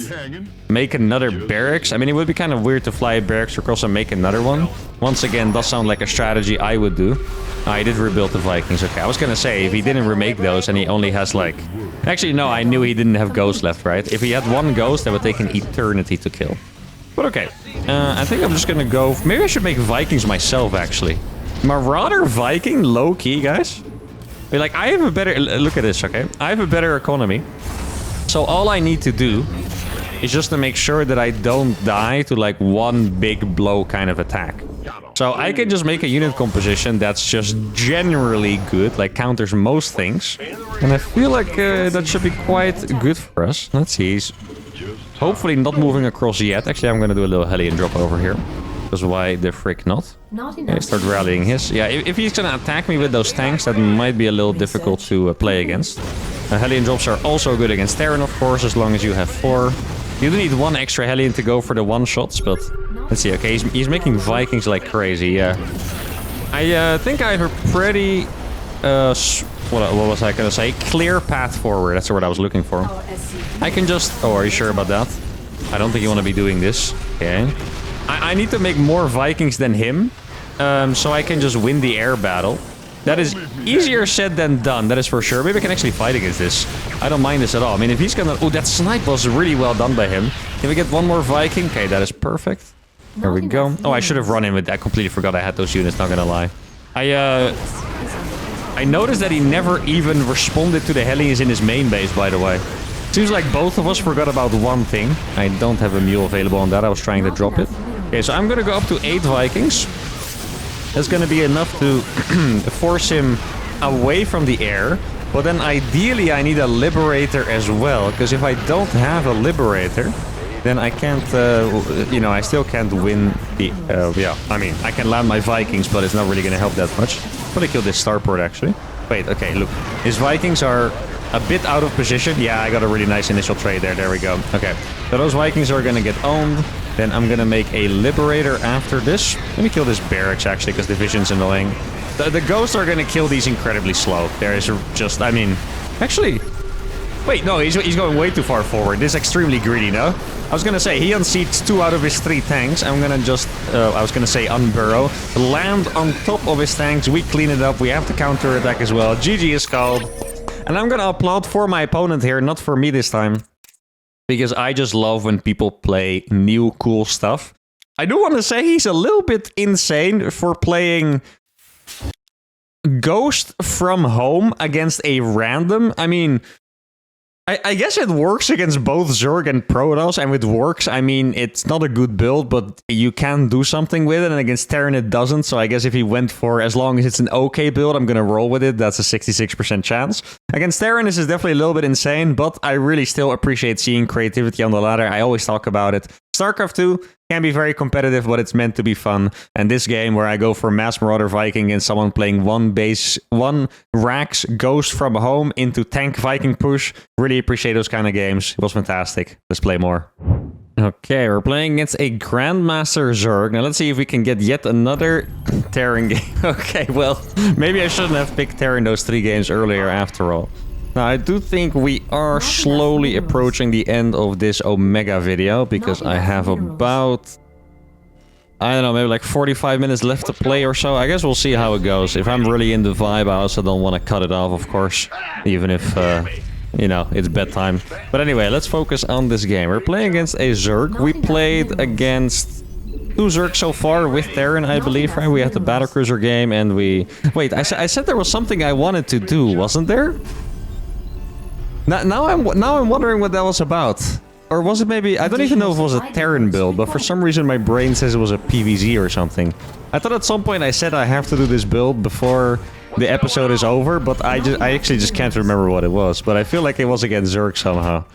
make another barracks. I mean, it would be kind of weird to fly a barracks across and make another one. Once again, does sound like a strategy I would do. I did rebuild the Vikings. Okay, I was gonna say, if he didn't remake those and he only has like... Actually, no, I knew he didn't have ghosts left, right? If he had one ghost, that would take an eternity to kill. But okay. I think I'm just gonna go... Maybe I should make Vikings myself, actually. Marauder Viking, low-key, guys. Like, I have a better... Look at this, okay? I have a better economy. So all I need to do is just to make sure that I don't die to, like, one big blow kind of attack. So I can just make a unit composition that's just generally good, like, counters most things. And I feel like that should be quite good for us. Let's see, he's hopefully not moving across yet. Actually, I'm going to do a little Hellion drop over here. Because why the frick not? Okay, start rallying his. Yeah, if he's gonna attack me with those tanks, that might be a little difficult to play against. Hellion drops are also good against Terran, of course, as long as you have 4. You do need 1 extra Hellion to go for the one-shots, but... Let's see, okay, he's making Vikings like crazy, yeah. I think I have a pretty... what was I gonna say? Clear path forward, that's the word I was looking for. I can just... Oh, are you sure about that? I don't think you want to be doing this. Okay. I need to make more Vikings than him, so I can just win the air battle. That is easier said than done, that is for sure. Maybe I can actually fight against this. I don't mind this at all. I mean, if he's gonna... Oh, that snipe was really well done by him. Can we get one more Viking? Okay, that is perfect. There we go. Oh, I should have run in with that. I completely forgot I had those units, not gonna lie. I noticed that he never even responded to the Hellions in his main base, by the way. Seems like both of us forgot about one thing. I don't have a mule available on that. I was trying to drop it. Okay, so I'm gonna go up to 8 Vikings. That's gonna be enough to force him away from the air. But then ideally I need a Liberator as well. Because if I don't have a Liberator, then I can't, you know, I still can't win the... yeah, I mean, I can land my Vikings, but it's not really gonna help that much. Probably kill this starport, actually. Wait, okay, look. His Vikings are... a bit out of position. Yeah, I got a really nice initial trade there. There we go. Okay. So those Vikings are gonna get owned. Then I'm gonna make a Liberator after this. Let me kill this barracks, actually, because the vision's annoying. The ghosts are gonna kill these incredibly slow. There is just, I mean... Actually... Wait, no, he's going way too far forward. This is extremely greedy, no? I was gonna say, he unseats 2 out of his 3 tanks. I'm gonna just, I was gonna say unburrow. Land on top of his tanks. We clean it up. We have the counter attack as well. GG is called. And I'm gonna applaud for my opponent here, not for me this time. Because I just love when people play new, cool stuff. I do want to say he's a little bit insane for playing Ghost from home against a random. I mean... I guess it works against both Zerg and Protoss, and with works, I mean, it's not a good build, but you can do something with it, and against Terran it doesn't, so I guess if he went for, as long as it's an okay build, I'm gonna roll with it. That's a 66% chance. Against Terran, this is definitely a little bit insane, but I really still appreciate seeing creativity on the ladder. I always talk about it. StarCraft 2 can be very competitive, but it's meant to be fun. And this game, where I go for Mass Marauder Viking and someone playing one Rax Ghost from home into Tank Viking push, really appreciate those kind of games. It was fantastic. Let's play more. Okay, we're playing against a Grandmaster Zerg. Now let's see if we can get yet another Terran game. Okay, well, maybe I shouldn't have picked Terran those 3 games earlier after all. Now, I do think we are slowly approaching the end of this Omega video, because I have about, I don't know, maybe like 45 minutes left to play or so. I guess we'll see how it goes. If I'm really in the vibe, I also don't want to cut it off, of course, even if, you know, it's bedtime. But anyway, let's focus on this game. We're playing against a Zerg. We played against 2 Zerg so far with Terran, I believe, right? We had the Battlecruiser game, and we... Wait, I said there was something I wanted to do, wasn't there? Now I'm wondering what that was about. Or was it maybe... I don't even know if it was a Terran build, but for some reason my brain says it was a PvZ or something. I thought at some point I said I have to do this build before the episode is over, but I actually just can't remember what it was. But I feel like it was against Zerg somehow.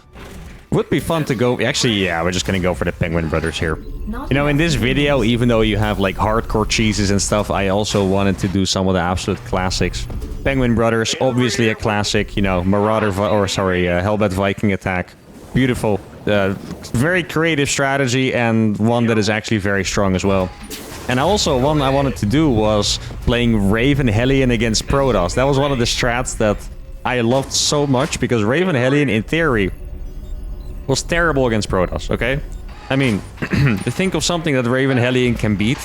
Would be fun to go... Actually, yeah, we're just gonna go for the Penguin Brothers here. You know, in this video, even though you have like hardcore cheeses and stuff, I also wanted to do some of the absolute classics. Penguin Brothers, obviously a classic, you know, Hellbat Viking attack. Beautiful. Very creative strategy, and one that is actually very strong as well. And also, one I wanted to do was playing Raven Hellion against Protoss. That was one of the strats that I loved so much, because Raven Hellion, in theory, was terrible against Protoss, okay? I mean, to think of something that Raven Hellion can beat,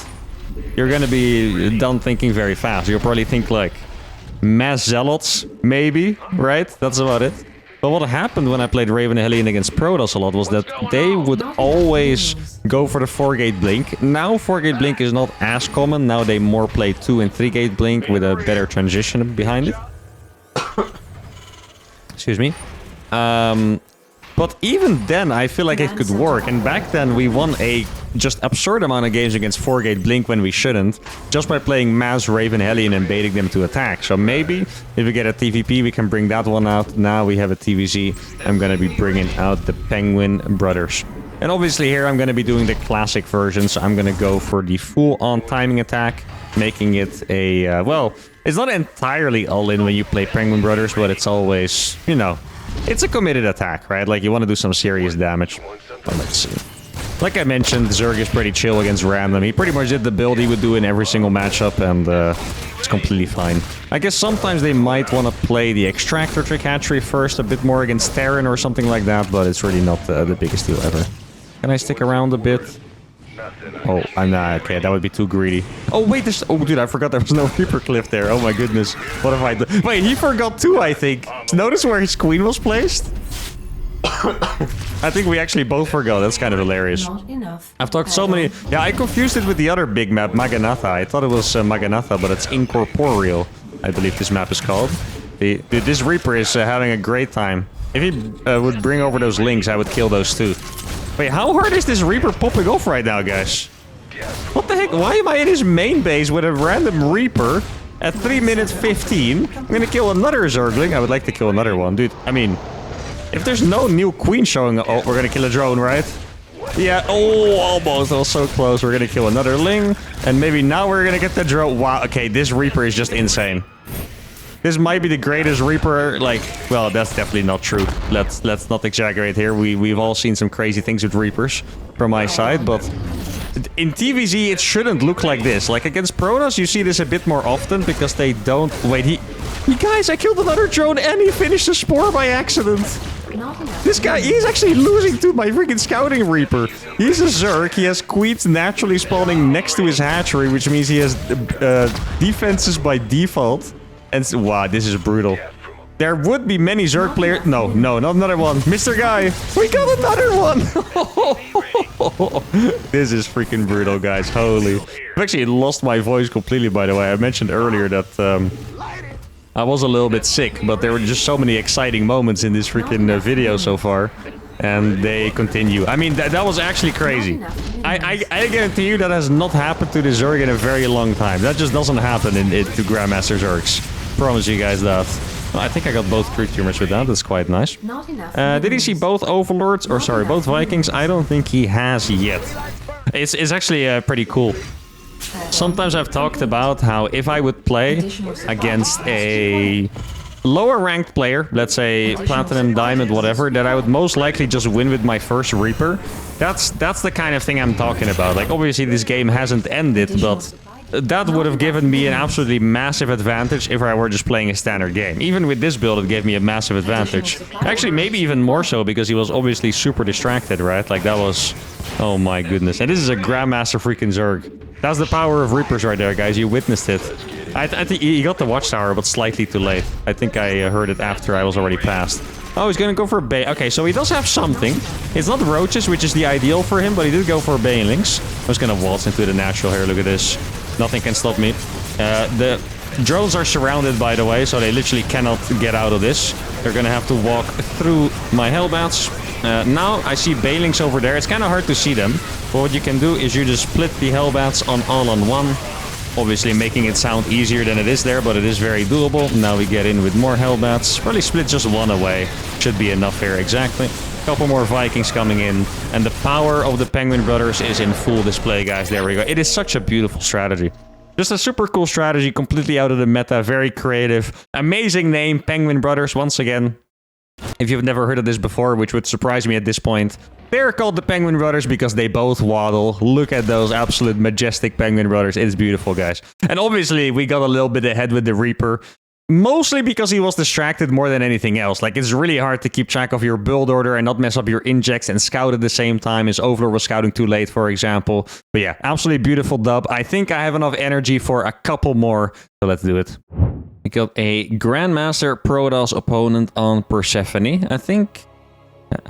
you're gonna be done thinking very fast. You'll probably think like Mass Zealots, maybe, right? That's about it. But what happened when I played Raven Hellion against Protoss a lot was that they would always go for the 4-gate blink. Now 4-gate blink is not as common. Now they more play 2 and 3-gate blink with a better transition behind it. Excuse me. But even then, I feel like it could work. And back then, we won a just absurd amount of games against 4-gate blink when we shouldn't, just by playing Mass Raven Hellion and baiting them to attack. So maybe, if we get a TVP, we can bring that one out. Now we have a TVZ. I'm going to be bringing out the Penguin Brothers. And obviously here, I'm going to be doing the classic version. So I'm going to go for the full-on timing attack, making it a, well, it's not entirely all-in when you play Penguin Brothers, but it's always, you know, it's a committed attack, right? Like, you want to do some serious damage. But let's see. Like I mentioned, Zerg is pretty chill against random. He pretty much did the build he would do in every single matchup, and it's completely fine. I guess sometimes they might want to play the Extractor Trick Hatchery first, a bit more against Terran or something like that, but it's really not the biggest deal ever. Can I stick around a bit? Oh, I'm not. Okay, that would be too greedy. Oh, wait, there's... Oh, dude, I forgot there was no Reaper Cliff there. Oh, my goodness. What have I done? Wait, he forgot too, I think. Notice where his queen was placed? I think we actually both forgot. That's kind of hilarious. I've talked so many... Yeah, I confused it with the other big map, Maganatha. I thought it was Maganatha, but it's Incorporeal, I believe this map is called. Dude, this Reaper is having a great time. If he would bring over those links, I would kill those too. Wait, how hard is this Reaper popping off right now, guys? What the heck? Why am I in his main base with a random Reaper at 3 minutes 15? I'm gonna kill another Zergling. I would like to kill another one, dude. I mean, if there's no new queen showing up... Oh, we're gonna kill a drone, right? Yeah, oh, almost. That was so close. We're gonna kill another Ling. And maybe now we're gonna get the drone. Wow, okay, this Reaper is just insane. This might be the greatest Reaper, like, well, that's definitely not true. Let's not exaggerate here. We've all seen some crazy things with Reapers from my side, but in TVZ, it shouldn't look like this. Like, against Protoss, you see this a bit more often because they don't... Wait, he guys, I killed another drone and he finished the Spore by accident. This guy, he's actually losing to my freaking Scouting Reaper. He's a Zerg. He has Queets naturally spawning next to his hatchery, which means he has defenses by default. And wow, this is brutal. There would be many Zerg players. No, not another one. Mr. Guy, we got another one. This is freaking brutal, guys. Holy. I've actually lost my voice completely, by the way. I mentioned earlier that I was a little bit sick, but there were just so many exciting moments in this freaking video so far. And they continue. I mean, that was actually crazy. I guarantee you that has not happened to the Zerg in a very long time. That just doesn't happen to Grandmaster Zergs. Promise you guys that. Well, I think I got both Creep Tumors with that. That's quite nice. Did he see both Overlords? Or sorry, both Vikings? I don't think he has yet. It's actually pretty cool. Sometimes I've talked about how if I would play against a lower ranked player, let's say Platinum, Diamond, whatever, that I would most likely just win with my first Reaper. That's the kind of thing I'm talking about. Like, obviously this game hasn't ended, but that would have given me an absolutely massive advantage if I were just playing a standard game. Even with this build, it gave me a massive advantage. Actually, maybe even more so, because he was obviously super distracted, right? Like, that was... Oh my goodness. And this is a Grandmaster freaking Zerg. That's the power of Reapers right there, guys. You witnessed it. I think he got the Watchtower, but slightly too late. I think I heard it after I was already past. Oh, he's gonna go for a Bay. Okay, so he does have something. It's not Roaches, which is the ideal for him, but he did go for Banelings. I'm just gonna waltz into the natural here. Look at this. Nothing can stop me. The drones are surrounded, by the way, so they literally cannot get out of this. They're gonna have to walk through my Hellbats. Now I see Banelings over there. It's kind of hard to see them. But what you can do is you just split the Hellbats on all on one. Obviously making it sound easier than it is there, but it is very doable. Now we get in with more Hellbats. Probably split just one away. Should be enough here, exactly. Couple more Vikings coming in. And the power of the Penguin Brothers is in full display, guys. There we go. It is such a beautiful strategy. Just a super cool strategy, completely out of the meta, very creative. Amazing name, Penguin Brothers, once again. If you've never heard of this before, which would surprise me at this point, they're called the Penguin Brothers because they both waddle. Look at those absolute majestic Penguin Brothers. It's beautiful, guys. And obviously, we got a little bit ahead with the Reaper. Mostly because he was distracted more than anything else. Like, it's really hard to keep track of your build order and not mess up your injects and scout at the same time. His Overlord was scouting too late, for example. But yeah, absolutely beautiful dub. I think I have enough energy for a couple more. So let's do it. We got a Grandmaster Protoss opponent on Persephone. I think...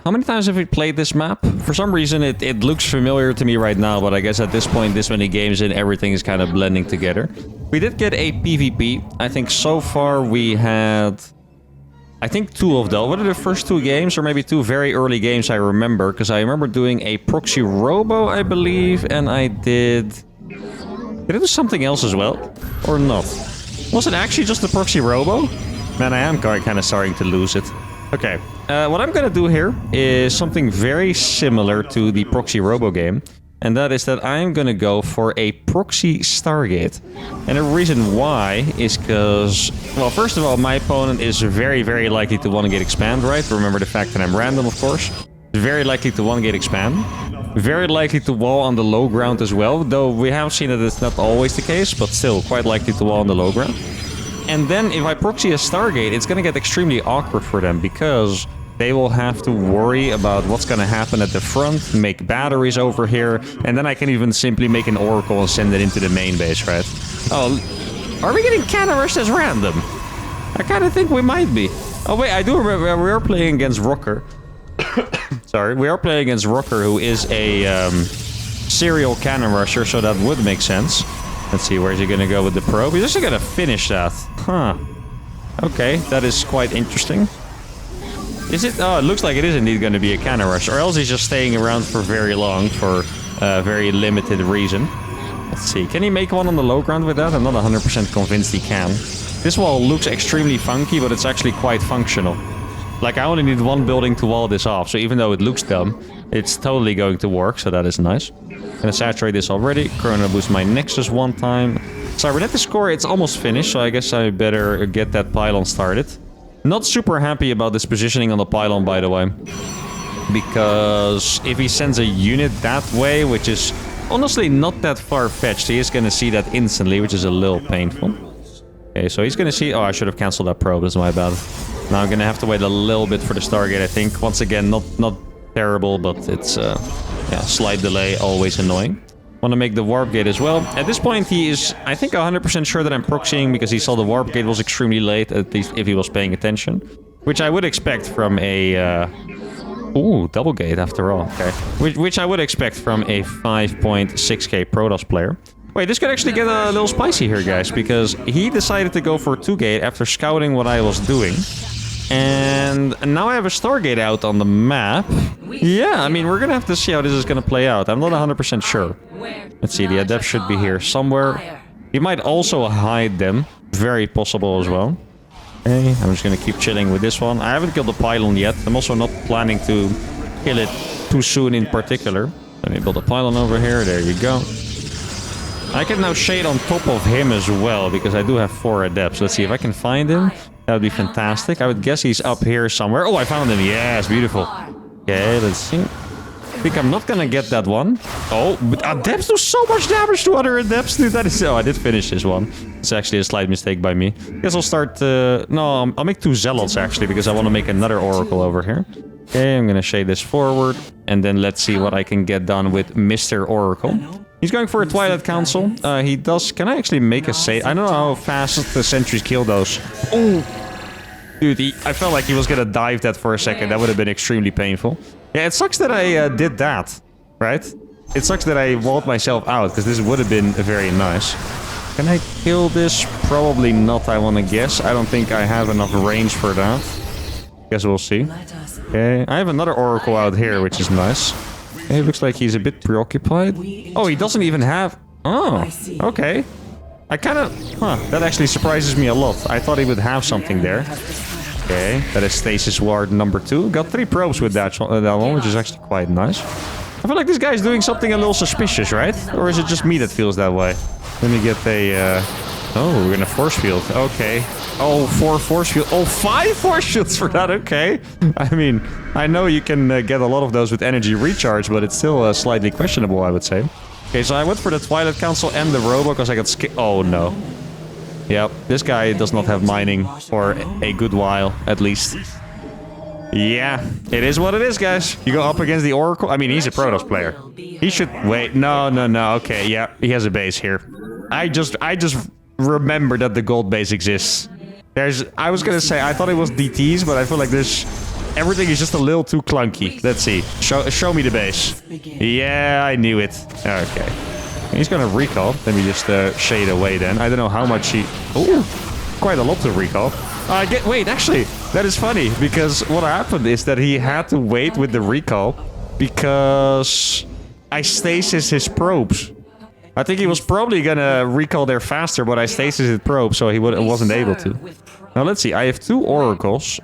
How many times have we played this map? For some reason, it looks familiar to me right now, but I guess at this point, this many games in, everything is kind of blending together. We did get a PvP. I think so far we had... I think 2 of those. What are the first 2 games? Or maybe 2 very early games I remember. Because I remember doing a Proxy Robo, I believe. And I did... Did I do something else as well? Or not? Was it actually just the Proxy Robo? Man, I am kind of starting to lose it. Okay, what I'm gonna do here is something very similar to the Proxy Robo game. And that is that I'm gonna go for a Proxy Stargate. And the reason why is because... Well, first of all, my opponent is very, very likely to want to get expand, right? Remember the fact that I'm random, of course. Very likely to want to get expand. Very likely to wall on the low ground as well. Though we have seen that it's not always the case, but still quite likely to wall on the low ground. And then if I proxy a Stargate, it's going to get extremely awkward for them because they will have to worry about what's going to happen at the front, make batteries over here, and then I can even simply make an Oracle and send it into the main base, right? Oh, are we getting cannon rushed as random? I kind of think we might be. Oh wait, I do remember we are playing against Rocker. Sorry, we are playing against Rocker, who is a serial cannon rusher, so that would make sense. Let's see, where's he gonna go with the probe? He's just gonna finish that. Huh. Okay, that is quite interesting. Is it? Oh, it looks like it is indeed gonna be a cannon rush. Or else he's just staying around for very long for a very limited reason. Let's see, can he make one on the low ground with that? I'm not 100% convinced he can. This wall looks extremely funky, but it's actually quite functional. Like, I only need one building to wall this off, so even though it looks dumb, it's totally going to work, so that is nice. Gonna saturate this already. Chrono boost my Nexus one time. Cybernetics core, it's almost finished, so I guess I better get that pylon started. Not super happy about this positioning on the pylon, by the way. Because if he sends a unit that way, which is honestly not that far-fetched, he is going to see that instantly, which is a little painful. Okay, so he's going to see... Oh, I should have cancelled that probe, that's my bad. Now I'm going to have to wait a little bit for the Stargate, I think. Once again, not terrible, but it's... yeah, slight delay, always annoying. Want to make the warp gate as well. At this point, he is, I think, 100% sure that I'm proxying because he saw the warp gate was extremely late, at least if he was paying attention. Which I would expect from a... Ooh, double gate after all. Okay. Which I would expect from a 5.6k Protoss player. Wait, this could actually get a little spicy here, guys, because he decided to go for 2-gate after scouting what I was doing. And now I have a Stargate out on the map. Yeah, I mean, we're gonna have to see how this is gonna play out. I'm not 100% sure. Let's see, the Adept should be here somewhere. He might also hide them. Very possible as well. Okay, I'm just gonna keep chilling with this one. I haven't killed the pylon yet. I'm also not planning to kill it too soon in particular. Let me build a pylon over here. There you go. I can now shade on top of him as well, because I do have 4 Adepts. Let's see if I can find him. That would be fantastic. I would guess he's up here somewhere. Oh, I found him. Yes, beautiful. Okay, let's see. I think I'm not gonna get that one. Oh, but Adepts do so much damage to other Adepts, dude. That is... Oh, I did finish this one. It's actually a slight mistake by me. Guess I'll start... No, I'll make 2 Zealots, actually, because I want to make another Oracle over here. Okay, I'm gonna shade this forward. And then let's see what I can get done with Mr. Oracle. He's going for a Twilight Council. He does... Can I actually make a save? I don't know how fast the sentries kill those. Oh! Dude, I felt like he was gonna dive that for a second. That would have been extremely painful. Yeah, it sucks that I did that, right? It sucks that I walled myself out, because this would have been very nice. Can I kill this? Probably not, I want to guess. I don't think I have enough range for that. Guess we'll see. Okay, I have another Oracle out here, which is nice. Okay, looks like he's a bit preoccupied. Oh, he doesn't even have... Oh, okay. I kind of... Huh, that actually surprises me a lot. I thought he would have something there. Okay, that is Stasis Ward number 2. Got 3 probes with that one, which is actually quite nice. I feel like this guy is doing something a little suspicious, right? Or is it just me that feels that way? Let me get a... Oh, we're gonna force field. Okay. Oh, 4 force field. Oh, 5 force fields for that. Okay. I mean, I know you can get a lot of those with energy recharge, but it's still slightly questionable, I would say. Okay, so I went for the Twilight Council and the Robo because I got skipped. Oh, no. Yep, this guy does not have mining for a good while, at least. Yeah, it is what it is, guys. You go up against the Oracle. I mean, he's a Protoss player. He should... Wait, no. Okay, yeah, he has a base here. I just remember that the gold base exists. I was gonna say, I thought it was DTs, but I feel like everything is just a little too clunky. Let's see. Show me the base. Yeah, I knew it. Okay. He's gonna recall. Let me just shade away then. I don't know how much he... Ooh, quite a lot to recall. Wait, actually, that is funny, because what happened is that he had to wait with the recall because I stasis his probes. I think he was probably gonna recall there faster, but I stasis his probe, so he wasn't able to. Now, let's see. I have 2 Oracles.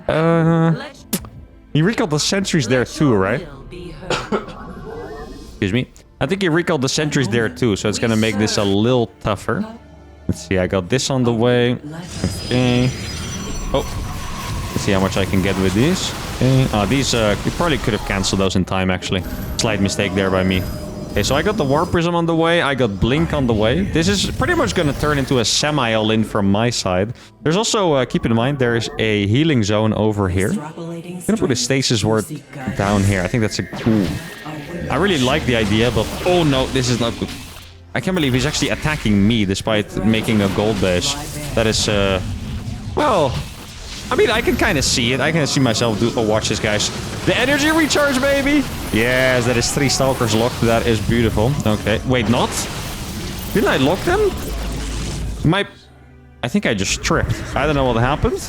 He recalled the sentries there too, right? Excuse me. I think he recalled the sentries there too, so it's gonna make this a little tougher. Let's see, I got this on the way. Okay. Oh. Let's see how much I can get with these. Okay. These, you probably could have cancelled those in time, actually. Slight mistake there by me. Okay, so I got the Warp Prism on the way, I got Blink on the way. This is pretty much gonna turn into a semi-all-in from my side. There's also, keep in mind, there's a healing zone over here. I'm gonna put a Stasis Ward down here. I think that's a... Ooh. I really like the idea, but... Oh no, this is not good. I can't believe he's actually attacking me despite making a gold base. That is, well... I mean, I can kind of see it. I can see myself do... Oh, watch this, guys. The energy recharge, baby! Yes, that is 3 Stalkers locked. That is beautiful. Okay. Wait, not? Didn't I lock them? I think I just tripped. I don't know what happened.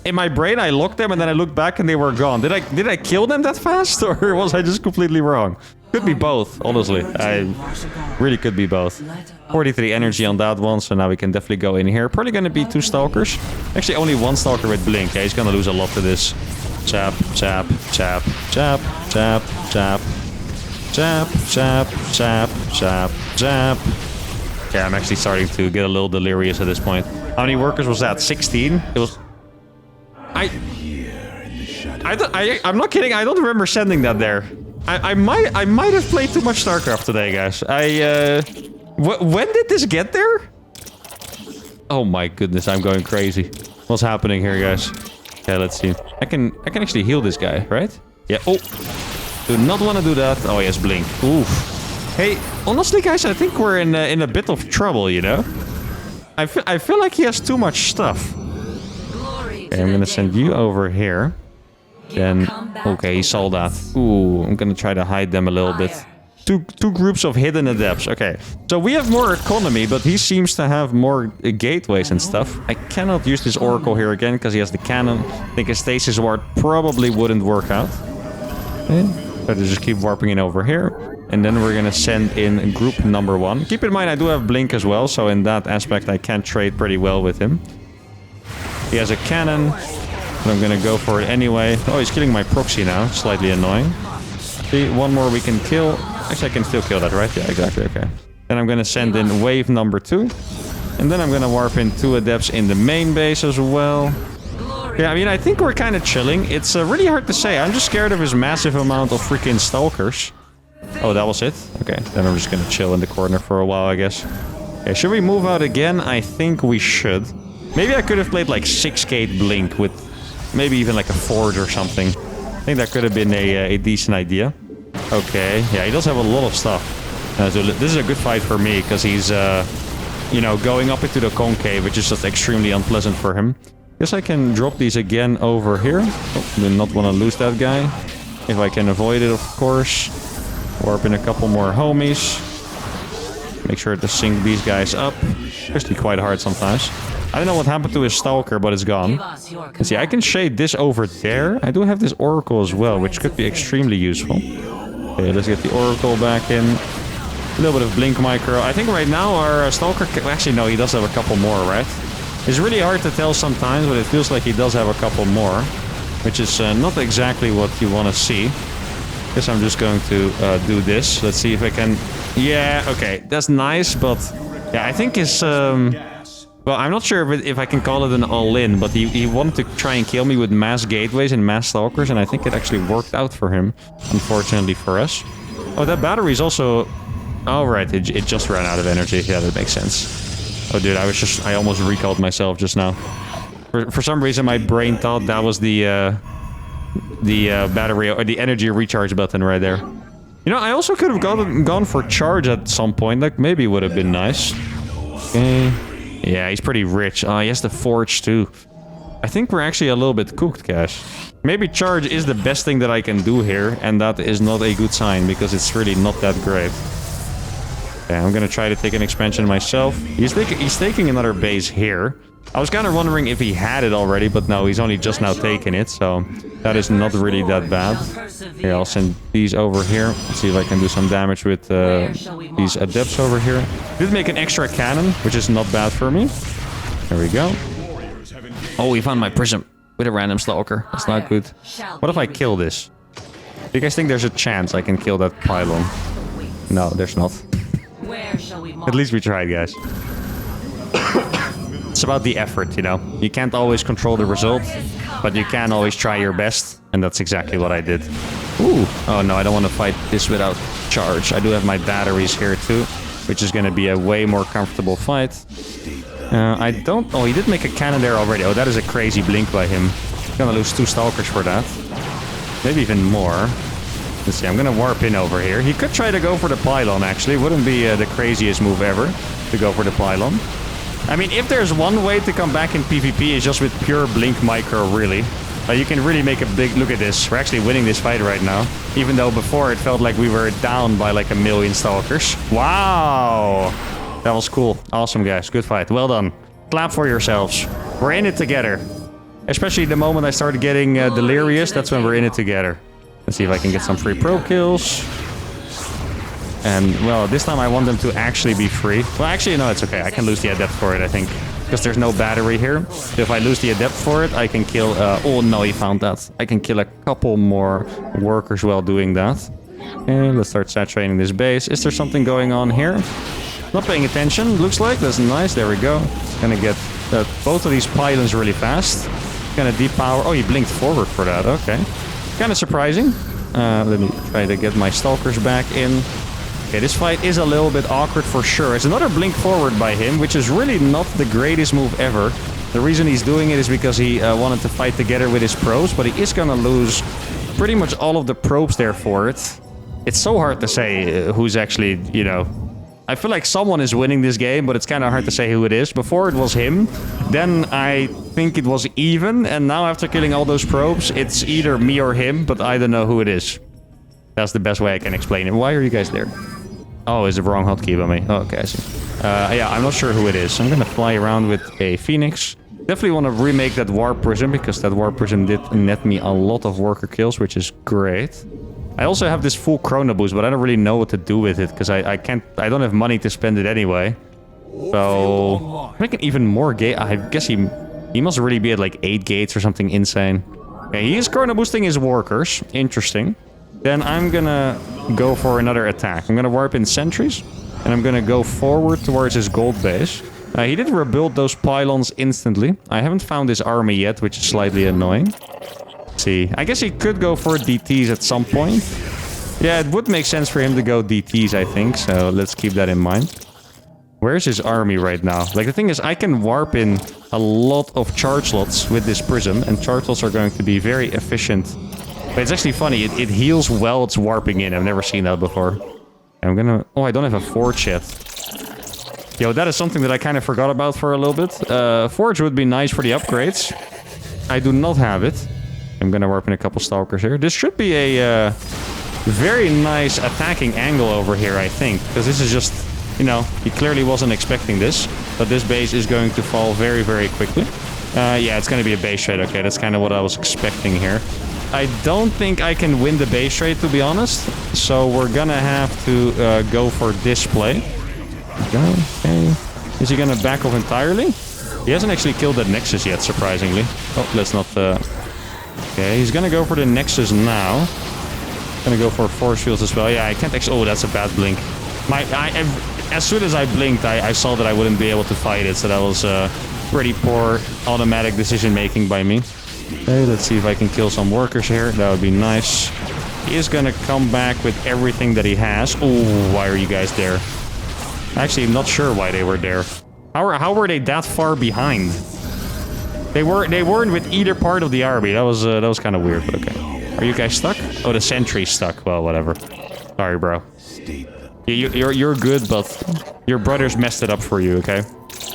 In my brain, I locked them, and then I looked back, and they were gone. Did I kill them that fast, or was I just completely wrong? Could be both, honestly. I really could be both. 43 energy on that one, so now we can definitely go in here. Probably gonna be 2 Stalkers. Actually, only 1 Stalker with Blink. Yeah, he's gonna lose a lot to this. Chap, chap, chap, chap, chap, chap. Chap, chap, chap, chap, chap. Yeah, I'm actually starting to get a little delirious at this point. How many workers was that? 16? It was... I'm not kidding. I don't remember sending that there. I might have played too much StarCraft today, guys. When did this get there? Oh my goodness, I'm going crazy. What's happening here, guys? Okay, let's see. I can actually heal this guy, right? Yeah. Oh, do not want to do that. Oh yes, blink. Oof. Hey, honestly, guys, I think we're in a bit of trouble. You know, I feel like he has too much stuff. Okay, I'm gonna send you over here. Then, okay, he saw that. Ooh, I'm gonna try to hide them a little bit. Two groups of hidden adepts. Okay, so we have more economy, but he seems to have more gateways and stuff. I cannot use this Oracle here again because he has the cannon. I think a stasis ward probably wouldn't work out. Okay, so to just keep warping in over here. And then we're gonna send in group number 1. Keep in mind, I do have Blink as well, so in that aspect, I can trade pretty well with him. He has a cannon, but I'm gonna go for it anyway. Oh, he's killing my proxy now. Slightly annoying. See, one more we can kill. Actually, I can still kill that, right? Yeah, exactly, okay. Then I'm gonna send in wave number 2. And then I'm gonna warp in 2 adepts in the main base as well. Yeah, I mean, I think we're kind of chilling. It's really hard to say. I'm just scared of his massive amount of freaking stalkers. Oh, that was it? Okay, then I'm just gonna chill in the corner for a while, I guess. Okay, should we move out again? I think we should. Maybe I could have played like 6 gate blink with maybe even like a forge or something. I think that could have been a decent idea. Okay, yeah, he does have a lot of stuff. So this is a good fight for me because he's, you know, going up into the concave, which is just extremely unpleasant for him. Guess I can drop these again over here. Oh, do not want to lose that guy. If I can avoid it, of course. Warp in a couple more homies. Make sure to sync these guys up. It's actually quite hard sometimes. I don't know what happened to his Stalker, but it's gone. And see, I can shade this over there. I do have this Oracle as well, which could be extremely useful. Okay, let's get the Oracle back in. A little bit of Blink Micro. I think right now our Stalker... Actually, no, he does have a couple more, right? It's really hard to tell sometimes, but it feels like he does have a couple more. Which is not exactly what you want to see. Guess I'm just going to do this. Let's see if I can... Yeah, okay, that's nice, but... Yeah, I think his... Well, I'm not sure if I can call it an all-in, but he wanted to try and kill me with mass gateways and mass stalkers, and I think it actually worked out for him, unfortunately for us. Oh, that battery is also... Oh, right, it just ran out of energy. Yeah, that makes sense. Oh, dude, I almost recalled myself just now. For some reason, my brain thought that was the battery or the energy recharge button right there. You know, I also could have gone for charge at some point. Like, maybe would have been nice. Okay. Yeah, he's pretty rich. Oh, he has the forge too. I think we're actually a little bit cooked, guys. Maybe charge is the best thing that I can do here, and that is not a good sign because it's really not that great. Okay, I'm gonna try to take an expansion myself. He's taking another base here. I was kind of wondering if he had it already, but no, he's only just now taking it, so that is not really that bad. Okay, I'll send these over here. Let's see if I can do some damage with these adepts over here. Did make an extra cannon, which is not bad for me. There we go. Oh, we found my prism with a random stalker. That's not good. What if I kill this? Do you guys think there's a chance I can kill that pylon? No, there's not. At least we tried, guys. It's about the effort, you know. You can't always control the result, but you can always try your best, and that's exactly what I did. Ooh. Oh no, I don't want to fight this without charge. I do have my batteries here too, which is going to be a way more comfortable fight. I don't... Oh, he did make a cannon there already. Oh, that is a crazy blink by him. Gonna lose 2 stalkers for that. Maybe even more. Let's see, I'm gonna warp in over here. He could try to go for the pylon, actually. Wouldn't be the craziest move ever to go for the pylon. I mean, if there's one way to come back in PvP, it's just with pure Blink Micro, really. You can really make a big... Look at this. We're actually winning this fight right now. Even though before it felt like we were down by like 1 million stalkers. Wow! That was cool. Awesome, guys. Good fight. Well done. Clap for yourselves. We're in it together. Especially the moment I started getting delirious, that's when we're in it together. Let's see if I can get some free pro kills. And, well, this time I want them to actually be free. Well, actually, no, it's okay. I can lose the adept for it, I think. Because there's no battery here. So if I lose the adept for it, I can kill... oh, no, he found that. I can kill a couple more workers while doing that. Okay, let's start saturating this base. Is there something going on here? Not paying attention, looks like. That's nice. There we go. Gonna get both of these pylons really fast. Gonna depower. Oh, he blinked forward for that. Okay. Kind of surprising. Let me try to get my stalkers back in. Okay, this fight is a little bit awkward for sure. It's another blink forward by him, which is really not the greatest move ever. The reason he's doing it is because he wanted to fight together with his probes, but he is gonna lose pretty much all of the probes there for it. It's so hard to say who's actually, you know... I feel like someone is winning this game, but it's kind of hard to say who it is. Before it was him, then I think it was even, and now after killing all those probes, it's either me or him, but I don't know who it is. That's the best way I can explain it. Why are you guys there? Oh, is the wrong hotkey by me? Oh, okay, I see. Yeah, I'm not sure who it is. I'm gonna fly around with a Phoenix. Definitely want to remake that Warp Prism, because that Warp Prism did net me a lot of worker kills, which is great. I also have this full Chrono Boost, but I don't really know what to do with it, because I don't have money to spend it anyway. So, making even more gate. I guess he must really be at like 8 gates or something insane. Okay, he is Chrono Boosting his workers. Interesting. Then I'm gonna go for another attack. I'm gonna warp in sentries, and I'm gonna go forward towards his gold base. He did rebuild those pylons instantly. I haven't found his army yet, which is slightly annoying. See, I guess he could go for DTs at some point. Yeah, it would make sense for him to go DTs, I think, so let's keep that in mind. Where's his army right now? Like, the thing is, I can warp in a lot of charge slots with this prism, and charge slots are going to be very efficient. But it's actually funny, it heals while it's warping in. I've never seen that before. I'm gonna... Oh, I don't have a forge yet. Yo, that is something that I kind of forgot about for a little bit. Forge would be nice for the upgrades. I do not have it. I'm gonna warp in a couple stalkers here. This should be a very nice attacking angle over here, I think. Because this is just, you know, he clearly wasn't expecting this. But this base is going to fall very, very quickly. Yeah, it's gonna be a base trade. Okay, that's kind of what I was expecting here. I don't think I can win the base trade, to be honest. So we're gonna have to go for this play. Okay. Is he gonna back off entirely? He hasn't actually killed that Nexus yet, surprisingly. Oh, let's not... Okay, he's gonna go for the Nexus now. Gonna go for force fields as well. Yeah, I can't actually... Oh, that's a bad blink. As soon as I blinked, I saw that I wouldn't be able to fight it. So that was pretty poor automatic decision making by me. Okay, let's see if I can kill some workers here. That would be nice. He is gonna come back with everything that he has. Oh, why are you guys there? Actually, I'm not sure why they were there. How were they that far behind? They weren't with either part of the army. That was kind of weird, but okay. Are you guys stuck? Oh, the sentry's stuck. Well, whatever. Sorry, bro. You're good, but your brothers messed it up for you, okay?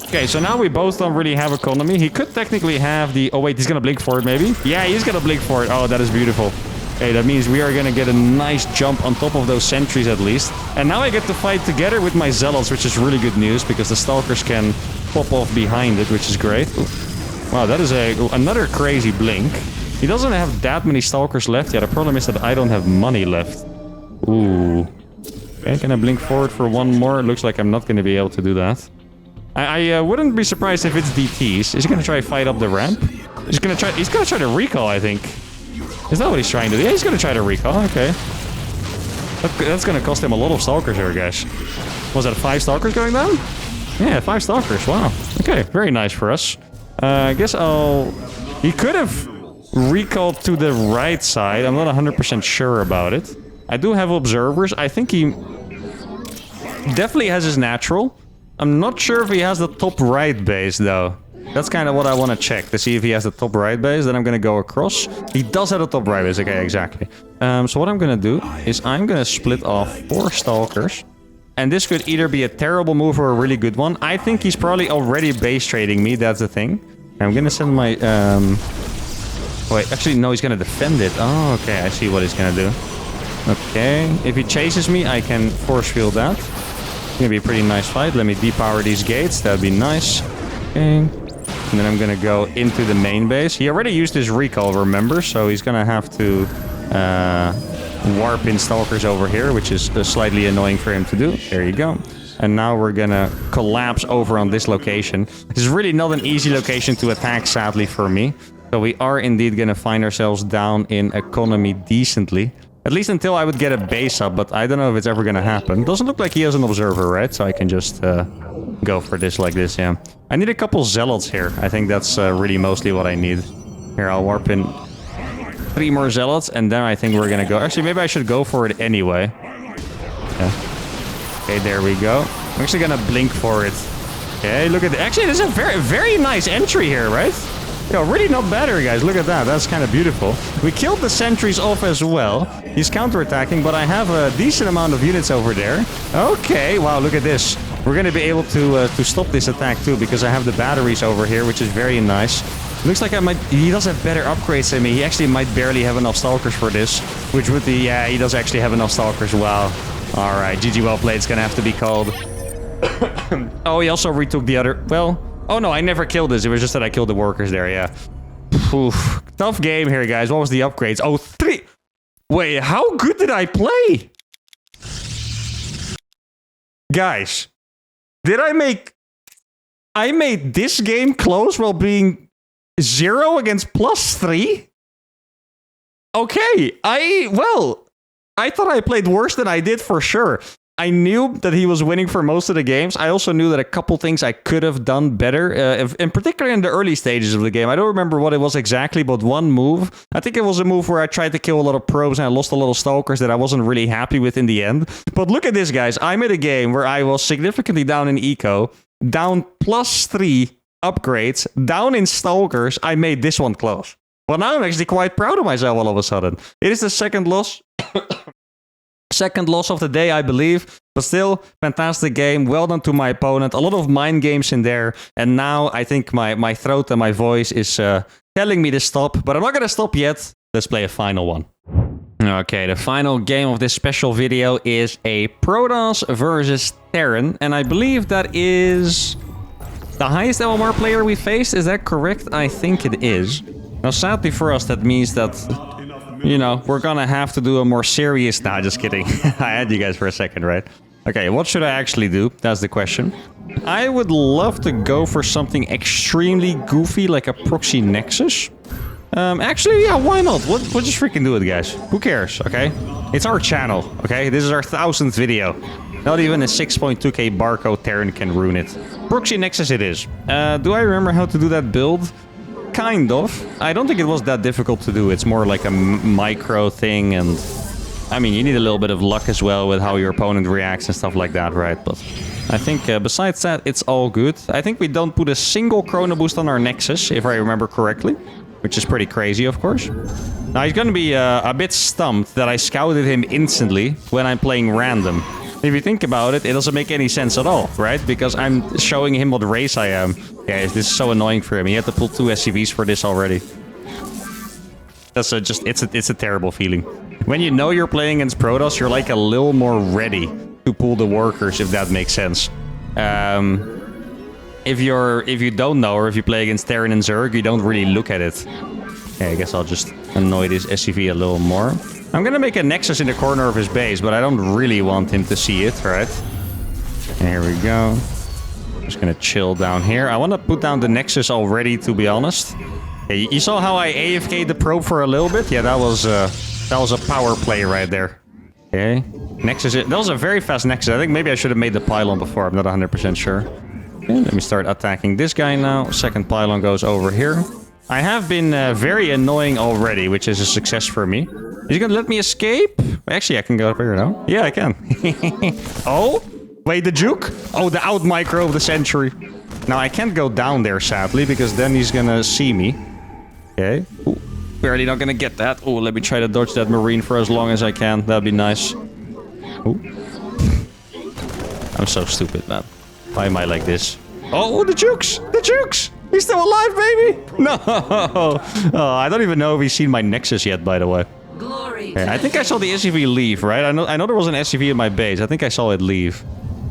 Okay, so now we both don't really have economy. He could technically have the... Oh, wait, he's gonna blink for it, maybe? Yeah, he's gonna blink for it. Oh, that is beautiful. Okay, that means we are gonna get a nice jump on top of those sentries at least. And now I get to fight together with my zealots, which is really good news, because the stalkers can pop off behind it, which is great. Ooh. Wow, that is another crazy blink. He doesn't have that many stalkers left. Yeah, the problem is that I don't have money left. Ooh. Okay, can I blink forward for one more? It looks like I'm not gonna be able to do that. I wouldn't be surprised if it's DTs. Is he gonna try to fight up the ramp? He's gonna try to recall, I think. Is that what he's trying to do? Yeah, he's gonna try to recall. Okay. That's gonna cost him a lot of stalkers here, guys. Was that 5 stalkers going down? Yeah, 5 stalkers. Wow. Okay, very nice for us. I guess I'll... He could have recalled to the right side. I'm not 100% sure about it. I do have observers. I think he definitely has his natural. I'm not sure if he has the top right base, though. That's kind of what I want to check, to see if he has the top right base. Then I'm going to go across. He does have the top right base. Okay, exactly. So what I'm going to do is I'm going to split off 4 stalkers. And this could either be a terrible move or a really good one. I think he's probably already base trading me. That's the thing. I'm going to send my... Wait, actually, no, he's going to defend it. Oh, okay. I see what he's going to do. Okay. If he chases me, I can force field that. It's going to be a pretty nice fight. Let me depower these gates. That would be nice. Okay. And then I'm going to go into the main base. He already used his recall, remember? So he's going to have to warp in stalkers over here, which is slightly annoying for him to do. There you go. And now we're going to collapse over on this location. This is really not an easy location to attack, sadly, for me. So we are indeed going to find ourselves down in economy decently. At least until I would get a base up, but I don't know if it's ever gonna happen. Doesn't look like he has an observer, right? So I can just go for this like this, yeah. I need a couple zealots here. I think that's really mostly what I need. Here, I'll warp in 3 more zealots, and then I think we're gonna go. Actually, maybe I should go for it anyway. Yeah. Okay, there we go. I'm actually gonna blink for it. Okay, look at that. Actually, this is a very, very nice entry here, right? Yo, really not bad here, guys. Look at that. That's kind of beautiful. We killed the sentries off as well. He's counterattacking, but I have a decent amount of units over there. Okay, wow, look at this. We're going to be able to stop this attack too, because I have the batteries over here, which is very nice. Looks like I might... He does have better upgrades than me. He actually might barely have enough stalkers for this, which would be... Yeah, he does actually have enough stalkers. Wow. All right, GG well played. It's going to have to be called. Oh, he also retook the other... Well... Oh no, I never killed this. It was just that I killed the workers there, yeah. Oof. Tough game here, guys. What was the upgrades? Oh, 3... Wait, how good did I play? Guys, did I make... I made this game close while being 0 against +3? Okay, well, I thought I played worse than I did for sure. I knew that he was winning for most of the games. I also knew that a couple things I could have done better, in particular in the early stages of the game. I don't remember what it was exactly, but one move. I think it was a move where I tried to kill a lot of probes and I lost a lot of stalkers that I wasn't really happy with in the end. But look at this, guys. I made a game where I was significantly down in eco, down +3 upgrades, down in stalkers. I made this one close. Well, now I'm actually quite proud of myself all of a sudden. It is the second loss. Second loss of the day, I believe. But still, fantastic game. Well done to my opponent. A lot of mind games in there. And now I think my throat and my voice is telling me to stop. But I'm not going to stop yet. Let's play a final one. Okay, the final game of this special video is a Protoss versus Terran. And I believe that is the highest LMR player we faced. Is that correct? I think it is. Now, sadly for us, that means that... You know, we're gonna have to do a more serious... Nah, just kidding. I had you guys for a second, right? Okay, what should I actually do? That's the question. I would love to go for something extremely goofy, like a Proxy Nexus. Actually, yeah, why not? We'll just freaking do it, guys. Who cares, okay? It's our channel, okay? This is our 1000th video. Not even a 6.2k barcode Terran can ruin it. Proxy Nexus it is. Do I remember how to do that build? Kind of. I don't think it was that difficult to do. It's more like a micro thing, and I mean, you need a little bit of luck as well with how your opponent reacts and stuff like that, right? But I think besides that, it's all good. I think we don't put a single chrono boost on our Nexus, if I remember correctly, which is pretty crazy, of course. Now, he's gonna be a bit stumped that I scouted him instantly when I'm playing random. If you think about it, it doesn't make any sense at all, right? Because I'm showing him what race I am. Yeah, this is so annoying for him. He had to pull 2 SCVs for this already. That's it's a terrible feeling. When you know you're playing against Protoss, you're like a little more ready to pull the workers, if that makes sense. If you don't know, or if you play against Terran and Zerg, you don't really look at it. Okay, I guess I'll just annoy this SCV a little more. I'm gonna make a Nexus in the corner of his base, but I don't really want him to see it, right? And here we go. Just gonna chill down here. I want to put down the Nexus already, to be honest. Okay, you saw how I AFK'd the probe for a little bit? Yeah, that was a power play right there. Okay. Nexus, that was a very fast Nexus. I think maybe I should have made the pylon before. I'm not 100% sure. Okay, let me start attacking this guy now. Second pylon goes over here. I have been very annoying already, which is a success for me. Is he gonna let me escape? Actually, I can go up here now. Yeah, I can. Oh, wait, the juke? Oh, the out micro of the century. Now, I can't go down there, sadly, because then he's gonna see me. Okay. Ooh, barely not gonna get that. Oh, let me try to dodge that marine for as long as I can. That'd be nice. Ooh. I'm so stupid, man. Why am I like this? Oh, the jukes! The jukes! He's still alive, baby! No! Oh, I don't even know if he's seen my Nexus yet, by the way. Okay, I think I saw the SCV leave, right? I know there was an SCV in my base. I think I saw it leave.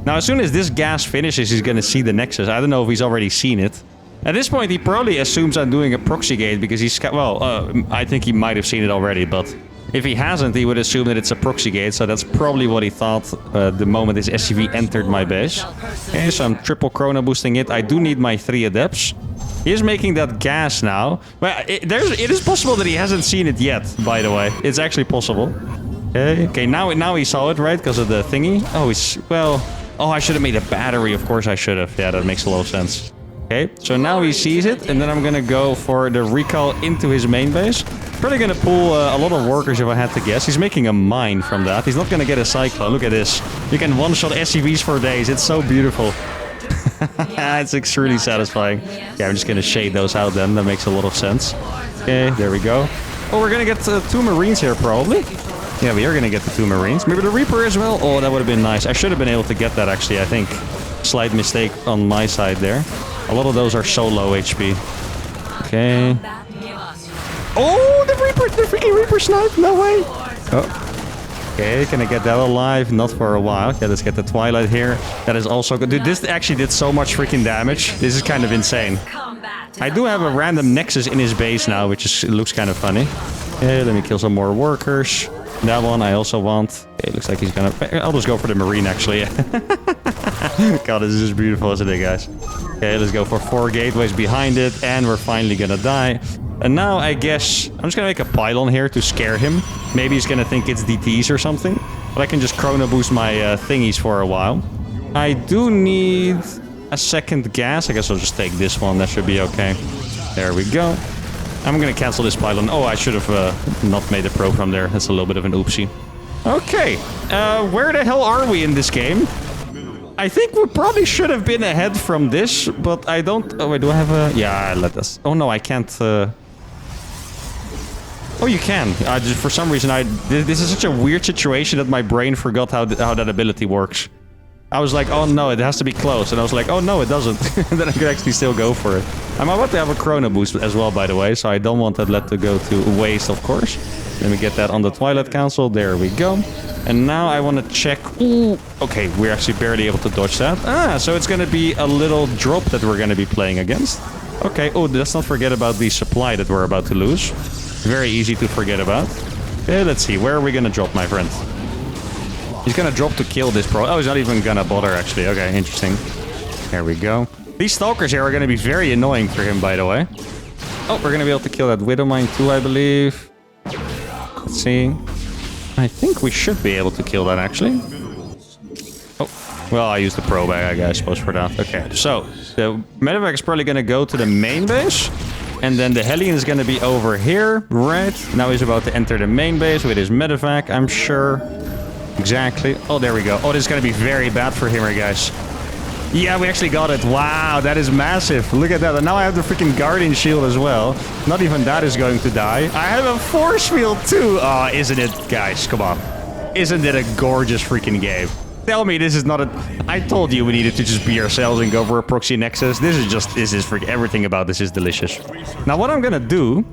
Now, as soon as this gas finishes, he's gonna see the Nexus. I don't know if he's already seen it. At this point, he probably assumes I'm doing a proxy gate because he's... Well, I think he might have seen it already, but... If he hasn't, he would assume that it's a proxy gate, so that's probably what he thought the moment this SCV entered my base. Okay, so I'm triple chrono boosting it. I do need my 3 adepts. He is making that gas now. Well, it is possible that he hasn't seen it yet, by the way. It's actually possible. Okay, now he saw it, right? Because of the thingy. Oh, he's... Well... Oh, I should have made a battery. Of course I should have. Yeah, that makes a lot of sense. Okay, so now he sees it, and then I'm gonna go for the recall into his main base. Probably gonna pull a lot of workers if I had to guess. He's making a mine from that. He's not gonna get a cyclone. Look at this. You can one-shot SCVs for days. It's so beautiful. It's extremely satisfying. Yeah, I'm just gonna shade those out then. That makes a lot of sense. Okay, there we go. Oh, we're gonna get 2 Marines here, probably. Yeah, we are gonna get the 2 Marines. Maybe the Reaper as well. Oh, that would have been nice. I should have been able to get that, actually, I think. Slight mistake on my side there. A lot of those are so low HP. Okay. Oh, the Reaper! The freaking Reaper snipe! No way! Oh. Okay, can I get that alive? Not for a while. Yeah, let's get the Twilight here. That is also good. Dude, this actually did so much freaking damage. This is kind of insane. I do have a random Nexus in his base now, which is, looks kind of funny. Okay, let me kill some more workers. That one I also want. Okay, looks like he's gonna... I'll just go for the Marine, actually. God, this is beautiful, isn't it, guys? Okay, let's go for 4 gateways behind it, and we're finally gonna die. And now, I guess... I'm just gonna make a pylon here to scare him. Maybe he's gonna think it's DTs or something. But I can just chrono boost my thingies for a while. I do need a second gas. I guess I'll just take this one. That should be okay. There we go. I'm gonna cancel this pylon. Oh, I should have not made a pro from there. That's a little bit of an oopsie. Okay, where the hell are we in this game? I think we probably should have been ahead from this, but I don't... Oh, wait, do I have a... Yeah, let us... Oh, no, I can't... Oh, you can. Just for some reason, this is such a weird situation that my brain forgot how that ability works. I was like, oh no, it has to be close. And I was like, oh no, it doesn't. Then I could actually still go for it. I'm about to have a chrono boost as well, by the way, so I don't want that let to go to waste, of course. Let me get that on the Twilight Council. There we go. And now I want to check... Ooh, okay, we're actually barely able to dodge that. Ah, so it's going to be a little drop that we're going to be playing against. Okay, oh, let's not forget about the supply that we're about to lose. Very easy to forget about. Okay, let's see. Where are we going to drop, my friend? He's gonna drop to kill this pro. Oh, he's not even gonna bother, actually. Okay, interesting. There we go. These stalkers here are gonna be very annoying for him, by the way. Oh, we're gonna be able to kill that Widow Mine too, I believe. Let's see. I think we should be able to kill that, actually. Oh, well, I used the pro bag, I suppose, for that. Okay, so the medevac is probably gonna go to the main base. And then the Hellion is gonna be over here, right? Now he's about to enter the main base with his medevac, I'm sure. Exactly. Oh, there we go. Oh, this is going to be very bad for him here, guys. Yeah, we actually got it. Wow, that is massive. Look at that. And now I have the freaking Guardian Shield as well. Not even that is going to die. I have a Force Field too. Oh, isn't it, guys? Come on. Isn't it a gorgeous freaking game? Tell me this is not a... I told you we needed to just be ourselves and go for a Proxy Nexus. This is freaking... Everything about this is delicious. Now, what I'm going to do...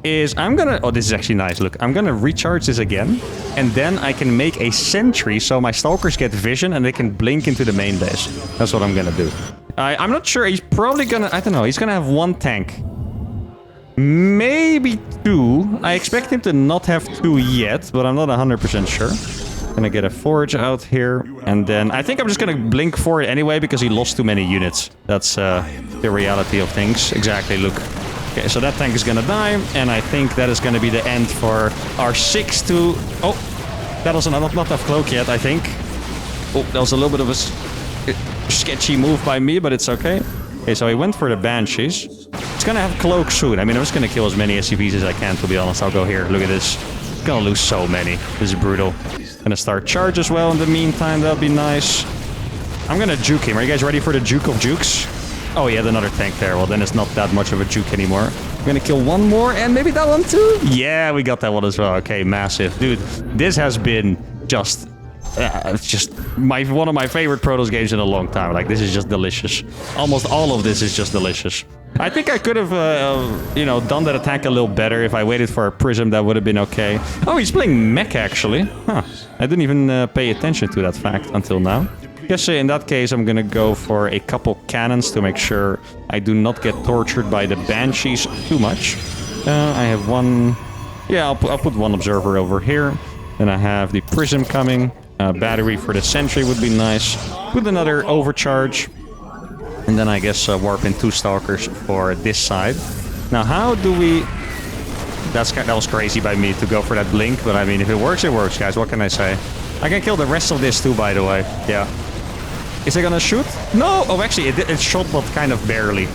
is I'm gonna... Oh, this is actually nice. Look, I'm gonna recharge this again. And then I can make a sentry so my stalkers get vision and they can blink into the main base. That's what I'm gonna do. I'm not sure. He's probably gonna... I don't know. He's gonna have 1 tank. Maybe 2. I expect him to not have 2 yet, but I'm not 100% sure. Gonna get a forge out here. And then I think I'm just gonna blink for it anyway because he lost too many units. That's the reality of things. Exactly, look. Okay, so that tank is gonna die, and I think that is gonna be the end for our 6-2... Oh, that was not enough cloak yet, I think. Oh, that was a little bit of a sketchy move by me, but it's okay. Okay, so he went for the Banshees. It's gonna have cloak soon. I mean, I'm just gonna kill as many SCVs as I can, to be honest. I'll go here. Look at this. Gonna lose so many. This is brutal. Gonna start charge as well in the meantime. That'll be nice. I'm gonna juke him. Are you guys ready for the juke of jukes? Oh, he had another tank there. Well, then it's not that much of a juke anymore. I'm gonna kill one more, and maybe that one too? Yeah, we got that one as well. Okay, massive. Dude, this has been just one of my favorite Protoss games in a long time. Like, this is just delicious. Almost all of this is just delicious. I think I could have, you know, done that attack a little better. If I waited for a Prism, that would have been okay. Oh, he's playing mech, actually. Huh. I didn't even pay attention to that fact until now. Guess in that case, I'm gonna go for a couple cannons to make sure I do not get tortured by the Banshees too much. I have one... Yeah, I'll put one observer over here. Then I have the Prism coming. Battery for the sentry would be nice. Put another overcharge. And then I guess warp in 2 stalkers for this side. Now, how do we That was crazy by me to go for that blink, but I mean, if it works, guys. What can I say? I can kill the rest of this too, by the way. Yeah. Is it gonna shoot? No! Oh, actually, it shot, but kind of barely.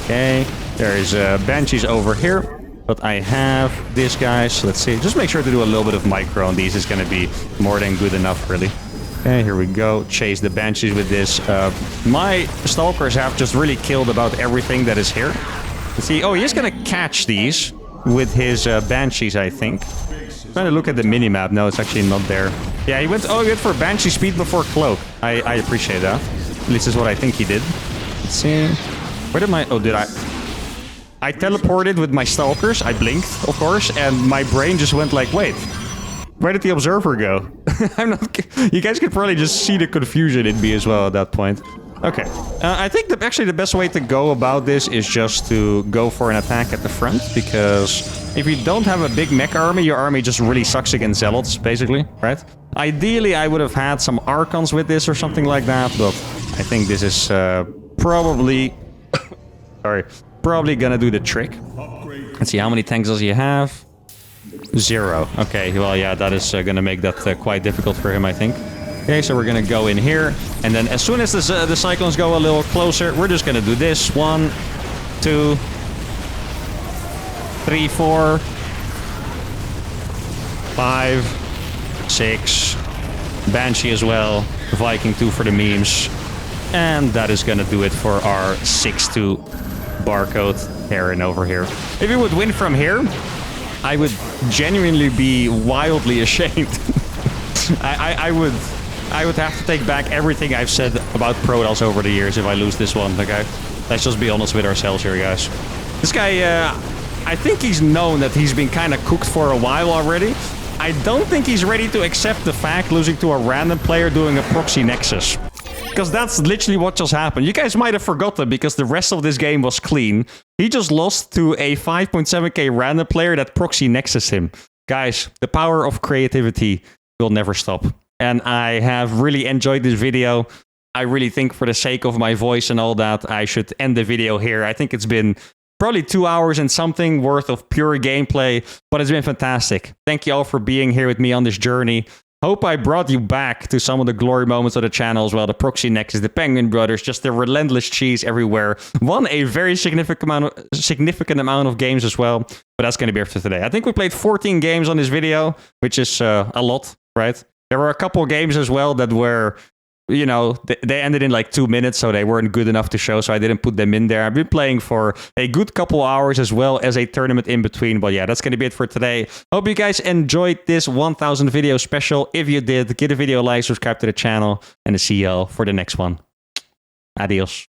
Okay. There is Banshees over here. But I have this, guys. Let's see. Just make sure to do a little bit of micro on these. It's gonna be more than good enough, really. Okay, here we go. Chase the Banshees with this. My Stalkers have just really killed about everything that is here. Let's see. Oh, he's gonna catch these with his Banshees, I think. Trying to look at the minimap. No, it's actually not there. Yeah, he went for Banshee speed before Cloak. I appreciate that. At least is what I think he did. Let's see. Where did my... Oh, did I... I teleported with my Stalkers. I blinked, of course, and my brain just went like, wait, where did the Observer go? I'm not... You guys could probably just see the confusion in me as well at that point. Okay. I think actually the best way to go about this is just to go for an attack at the front, because if you don't have a big mech army, your army just really sucks against Zealots, basically, right? Ideally, I would have had some Archons with this or something like that, but I think this is probably... Sorry. Probably gonna do the trick. Let's see, how many tanks does he have? 0. Okay, well, yeah, that is gonna make that quite difficult for him, I think. Okay, so we're gonna go in here, and then as soon as the Cyclones go a little closer, we're just gonna do this. 1, 2, 3, 4, 5, 6. Banshee as well. Viking 2 for the memes. And that is gonna do it for our 6-2 barcode Terran over here. If we would win from here, I would genuinely be wildly ashamed. I would have to take back everything I've said about Protoss over the years if I lose this one, okay? Let's just be honest with ourselves here, guys. This guy, I think he's known that he's been kind of cooked for a while already. I don't think he's ready to accept the fact losing to a random player doing a Proxy Nexus. Because that's literally what just happened. You guys might have forgotten because the rest of this game was clean. He just lost to a 5.7k random player that Proxy Nexus him. Guys, the power of creativity will never stop. And I have really enjoyed this video. I really think for the sake of my voice and all that, I should end the video here. I think it's been probably 2 hours and something worth of pure gameplay, but it's been fantastic. Thank you all for being here with me on this journey. Hope I brought you back to some of the glory moments of the channel as well. The Proxy Nexus, the Penguin Brothers, just the relentless cheese everywhere. Won a very significant amount of games as well. But that's going to be it for today. I think we played 14 games on this video, which is a lot, right? There were a couple of games as well that were, you know, they ended in like 2 minutes, so they weren't good enough to show, so I didn't put them in there. I've been playing for a good couple hours as well as a tournament in between. But yeah, that's going to be it for today. Hope you guys enjoyed this 1000 video special. If you did, give the video a like, subscribe to the channel, and I'll see y'all for the next one. Adios.